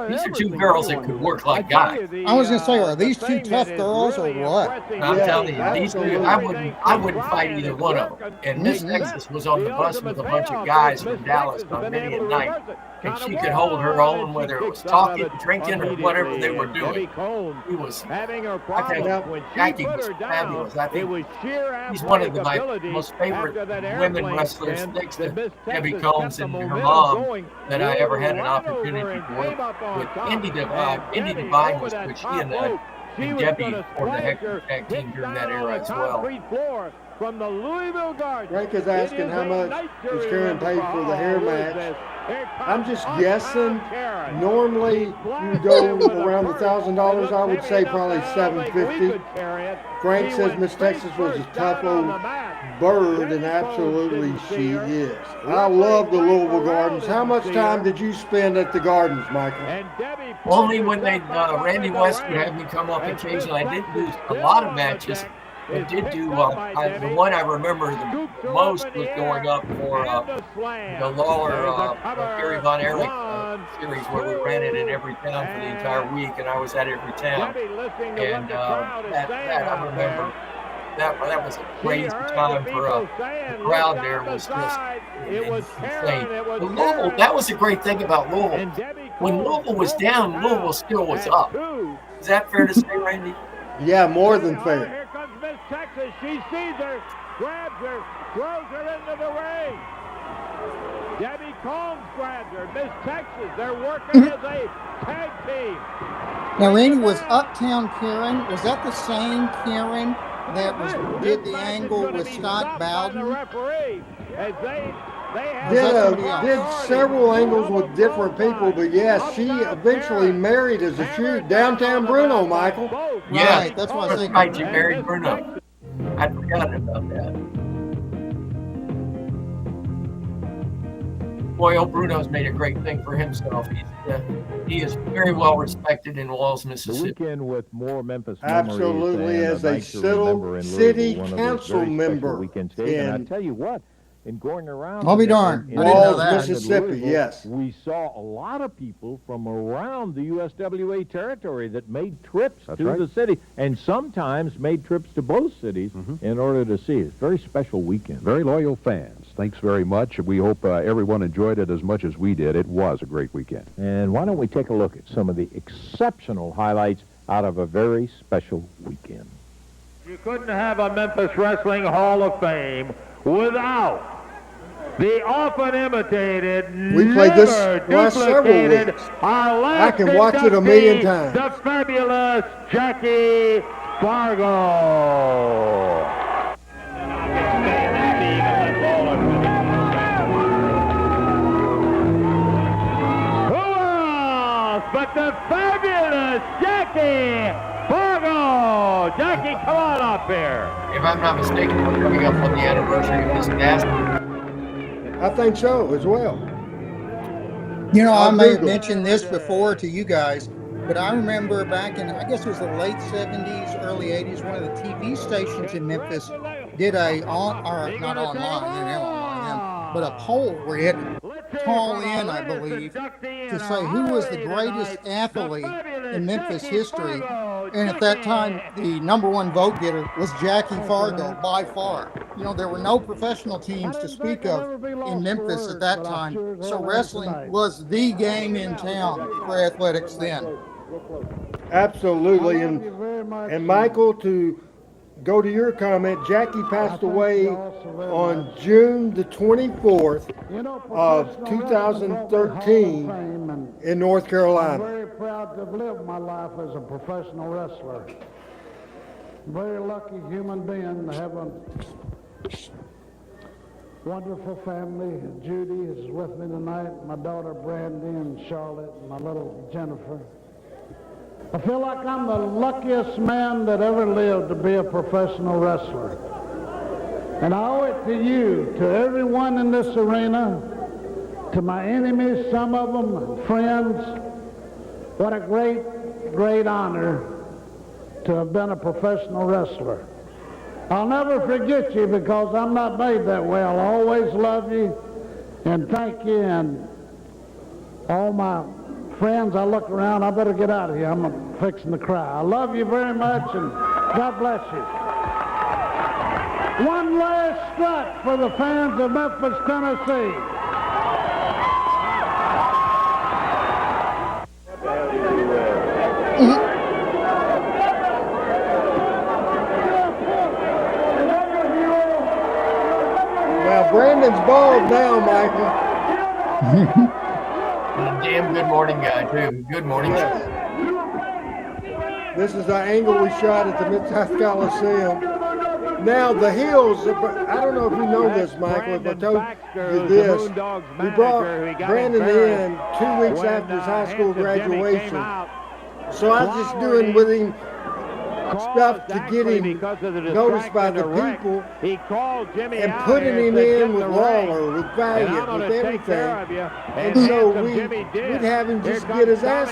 These are two girls that could work like guys. I was going to say, are these two tough girls or what? I'm telling you, these two, I wouldn't fight either one of them. And Miss Texas was on the bus with a bunch of guys from Dallas on many a night, and she could hold her own, whether it was talking, drinking, or whatever they were doing. He was, I think, Jackie was fabulous. I think he's one of my most favorite women wrestlers, next to Debbie Combs and her mom, that I ever had an opportunity to work with. Indy Divine was good. She and Debbie formed the Hector tag team during that era as well. From the Louisville Gardens. Frank is asking how much is Karen paid for the hair match. I'm just guessing. Normally you go around $1,000. I would say probably $750. Frank says Miss Texas was a tough old bird, and absolutely she is. I love the Louisville Gardens. How much time did you spend at the Gardens, Michael? Only when Randy West would have me come up occasionally. I didn't do a lot of matches. I did do, the one I remember the most was going up for the Lawler Gary Von Erlich series, where we ran it in every town for the entire week, and I was at every town. And that I remember. That was a crazy time for the crowd there. Was just insane. But Louisville, that was the great thing about Louisville. When Louisville was down, Louisville still was up. Is that fair to say, Randy? Yeah, more than fair. Here comes Miss Texas. She sees her, grabs her, throws her into the ring. Debbie Combs grabs her. Miss Texas, they're working as a tag team. Now, Randy, was Uptown Karen, was that the same Karen that did the angle with Scott Bowden? Did several angles with different people, but yes, she eventually married as a shoot downtown Bruno, Michael. Yeah, right, that's what I was thinking. Right, she married Bruno. I forgot about that. Boy, old Bruno's made a great thing for himself. He is very well respected in Walls, Mississippi. The weekend with more Memphis Absolutely, memories as a city council member. And I tell you what, in going around, I'll be darned. I didn't know Walls, that. Mississippi, yes. We saw a lot of people from around the USWA territory that made trips to the city, and sometimes made trips to both cities in order to see it. Very special weekend. Very loyal fans. Thanks very much. We hope everyone enjoyed it as much as we did. It was a great weekend. And why don't we take a look at some of the exceptional highlights out of a very special weekend. You couldn't have a Memphis Wrestling Hall of Fame without the often imitated, We played this last several weeks. I can watch it a million times. The fabulous Jackie Fargo. Who else but the fabulous Jackie Fargo? Jackie, come on up here. If I'm not mistaken, we're coming up on the anniversary of this NASCAR. I think so as well. You know, I may have mentioned this before to you guys, but I remember back in, I guess it was the late 70s, early 80s, one of the TV stations in Memphis did not online, but a poll where you had to call in, I believe, to say who was the greatest athlete in Memphis history. And at that time, the #1 vote getter was Jackie Fargo by far. You know, there were no professional teams to speak of in Memphis at that time. So wrestling was the game in town for athletics then. Absolutely. And Michael, to go to your comment, Jackie passed away on June the 24th of 2013 in North Carolina. I'm very proud to have lived my life as a professional wrestler. Very lucky human being to have wonderful family. Judy is with me tonight, my daughter Brandy and Charlotte, and my little Jennifer. I feel like I'm the luckiest man that ever lived to be a professional wrestler. And I owe it to you, to everyone in this arena, to my enemies, some of them, and friends. What a great, great honor to have been a professional wrestler. I'll never forget you because I'm not made that way. I'll always love you and thank you. And all my friends, I look around, I better get out of here. I'm fixing to cry. I love you very much and God bless you. One last strut for the fans of Memphis, Tennessee. Now, Brandon's bald now, Michael. Damn good morning guy, too. Good morning. Yes. This is the angle we shot at the Mid-South Coliseum. Now, the heels, I don't know if you know this, Michael, if I told you this, we brought Brandon in 2 weeks after his high school graduation. So I was just doing with him stuff to get him noticed by the people and putting him in with Lawler, with Valiant, with everything. And so we'd have him just get his ass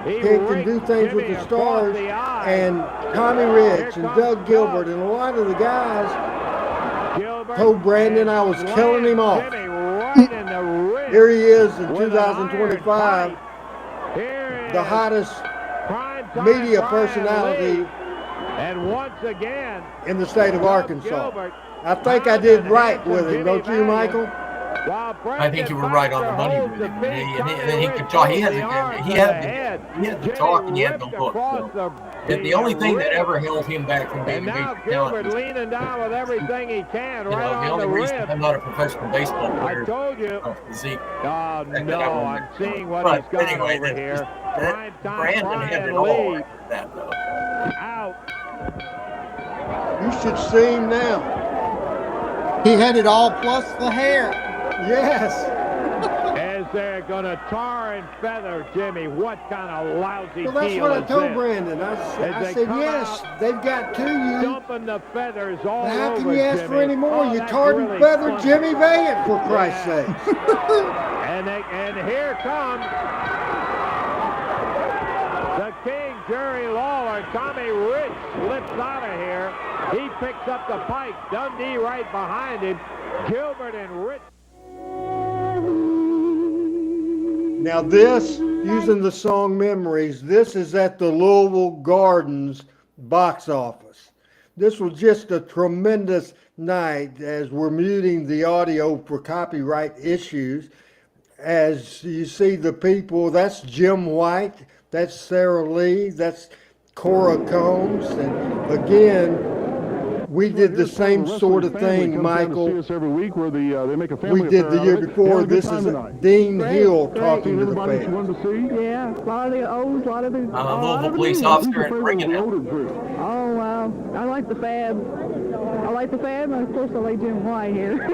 picked and do things with the stars. And Tommy Rich and Doug Gilbert and a lot of the guys told Brandon I was killing him off. Here he is in 2025, the hottest media personality and once again in the state of Arkansas. I think I did right with him, don't you, Michael? I think you were right on the money with him. And he could talk. He had the talk and he had the look. So. The only thing that ever held him back from being a big talent is, leaning down with everything he can. the only reason I'm not a professional baseball player is physique. Oh, no, I'm seeing what he's got over here. Brandon had it all after that, though. Out. You should see him now. He had it all plus the hair. Yes. As they're going to tar and feather Jimmy. What kind of lousy deal is this? Well, that's what I told Brandon. I said, yes, they've got to you. Dumping the feathers all over. How can you ask for any more? Oh, you tarred and feathered Jimmy Valiant, for Christ's sake. And here comes the King, Jerry Lawler. Tommy Rich slips out of here. He picks up the pike. Dundee right behind him. Gilbert and Rich. Now this, using the song Memories, this is at the Louisville Gardens box office. This was just a tremendous night as we're muting the audio for copyright issues. As you see the people, that's Jim White, that's Sarah Lee, that's Cora Combs, and again, we did the same sort of thing, Michael. We did the year before. This is Dean Hill talking to the fans. Yeah, a lot of the O's, a lot of the... I'm a Louisville police officer and bringing it. Oh, wow. I like the Fab. I like the Fab, and of course I like Jim White here.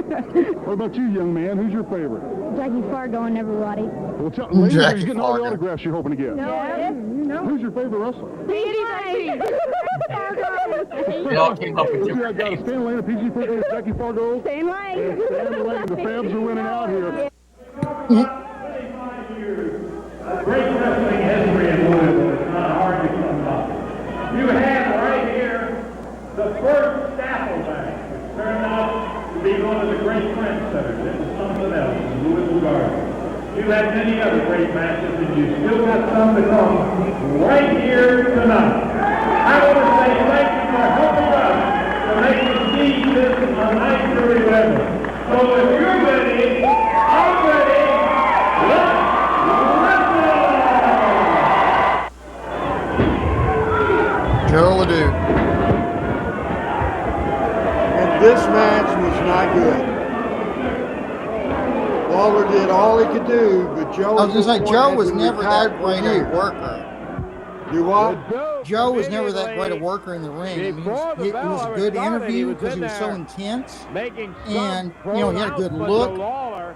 What about you, young man? Who's your favorite? Jackie Fargo and everybody. Well, ladies, you're getting all the autographs you're hoping to get. No, Who's your favorite wrestler? They all came up with different names. Stan Lane, PG Fargo, Jackie Fargo. Stan Lane. Stan Lane. The Fabs are winning out here. Great wrestling history in Louisville. It's not hard to come up. You have right here the first Staffel match, which turned out to be one of the great trendsetters. It was something else in Louisville Gardens. You've had many other great matches, and you still got some to come right here tonight. I want to say thank you for helping us to make us see this a night to remember. So if you're ready, I'm ready. Let's Joe Ledoux. And this match was not good. Lawler did all he could do, but Joe... I was going to say, Joe was never that great a worker. Do what? Joe was never that great a worker in the ring. I mean, it was a good interview because he was so intense, and he had a good look,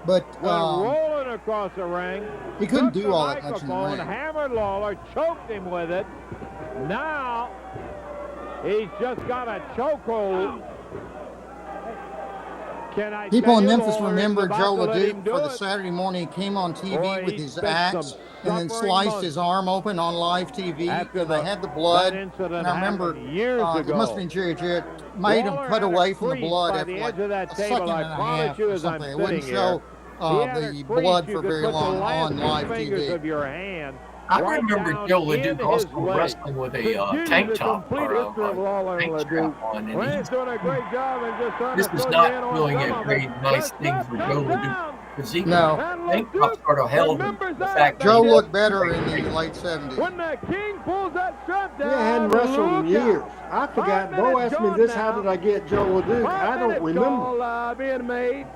but rolling across the ring, he couldn't do all that much in the ring. Hammered Lawler, choked him with it. Now he's just got a chokehold. People in Memphis remember Joe LeDuc for the Saturday morning he came on TV with his axe and then sliced his arm open on live TV, and they had the blood. And I remember it must have been Jerry Jarrett made him cut away from the blood after like a second and a half or something. It wouldn't show the blood for very long on live TV. I remember Joe LeDuc also wrestling with a tank top or a tank strap on, and this is not really a very nice thing for Joe LeDuc because he tank top sort of held the fact Joe looked better in the late 70s. When the King pulls that strap down, I hadn't wrestled in years. I forgot. Bo asked me this, how did I get Joe LeDuc? I don't remember. Being made.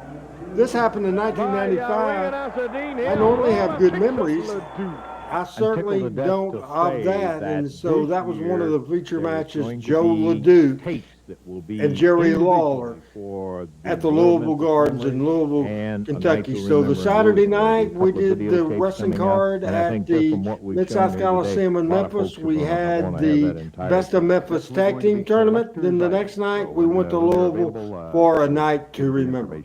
This happened in 1995. I normally have good memories. I certainly don't of that, and so that was one of the feature matches, Joe LeDuc and Jerry Lawler at the Louisville Gardens in Louisville, Kentucky. So the Saturday night, we did the wrestling card at the Mid-South Coliseum in Memphis. We had the Best of Memphis Tag Team Tournament. Then the next night, we went to Louisville for a night to remember.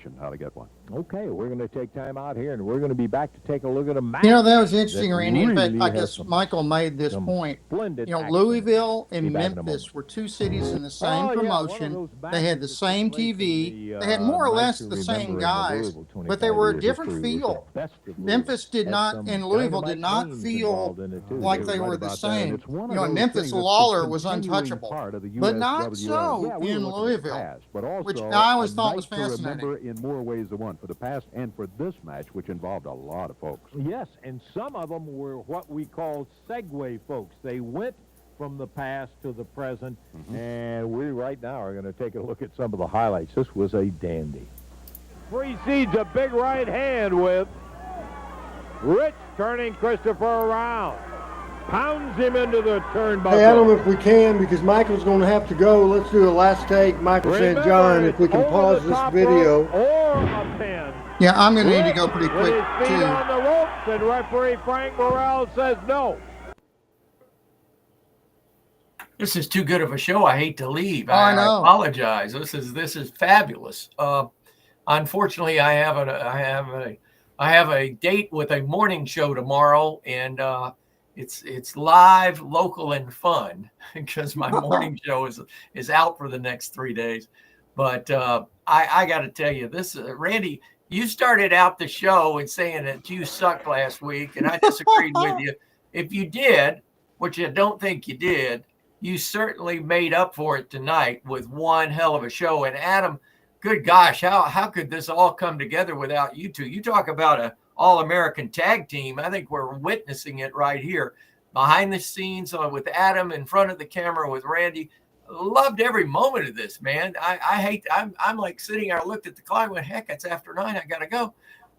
Okay, we're going to take time out here, and we're going to be back to take a look at a match. That was interesting, Randy. In fact, I guess Michael made this point. Louisville and Memphis were two cities in the same promotion. They had the same TV. They had more or less the same guys, but they were a different feel. Memphis did not, and Louisville did not feel like they were the same. In Memphis, Lawler was untouchable, but not so in Louisville, which I always thought was fascinating. In more ways than one, for the past and for this match, which involved a lot of folks. Yes, and some of them were what we call segue folks. They went from the past to the present, and we right now are going to take a look at some of the highlights. This was a dandy. Precedes a big right hand with Rich turning Christopher around. Pounds him into the turnbuckle. Hey, Adam, if we can, because Michael's going to have to go, let's do a last take. Michael St. John, if we can pause this video. Yeah, I'm going to need to go pretty quick, too. On the ropes, and referee Frank Morrell says no. This is too good of a show. I hate to leave. I know. I apologize. This is fabulous. Unfortunately, I have a date with a morning show tomorrow, and it's live, local, and fun because my morning show is out for the next 3 days. But I got to tell you, this Randy, you started out the show and saying that you sucked last week, and I disagreed with you. If you did, which I don't think you did, you certainly made up for it tonight with one hell of a show. And Adam, good gosh, how could this all come together without you two? You talk about a all-American tag team. I think we're witnessing it right here behind the scenes with Adam, in front of the camera with Randy. Loved every moment of this, man. I'm like sitting there, I looked at the clock and went, heck, it's after 9. I got to go.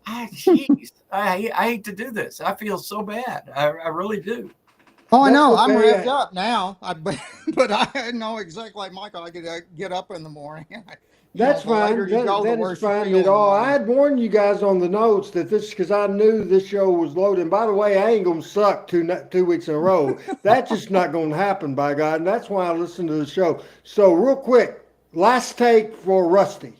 Jeez, I hate to do this. I feel so bad. I really do. Oh, I know. I'm revved up now. But I know exactly like Michael. I could get up in the morning. That's fine. That is fine at all. I had warned you guys on the notes that this, because I knew this show was loaded. And by the way, I ain't going to suck 2 weeks in a row. That's just not going to happen, by God. And that's why I listen to the show. So real quick, last take for Rusty.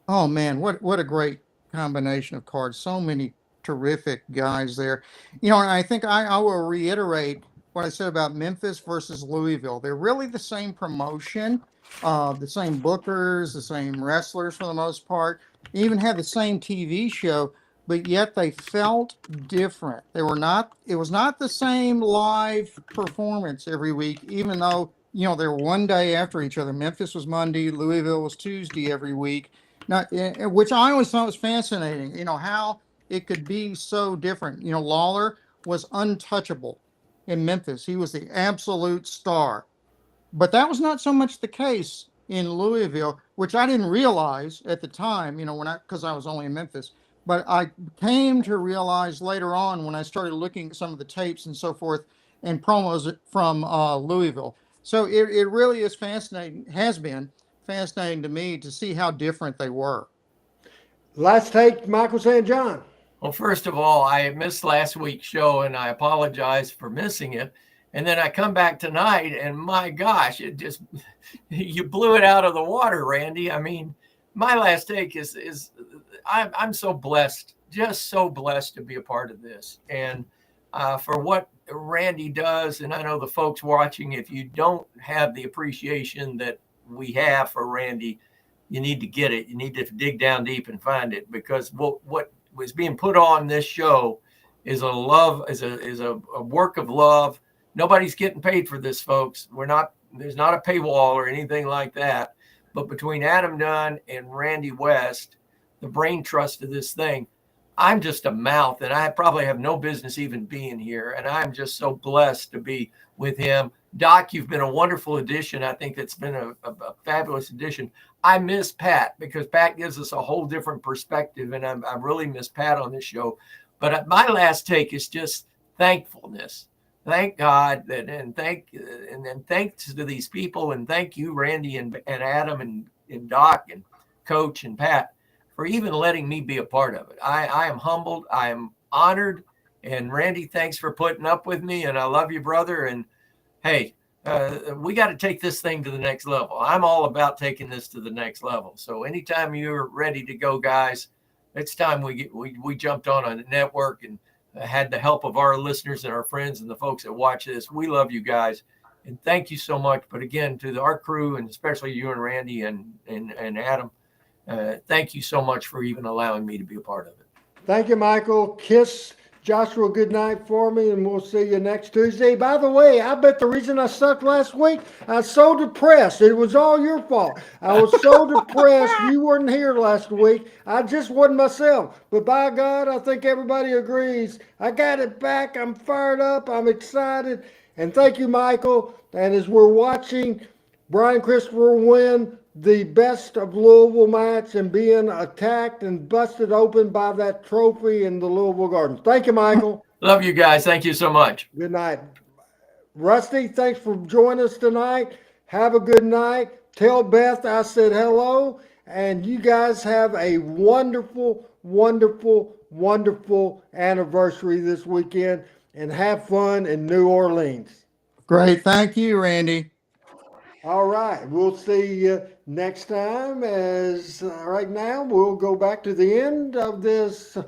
Oh, man, what a great combination of cards. So many terrific guys there. And I think I will reiterate what I said about Memphis versus Louisville. They're really the same promotion. The same bookers, the same wrestlers for the most part, even had the same TV show, but yet they felt different. It was not the same live performance every week, even though, they were one day after each other. Memphis was Monday, Louisville was Tuesday every week, which I always thought was fascinating, how it could be so different. Lawler was untouchable in Memphis. He was the absolute star. But that was not so much the case in Louisville, which I didn't realize at the time, because I was only in Memphis. But I came to realize later on when I started looking at some of the tapes and so forth and promos from Louisville. So it really is fascinating, has been fascinating to me to see how different they were. Last take, Michael St. John. Well, first of all, I missed last week's show, and I apologize for missing it. And then I come back tonight, and my gosh, it just, you blew it out of the water, Randy. I mean, my last take is I'm so blessed, just so blessed to be a part of this. And for what Randy does, and I know the folks watching, if you don't have the appreciation that we have for Randy, you need to get it. You need to dig down deep and find it, because what was being put on this show is a work of love. Nobody's getting paid for this, folks. There's not a paywall or anything like that. But between Adam Dunn and Randy West, the brain trust of this thing, I'm just a mouth, and I probably have no business even being here. And I'm just so blessed to be with him. Doc, you've been a wonderful addition. I think it's been a fabulous addition. I miss Pat, because Pat gives us a whole different perspective, and I really miss Pat on this show. But my last take is just thankfulness. Thank God, and thanks to these people, and thank you, Randy and Adam and Doc and Coach and Pat, for even letting me be a part of it. I am humbled. I am honored. And Randy, thanks for putting up with me. And I love you, brother. And hey, we got to take this thing to the next level. I'm all about taking this to the next level. So anytime you're ready to go, guys, it's time we jumped on a network and had the help of our listeners and our friends and the folks that watch this. We love you guys. And thank you so much. But again, to our crew, and especially you and Randy and Adam, thank you so much for even allowing me to be a part of it. Thank you, Michael. Kiss Joshua good night for me, and we'll see you next Tuesday. By the way, I bet the reason I sucked last week, I was so depressed. It was all your fault. I was so depressed. You weren't here last week. I just wasn't myself. But by God, I think everybody agrees. I got it back. I'm fired up. I'm excited. And thank you, Michael. And as we're watching Brian Christopher win the Best of Louisville match and being attacked and busted open by that trophy in the Louisville Gardens. Thank you, Michael. Love you guys. Thank you so much. Good night. Rusty, thanks for joining us tonight. Have a good night. Tell Beth I said hello. And you guys have a wonderful, wonderful, wonderful anniversary this weekend. And have fun in New Orleans. Great. Thank you, Randy. All right, we'll see you next time. As right now, we'll go back to the end of this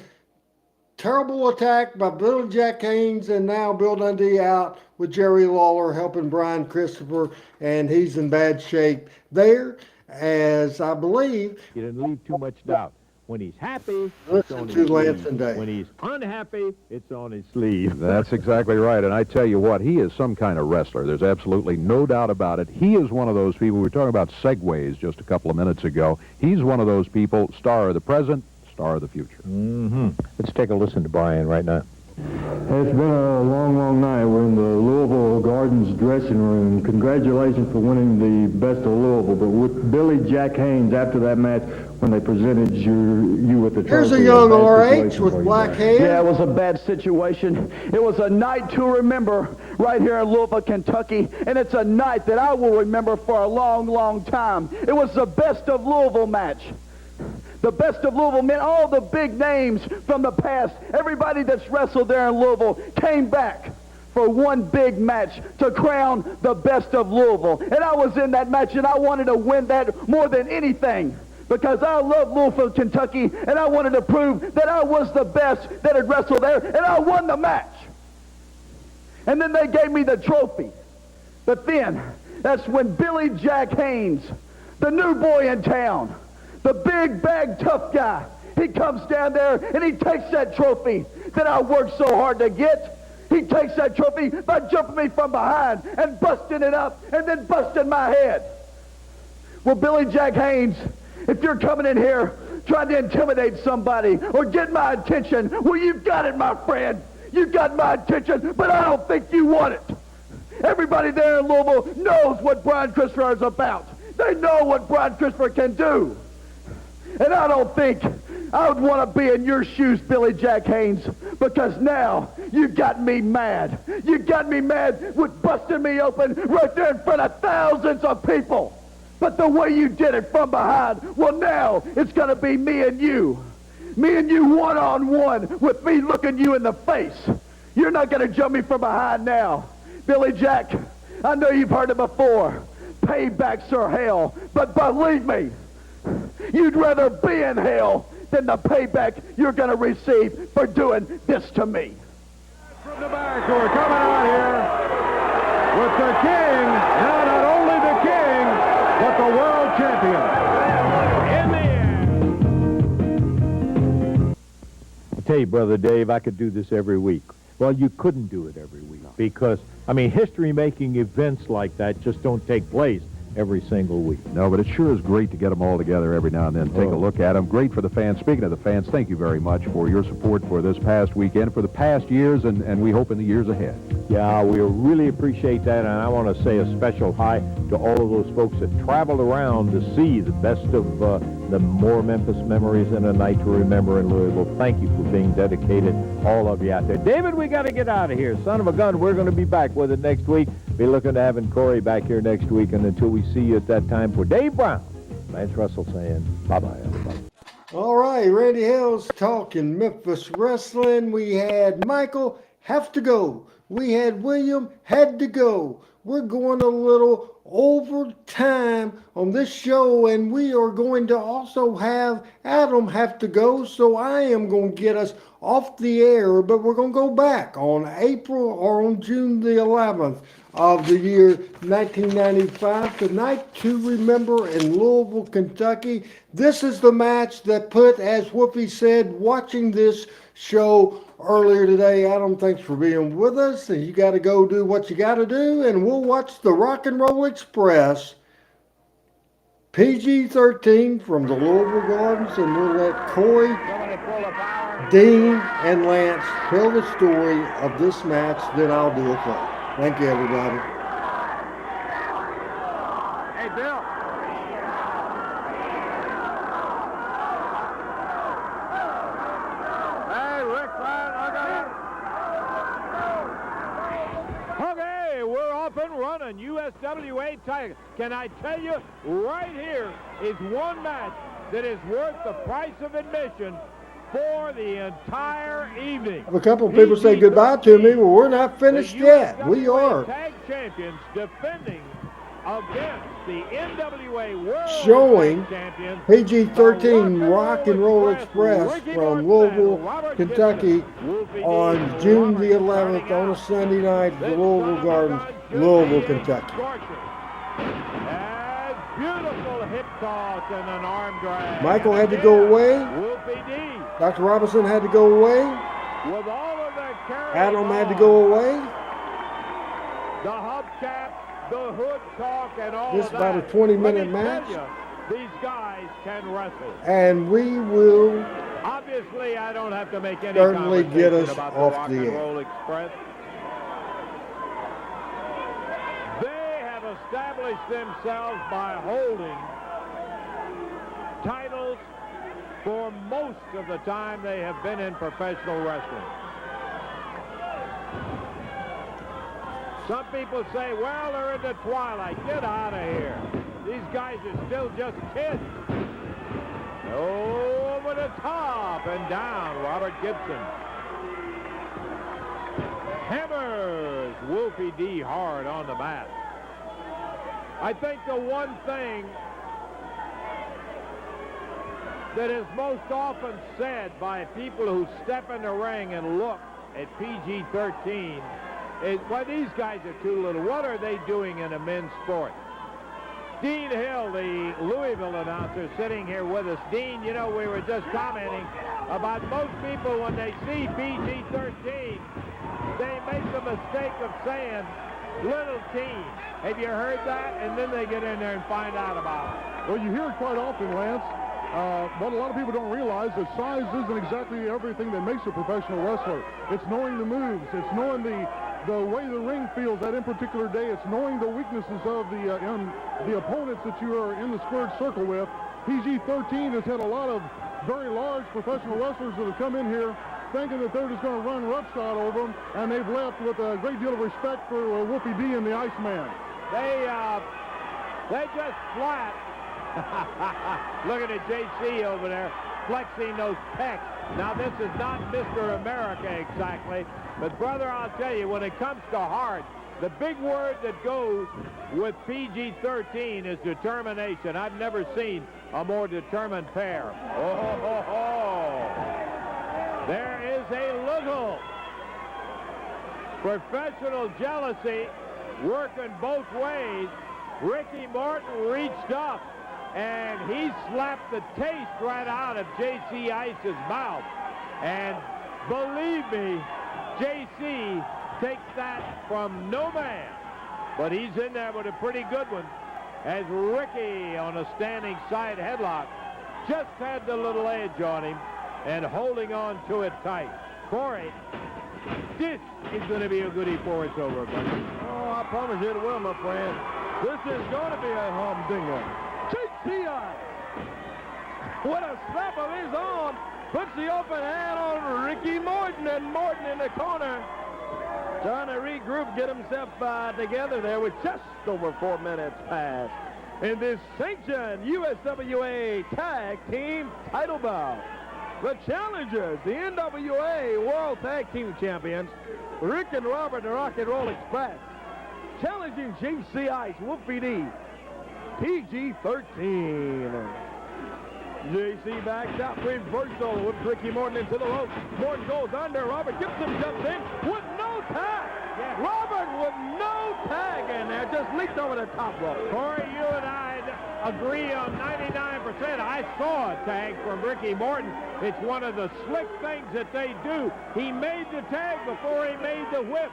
terrible attack by Bill Jack Haynes, and now Bill Dundee out with Jerry Lawler helping Brian Christopher, and he's in bad shape there, as I believe. You didn't leave too much doubt. When he's happy, listen to Lance and Dave. When he's unhappy, it's on his sleeve. That's exactly right. And I tell you what, he is some kind of wrestler. There's absolutely no doubt about it. He is one of those people. We were talking about segues just a couple of minutes ago. He's one of those people, star of the present, star of the future. Mm-hmm. Let's take a listen to Brian right now. It's been a long, long night. We're in the Louisville Gardens dressing room. Congratulations for winning the Best of Louisville. But with Billy Jack Haynes, after that match, when they presented you with the trophy. Here's a young RH with black hair. Yeah, it was a bad situation. It was a night to remember right here in Louisville, Kentucky, and it's a night that I will remember for a long, long time. It was the Best of Louisville match. The Best of Louisville meant all the big names from the past. Everybody that's wrestled there in Louisville came back for one big match to crown the Best of Louisville. And I was in that match, and I wanted to win that more than anything, because I love Louisville, Kentucky, and I wanted to prove that I was the best that had wrestled there, and I won the match. And then they gave me the trophy. But then, that's when Billy Jack Haynes, the new boy in town, the big bag tough guy, he comes down there and he takes that trophy that I worked so hard to get. He takes that trophy by jumping me from behind and busting it up and then busting my head. Well, Billy Jack Haynes, if you're coming in here trying to intimidate somebody or get my attention, well, you've got it, my friend. You've got my attention, but I don't think you want it. Everybody there in Louisville knows what Brian Christopher is about. They know what Brian Christopher can do. And I don't think I would want to be in your shoes, Billy Jack Haynes, because now you've got me mad. You got me mad with busting me open right there in front of thousands of people. But the way you did it from behind, well, now it's going to be me and you. Me and you one-on-one with me looking you in the face. You're not going to jump me from behind now. Billy Jack, I know you've heard it before. Paybacks are hell. But believe me, you'd rather be in hell than the payback you're going to receive for doing this to me. From the back, we're coming out here with the king, now not only the king, but the world champion. In the air. I tell you, Brother Dave, I could do this every week. Well, you couldn't do it every week because, I mean, history-making events like that just don't take place every single week. No, but it sure is great to get them all together every now and then, take a look at them. Great for the fans. Speaking of the fans, thank you very much for your support for this past weekend, for the past years, and we hope in the years ahead. Yeah, we really appreciate that, and I want to say a special hi to all of those folks that traveled around to see the best of the more Memphis memories in a night to remember in Louisville. Thank you for being dedicated, all of you out there. David, we got to get out of here. Son of a gun, we're going to be back with it next week. Be looking to having Corey back here next week, and until we see you at that time, for Dave Brown, Lance Russell saying bye-bye, everybody. All right, Randy Hales talking Memphis wrestling. We had Michael have to go. We had William had to go. We're going a little over time on this show, and we are going to also have Adam have to go, so I am going to get us off the air, but we're going to go back on April or on June the 11th of the year 1995, the night to remember in Louisville, Kentucky. This is the match that put, as Whoopi said, watching this show earlier today. Adam, thanks for being with us, and you got to go do what you got to do, and we'll watch the Rock and Roll Express PG-13 from the Louisville Gardens, and we'll let Corey, Dean, and Lance tell the story of this match, then I'll do a thing. Thank you, everybody. Hey, Bill. Hey, Rick, okay, we're off and running. USWA Tiger. Can I tell you, right here is one match that is worth the price of admission for the entire evening. A couple of people say goodbye to me. Well, we're not finished yet. We are. Tag champions defending against the NWA World Showing Champions, PG-13 Rock and Roll Express from Louisville, Kentucky on June the 11th on a Sunday night at the Louisville Gardens, Louisville, Kentucky. Beautiful hip toss and an arm drag. Michael had to go away. Dr. Robinson had to go away. With all of their Adam had to go away. The hubcap, the hood talk, and all This is of that. about a 20-minute match. These guys can wrestle. And we will Obviously, I don't have to make any certainly get us about off the Rock the and air. Roll Express. They have established themselves by holding titles for most of the time they have been in professional wrestling. Some people say, well, they're in the twilight. Get out of here. These guys are still just kids. Over the top and down, Robert Gibson. Hammers Wolfie D hard on the mat. I think the one thing that is most often said by people who step in the ring and look at PG-13 is, well, these guys are too little. What are they doing in a men's sport? Dean Hill, the Louisville announcer, sitting here with us. Dean, you know, we were just commenting about most people when they see PG-13, they make the mistake of saying little team. Have you heard that? And then they get in there and find out about it. Well, you hear it quite often, Lance. But a lot of people don't realize that size isn't exactly everything that makes a professional wrestler. It's knowing the moves. It's knowing the way the ring feels that in particular day. It's knowing the weaknesses of the opponents that you are in the squared circle with. PG-13 has had a lot of very large professional wrestlers that have come in here thinking that they're just going to run roughshod over them, and they've left with a great deal of respect for Wolfie D and the Iceman. They just flat. Looking at JC over there, flexing those pecs. Now, this is not Mr. America exactly, but brother, I'll tell you, when it comes to heart, the big word that goes with PG-13 is determination. I've never seen a more determined pair. There is a little professional jealousy working both ways. Ricky Morton reached up, and he slapped the taste right out of J.C. Ice's mouth. And believe me, J.C. takes that from no man. But he's in there with a pretty good one, as Ricky on a standing side headlock just had the little edge on him and holding on to it tight. Corey, this is going to be a goodie for it's over, buddy. Oh, I promise you it will, my friend. This is going to be a humdinger. J.C.I. with a slap of his arm puts the open hand on Ricky Morton, and Morton in the corner trying to regroup, get himself together there with just over 4 minutes past in this sanctioned USWA Tag Team title bout. The challengers, the NWA World Tag Team Champions, Rick and Robert, the Rock and Roll Express, challenging J.C. Ice, Wolfie D, PG-13. J.C. backs out, reversal with Ricky Morton into the rope. Morton goes under. Robert Gibson jumps in with no tag. Yeah. Robert with no tag in there, just leaped over the top rope. Corey, you and I agree on 99%. I saw a tag from Ricky Morton. It's one of the slick things that they do. He made the tag before he made the whip.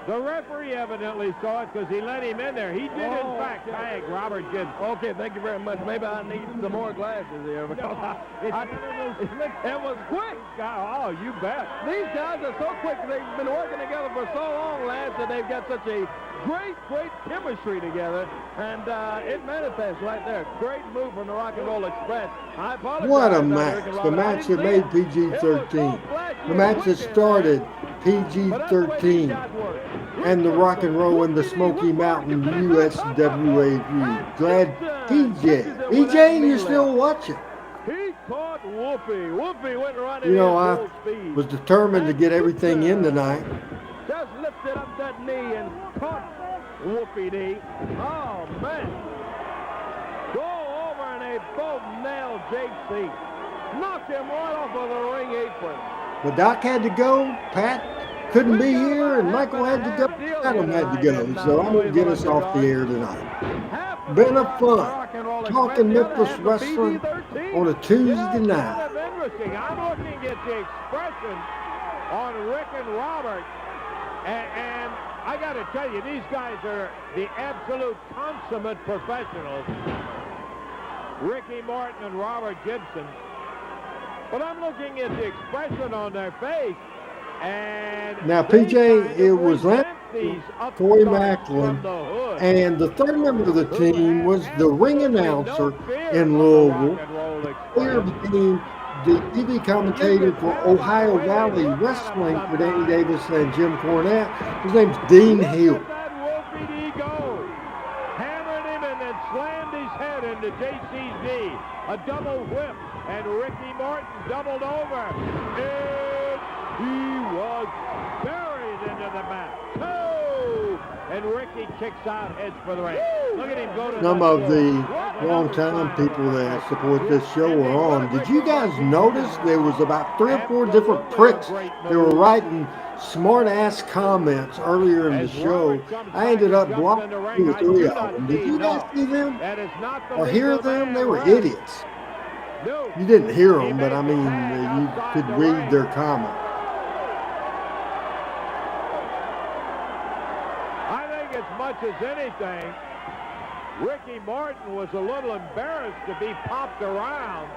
The referee evidently saw it because he let him in there. He did, in fact, tag Robert Gibson. Okay, thank you very much. Maybe I need some more glasses here. Because it was quick. Oh, you bet. These guys are so quick. They've been working together for so long, lads, that they've got such a great chemistry together. And it manifests right there. Great move from the Rock and Roll Express. I apologize. What a match. The match that made PG-13. The match that started PG-13 and the Rock and Roll in the Smoky Mountain USWA feud. Glad PJ, you're still watching. He caught Wolfie. Wolfie went right in. You know, I was determined to get everything in tonight. Just lifted up that knee and caught Wolfie D. Oh, man. Go over and they both nailed JC. Knocked him right off of the ring apron. But Doc had to go. Pat couldn't be here, and Michael had to go. Adam had to go. So I'm going to get us off the air tonight. Been a fun talking Memphis wrestling on a Tuesday night. I'm looking at the expression on Rick and Robert, and I got to tell you, these guys are the absolute consummate professionals. Ricky Morton and Robert Gibson. But I'm looking at the expression on their face. And now, PJ, it was Corey Macklin, and the third member of the team was the ring announcer in Louisville. Player became the TV commentator for Ohio Valley Wrestling for Danny Davis and Jim Cornette. His name's Dean Hill. Hammered him and then slammed his head into JC's knee. A double whip, and Ricky Morton doubled over. And he was buried into the mat. Oh! And Ricky kicks out, heads for the ring. Look at him go to some of the long-time people that support this show are on. Did you guys notice there was about 3 or 4 different pricks that were writing smart-ass comments earlier in the show? I ended up blocking 2 or 3 of them. Did you guys see them or hear them? They were idiots. You didn't hear them, but I mean, you could read their comment. I think as much as anything, Ricky Morton was a little embarrassed to be popped around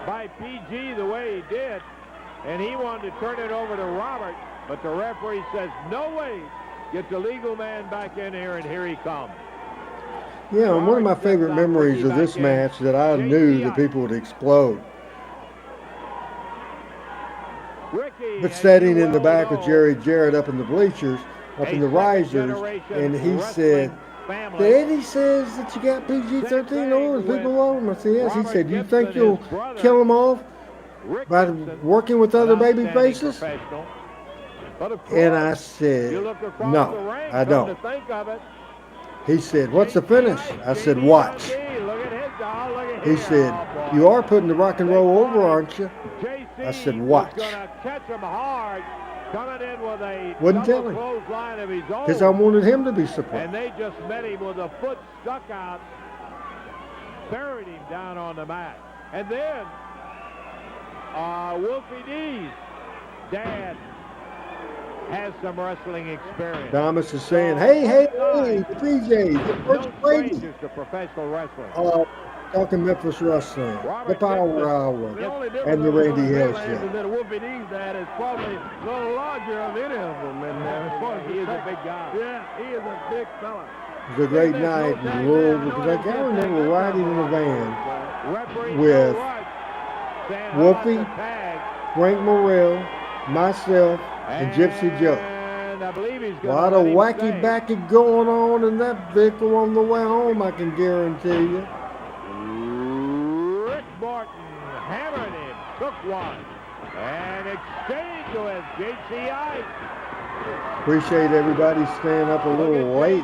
by PG the way he did, and he wanted to turn it over to Robert, but the referee says, no way, get the legal man back in here, and here he comes. Yeah, and one of my favorite memories of this match that I knew that people would explode. but standing in the back with Jerry Jarrett up in the bleachers, up in the risers, and he said, Eddie says that you got PG-13 on, people love him. I said, yes. He said, you think you'll kill them off by working with other baby faces? And I said, no, I don't. He said, what's the finish? I said, watch. He said, you are putting the rock and roll over, aren't you? I said, watch. Wouldn't tell him, because I wanted him to be surprised. And they just met him with a foot stuck out, buried him down on the mat. And then Wolfie D's dad has some wrestling experience. Thomas is saying, hey, the PJs, where's Brady? Just a professional wrestler. Talking Memphis Wrestling, the Power Hour, and the Randy Hill Show. Wolfie D's dad is probably a little larger of any of them. And he is a big guy. Yeah, he is a big fella. It was a great night in Louisville, because I remember riding in a van with Wolfie, Frank Morrell, myself, and Gypsy Joe. A lot of wacky-backy going on in that vehicle on the way home, I can guarantee you. Rick Martin hammered him, took one, and exchanged with J.C. Ice. Appreciate everybody staying up a little late.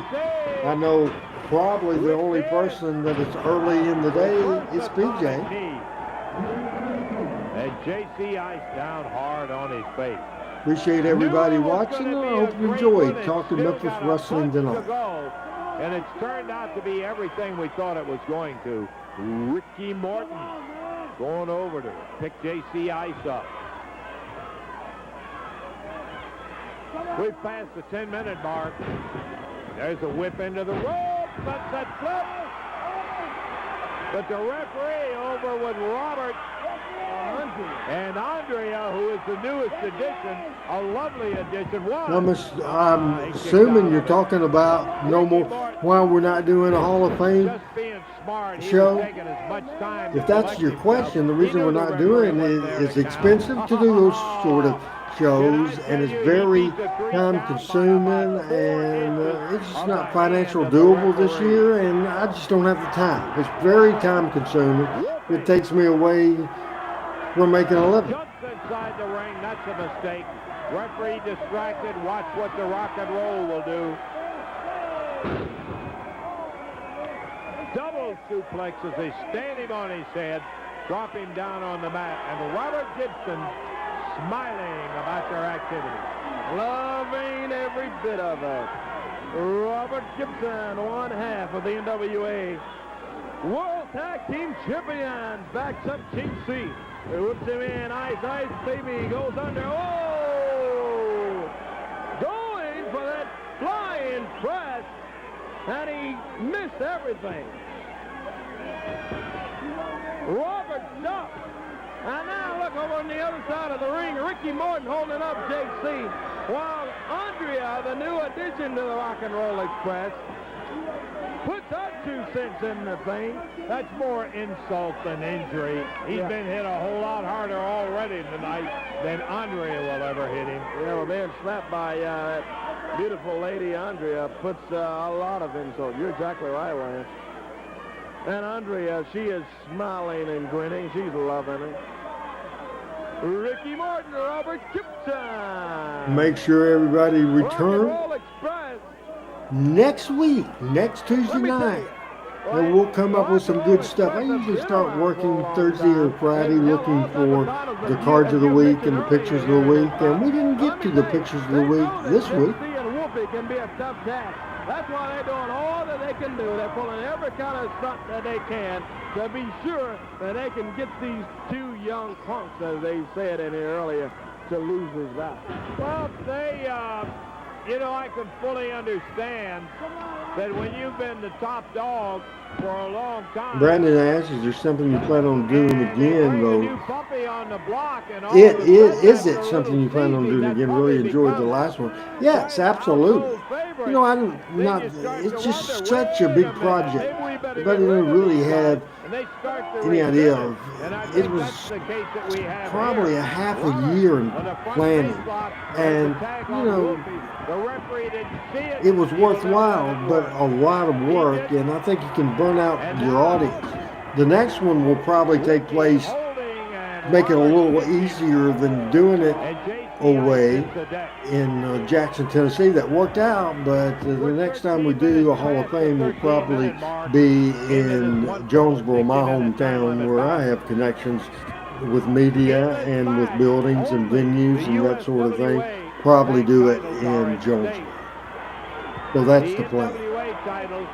I know probably the only person that is early in the day is PJ. And J.C. Ice down hard on his face. Appreciate everybody watching, and I hope you enjoyed talking Memphis Wrestling tonight. And it's turned out to be everything we thought it was going to. Ricky Morton going over to pick J.C. Ice up. We've passed the 10-minute mark. There's a whip into the rope. Sunset flip. But the referee over with Robert and Andrea, who is the newest addition, a lovely addition. I'm assuming you're talking about no more, why we're not doing a Hall of Fame show. If that's your question, the reason we're not doing it is expensive to do those sort of shows, and it's very time consuming, and it's just not financial doable this year, and I just don't have the time. It's very time consuming. It takes me away from making a living. Jumps inside the ring, that's a mistake. Referee distracted, watch what the rock and roll will do. Double suplexes, they stand him on his head, drop him down on the mat, and Robert Gibson smiling about their activity. Loving every bit of it. Robert Gibson, one half of the NWA World Tag Team Champions, backs up JC. Whips him in, ice, baby, goes under. Oh! Going for that flying press, and he missed everything. Robert stopped. And now look over on the other side of the ring, Ricky Morton holding up JC, while Andrea, the new addition to the Rock and Roll Express, puts her 2 cents in the thing. That's more insult than injury. He's been hit a whole lot harder already tonight than Andrea will ever hit him. Yeah, well, being slapped by that beautiful lady Andrea puts a lot of insult. You're exactly right, Lance. And Andrea, she is smiling and grinning. She's loving it. Ricky Morton, Robert Gibson. Make sure everybody return next week, next Tuesday night. And we'll come up with some good stuff. I usually start working Thursday or Friday looking for the cards of the week and the pictures of the week. And we didn't get to the pictures of the week this week. It can be a tough task. That's why they're doing all that they can do. They're pulling every kind of stunt that they can to be sure that they can get these 2 young punks, as they said in here earlier, to lose this battle. Well, they, I can fully understand that when you've been the top dog for a long time. Brandon asks, is there something you plan on doing again, though? Is it something you plan on doing again? Really enjoyed the last one. Yes, absolutely. I'm not, it's just such a big project. Everybody doesn't really have any idea of, it was probably a half a year in planning. And, you know, it was worthwhile, but a lot of work, and I think you can burn out your audience. The next one will probably take place, make it a little easier than doing it away in Jackson, Tennessee. That worked out, but the next time we do a Hall of Fame will probably be in Jonesboro, my hometown, where I have connections with media and with buildings and venues and that sort of thing. Probably do it in Jonesboro. So that's the plan. USWA titles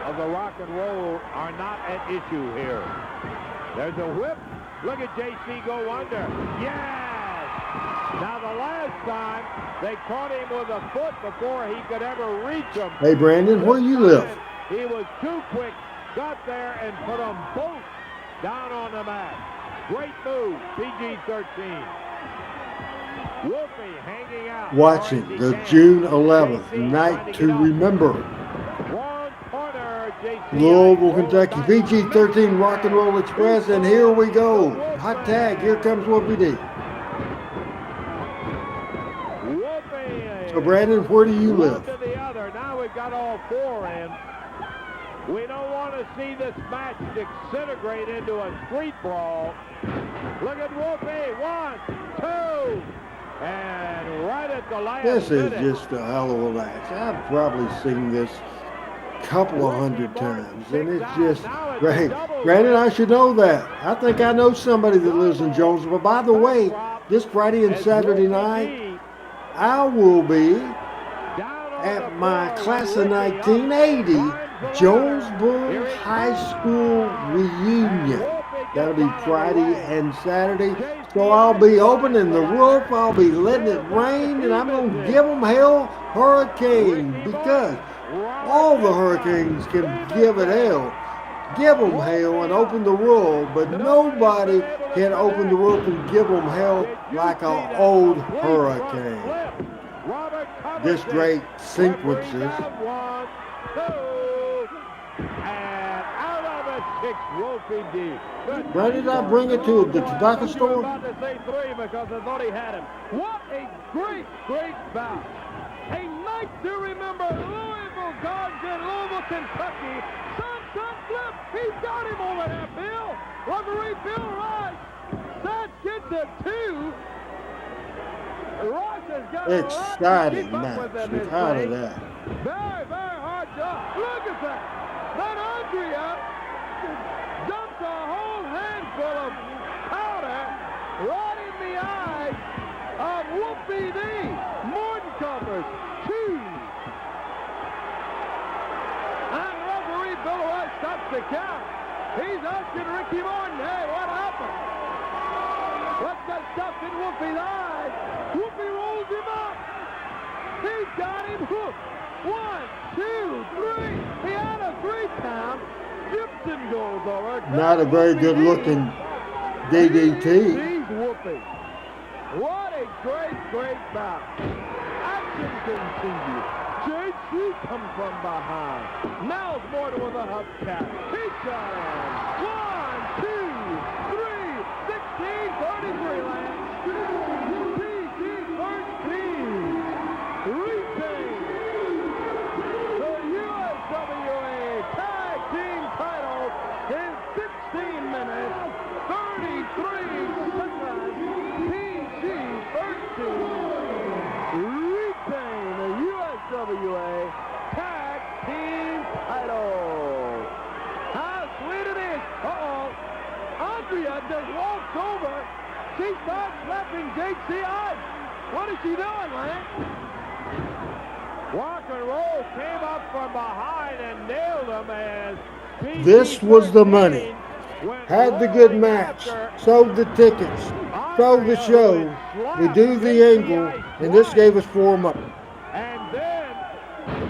of the Rock and Roll are not at issue here. There's a whip. Look at JC go under. Yes! Now the last time they caught him with a foot before he could ever reach him. Hey Brandon, where you live? He was too quick, got there and put them both down on the mat. Great move, PG-13. Wolfie hanging out. Watching the June 11th night to remember. Louisville, Kentucky, PG-13 Rock and Roll Express, and here we go. Hot tag, here comes Wolfie D. So Brandon, where do you live? To the other. Now we've got all four in. We don't want to see this match disintegrate into a street brawl. Look at Wolfie. 1, 2. And right at the last This is minute. just a hell of a match. I've probably seen this a couple of hundred times, and it's just great. Granted, I should know that. I think I know somebody that lives in Jonesboro. By the way, this Friday and Saturday night, I will be at my class of 1980 Jonesboro High School reunion. That'll be Friday and Saturday. So I'll be opening the roof, I'll be letting it rain, and I'm going to give them hell hurricane, because all the hurricanes can give it hell. Give them hell and open the roof, but nobody can open the roof and give them hell like an old hurricane. This great sequences. Why did I bring it to the tobacco store? About to say 3 because I thought he had him. What a great, great bout. A night to remember. Louisville Guards in Louisville, Kentucky. Sunset flip. He's got him over there, Bill. Referee Bill Rice. That gets a 2. Ross has got Exciting match, without a doubt. Very, very hard job. Look at that. That Andrea dumped a whole handful of powder right in the eye of Wolfie D. Morton covers 2. And referee Bill Rice stops the count. He's asking Ricky Morton, hey, what happened? What's that stuff in Wolfie's eye? Wolfie rolls him up. He's got him hooked. 1, 2, 3. He had a 3 count. Gibson goes over. Not a very good looking DDT. He's Wolfie. What a great, great bout. Action continues. JC comes from behind. Nels Morton with a hubcap. He got him. 1, 2, 3, 16, 33 lands. PG-13 retains the USWA Tag Team title in 16 minutes, 33 seconds. PG-13 retain the USWA Tag Team title. How sweet it is. Andrea just walks over. She starts slapping JC eyes. What is she doing, Lance? Rock and Roll came up from behind and nailed him as This was the money. Had the good match. Sold the tickets. Sold the show. We do the angle, and this gave us 4 months. And then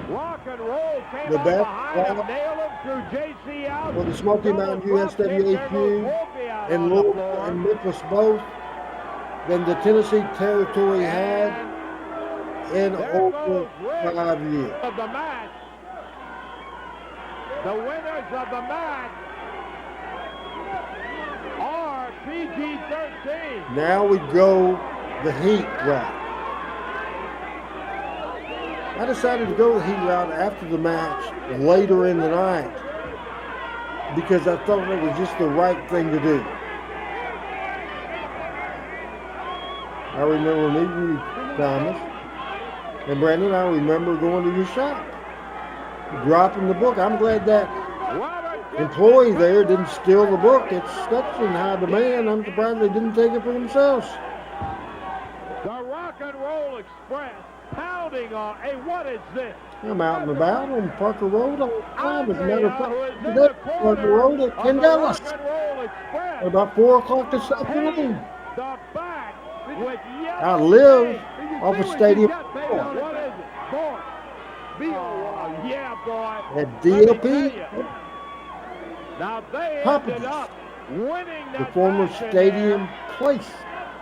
Rock and Roll came The up best behind him, nailed him through JC out. for the Smoky Mountain USWA and Louisville and Memphis both than the Tennessee territory had in over 5 years. Of the match, the winners of the match PG-13. Now we go the heat route. I decided to go the heat route after the match later in the night because I thought it was just the right thing to do. I remember meeting you, Thomas, and Brandon, I remember going to your shop, dropping the book. I'm glad that employee there didn't steal the book. It's such in high demand, I'm surprised they didn't take it for themselves. The Rock and Roll Express pounding on. Hey, what is this? I'm out and about on Parker Road all the time. As a matter of fact, today, Parker Road at Candelas at about 4 o'clock this afternoon. I live off of Stadium What is it? Boy. Yeah, boy. at DLP. Now they Hopkins, ended up winning the former match in Stadium there, Place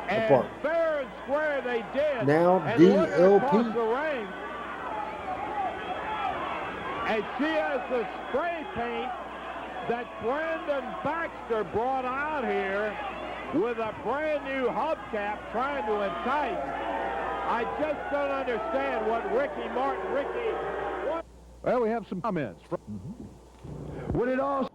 and apartment. fair and square they did. Now And look across DLP. the ring. And she has the spray paint that Brandon Baxter brought out here with a brand new hubcap trying to entice. I just don't understand what Ricky Martin, Well, we have some comments. When it all